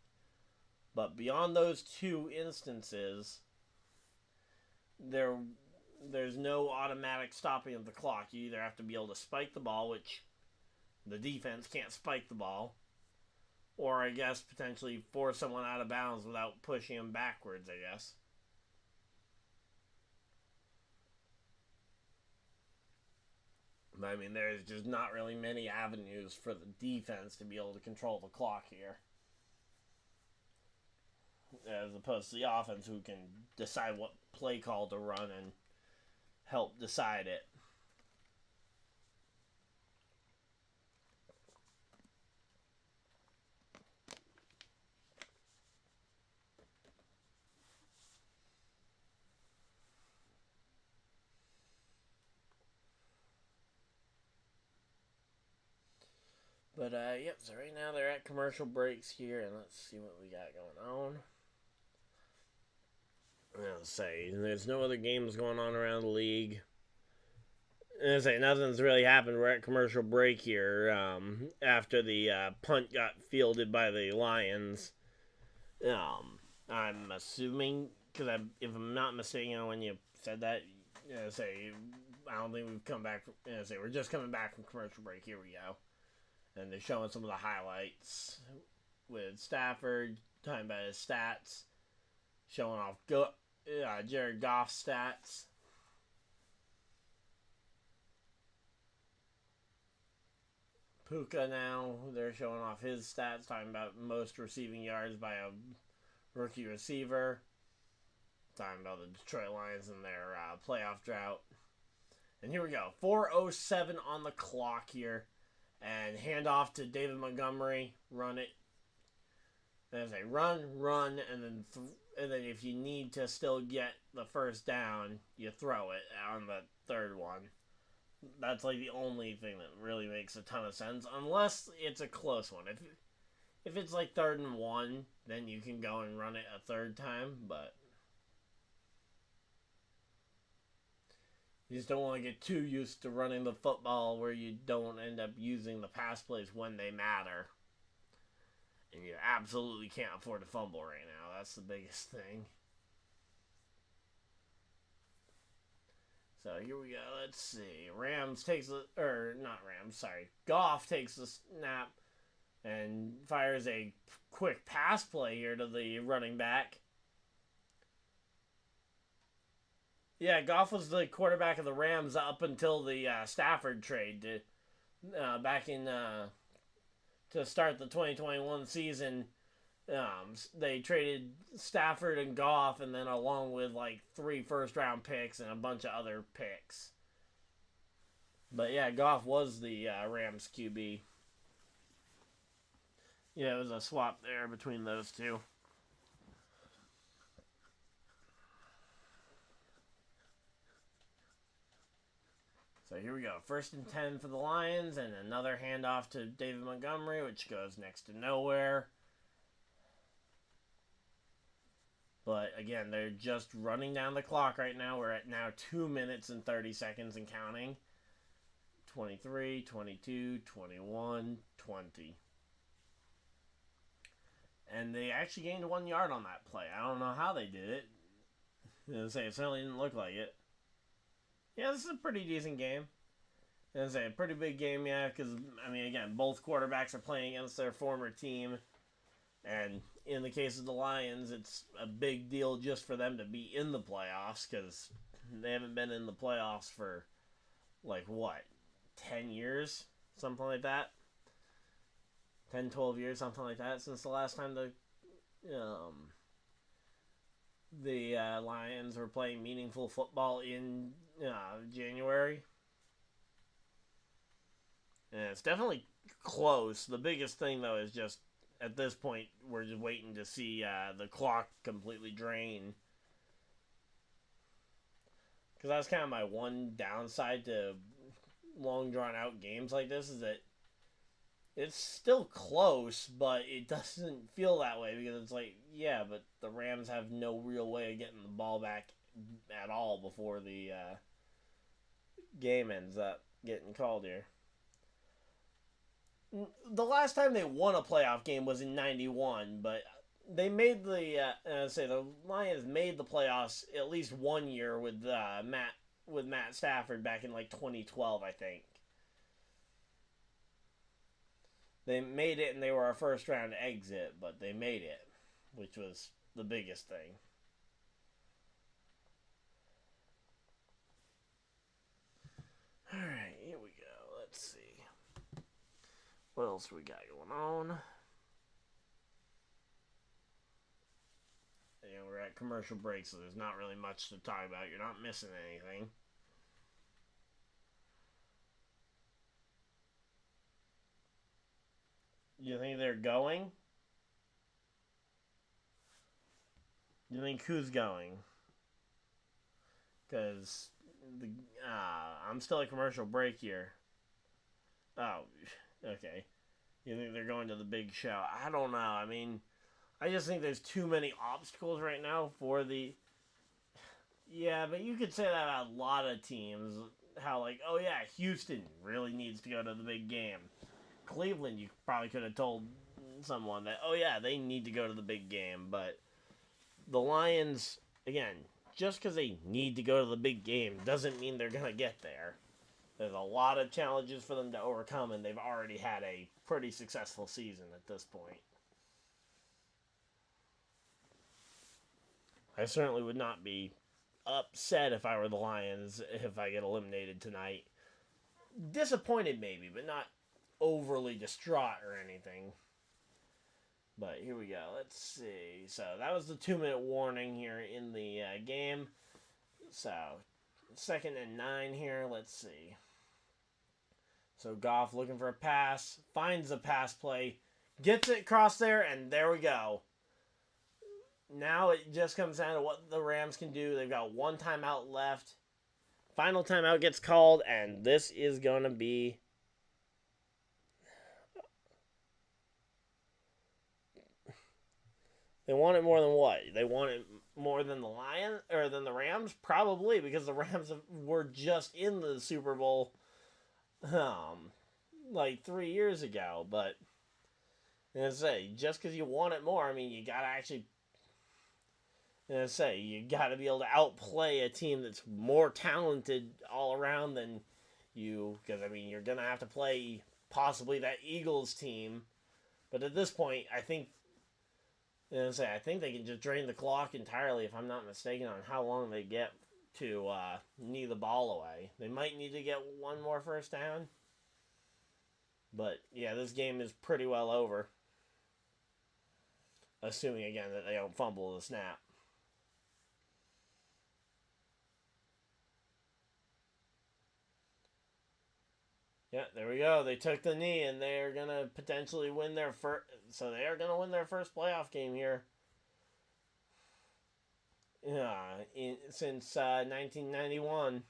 But beyond those 2 instances, there's no automatic stopping of the clock. You either have to be able to spike the ball, which the defense can't spike the ball, or I guess potentially force someone out of bounds without pushing them backwards, I guess. But I mean, there's just not really many avenues for the defense to be able to control the clock here, as opposed to the offense, who can decide what play call to run and help decide it. But, yep, so right now they're at commercial breaks here, and let's see what we got going on. I'll say, there's no other games going on around the league. I'll say, nothing's really happened. We're at commercial break here after the punt got fielded by the Lions. I'm assuming, because if I'm not mistaken when you said that, I don't think we've come back from, we're just coming back from commercial break. Here we go. And they're showing some of the highlights with Stafford, talking about his stats, showing off Jared Goff's stats. Puka now, they're showing off his stats, talking about most receiving yards by a rookie receiver, talking about the DetroitLions and their playoff drought. And here we go, 4:07 on the clock here. And hand off to David Montgomery. Run it. There's a run, and then if you need to still get the first down, you throw it on the third one. That's like the only thing that really makes a ton of sense, unless it's a close one. If it's like 3rd and 1, then you can go and run it a third time, but you just don't want to get too used to running the football where you don't end up using the pass plays when they matter. And you absolutely can't afford to fumble right now. That's the biggest thing. So here we go. Let's see. Goff takes the snap and fires a quick pass play here to the running back. Yeah, Goff was the quarterback of the Rams up until the Stafford trade back in to start the 2021 season. They traded Stafford and Goff, and then along with like 3 first-round picks and a bunch of other picks. But yeah, Goff was the Rams QB. Yeah, it was a swap there between those two. So here we go. 1st and 10 for the Lions, and another handoff to David Montgomery, which goes next to nowhere. But again, they're just running down the clock right now. We're at now 2 minutes and 30 seconds and counting. 23, 22, 21, 20. And they actually gained 1 yard on that play. I don't know how they did it. It certainly didn't look like it. Yeah, this is a pretty decent game. A pretty big game, yeah, because, I mean, again, both quarterbacks are playing against their former team. And in the case of the Lions, it's a big deal just for them to be in the playoffs, because they haven't been in the playoffs for, like, what, 10 years? Something like that? 10, 12 years, something like that, since the last time the Lions were playing meaningful football in January. And it's definitely close. The biggest thing, though, is just, at this point, we're just waiting to see the clock completely drain. Because that's kind of my one downside to long, drawn-out games like this, is that it's still close, but it doesn't feel that way, because it's like, yeah, but the Rams have no real way of getting the ball back at all before the game ends up getting called here. The last time they won a playoff game was in '91, but they made the Lions made the playoffs at least 1 year with Matt Stafford back in like 2012, I think. They made it, and they were our first round exit, but they made it, which was the biggest thing. All right, here we go. Let's see. What else we got going on? Yeah, we're at commercial break, so there's not really much to talk about. You're not missing anything. You think they're going? You think who's going? Because I'm still at commercial break here. Oh, okay. You think they're going to the big show? I don't know. I mean, I just think there's too many obstacles right now for the... Yeah, but you could say that about a lot of teams. How, like, oh yeah, Houston really needs to go to the big game. Cleveland, you probably could have told someone that, oh yeah, they need to go to the big game. But the Lions, again, just because they need to go to the big game doesn't mean they're going to get there. There's a lot of challenges for them to overcome, and they've already had a pretty successful season at this point. I certainly would not be upset if I were the Lions if I get eliminated tonight. Disappointed maybe, but not overly distraught or anything. But here we go. Let's see. So that was the 2-minute warning here in the game. So 2nd and 9 here. Let's see. So Goff looking for a pass. Finds a pass play. Gets it across there, and there we go. Now it just comes down to what the Rams can do. They've got 1 timeout left. Final timeout gets called, and this is going to be... They want it more than what? They want it more than the Lions or than the Rams? Probably, because the Rams were just in the Super Bowl like 3 years ago. But just because you want it more, I mean, you gotta actually you gotta be able to outplay a team that's more talented all around than you. Because I mean, you're gonna have to play possibly that Eagles team. But at this point, I think they can just drain the clock entirely, if I'm not mistaken, on how long they get to knee the ball away. They might need to get 1 more first down. But, yeah, this game is pretty well over. assuming again that they don't fumble the snap. Yeah, there we go. They took the knee, and they're gonna potentially win their first. So they are gonna win their first playoff game here. Since 1991.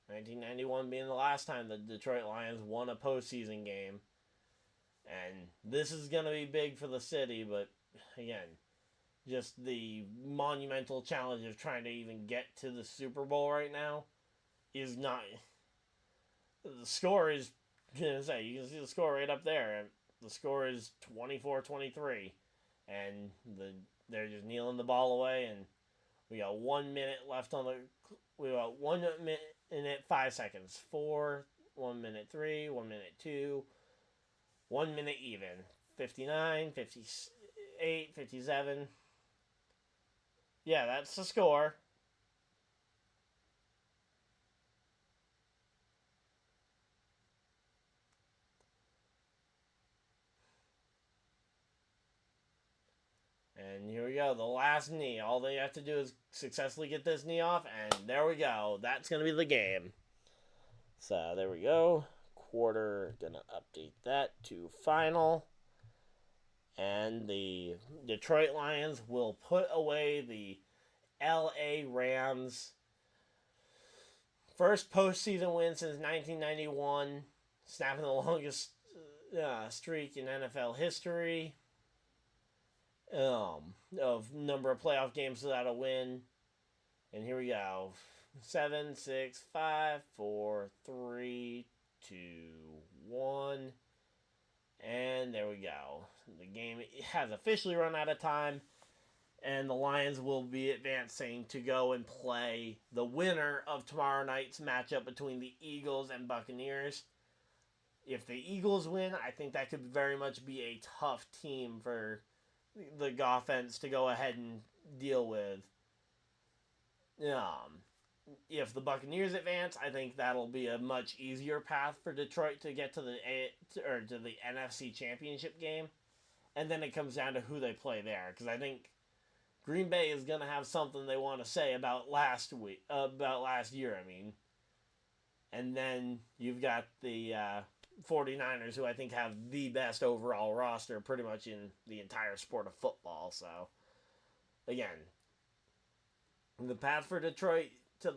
1991 being the last time the Detroit Lions won a postseason game. And this is going to be big for the city, but again, just the monumental challenge of trying to even get to the Super Bowl right now is not... The score is, you can see the score right up there. The score is 24-23. And they're just kneeling the ball away, and we got 1 minute left on the... We got 1 minute 5 seconds. 4, 1 minute 3, 1 minute 2, 1 minute even. 59, 58, 57. Yeah, that's the score. And here we go, the last knee. All they have to do is successfully get this knee off, and there we go. That's going to be the game. So there we go. Quarter, going to update that to final. And the Detroit Lions will put away the LA Rams. First postseason win since 1991. Snapping the longest streak in NFL history. Of number of playoff games without a win. And here we go. 7, 6, 5, 4, 3, 2, 1. And there we go. The game has officially run out of time. And the Lions will be advancing to go and play the winner of tomorrow night's matchup between the Eagles and Buccaneers. If the Eagles win, I think that could very much be a tough team for the offense to go ahead and deal with. If the Buccaneers advance, I think that'll be a much easier path for Detroit to get to the NFC Championship game, and then it comes down to who they play there. Because I think Green Bay is gonna have something they want to say about last year. And then you've got the 49ers, who I think have the best overall roster pretty much in the entire sport of football. So, again, the path for Detroit to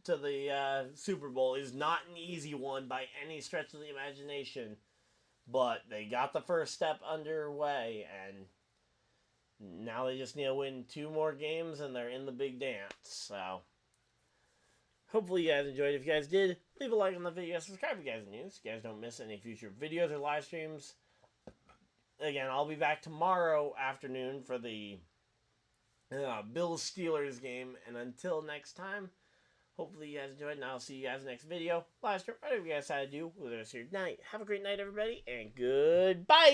the Super Bowl is not an easy one by any stretch of the imagination, but they got the first step underway, and now they just need to win 2 more games, and they're in the big dance. So, hopefully you guys enjoyed. If you guys did, leave a like on the video. Subscribe if you guys are new so you guys don't miss any future videos or live streams. Again, I'll be back tomorrow afternoon for the Bills-Steelers game. And until next time, hopefully you guys enjoyed, and I'll see you guys next video. Live stream, whatever you guys decide to do with the rest of your night. Have a great night, everybody, and goodbye!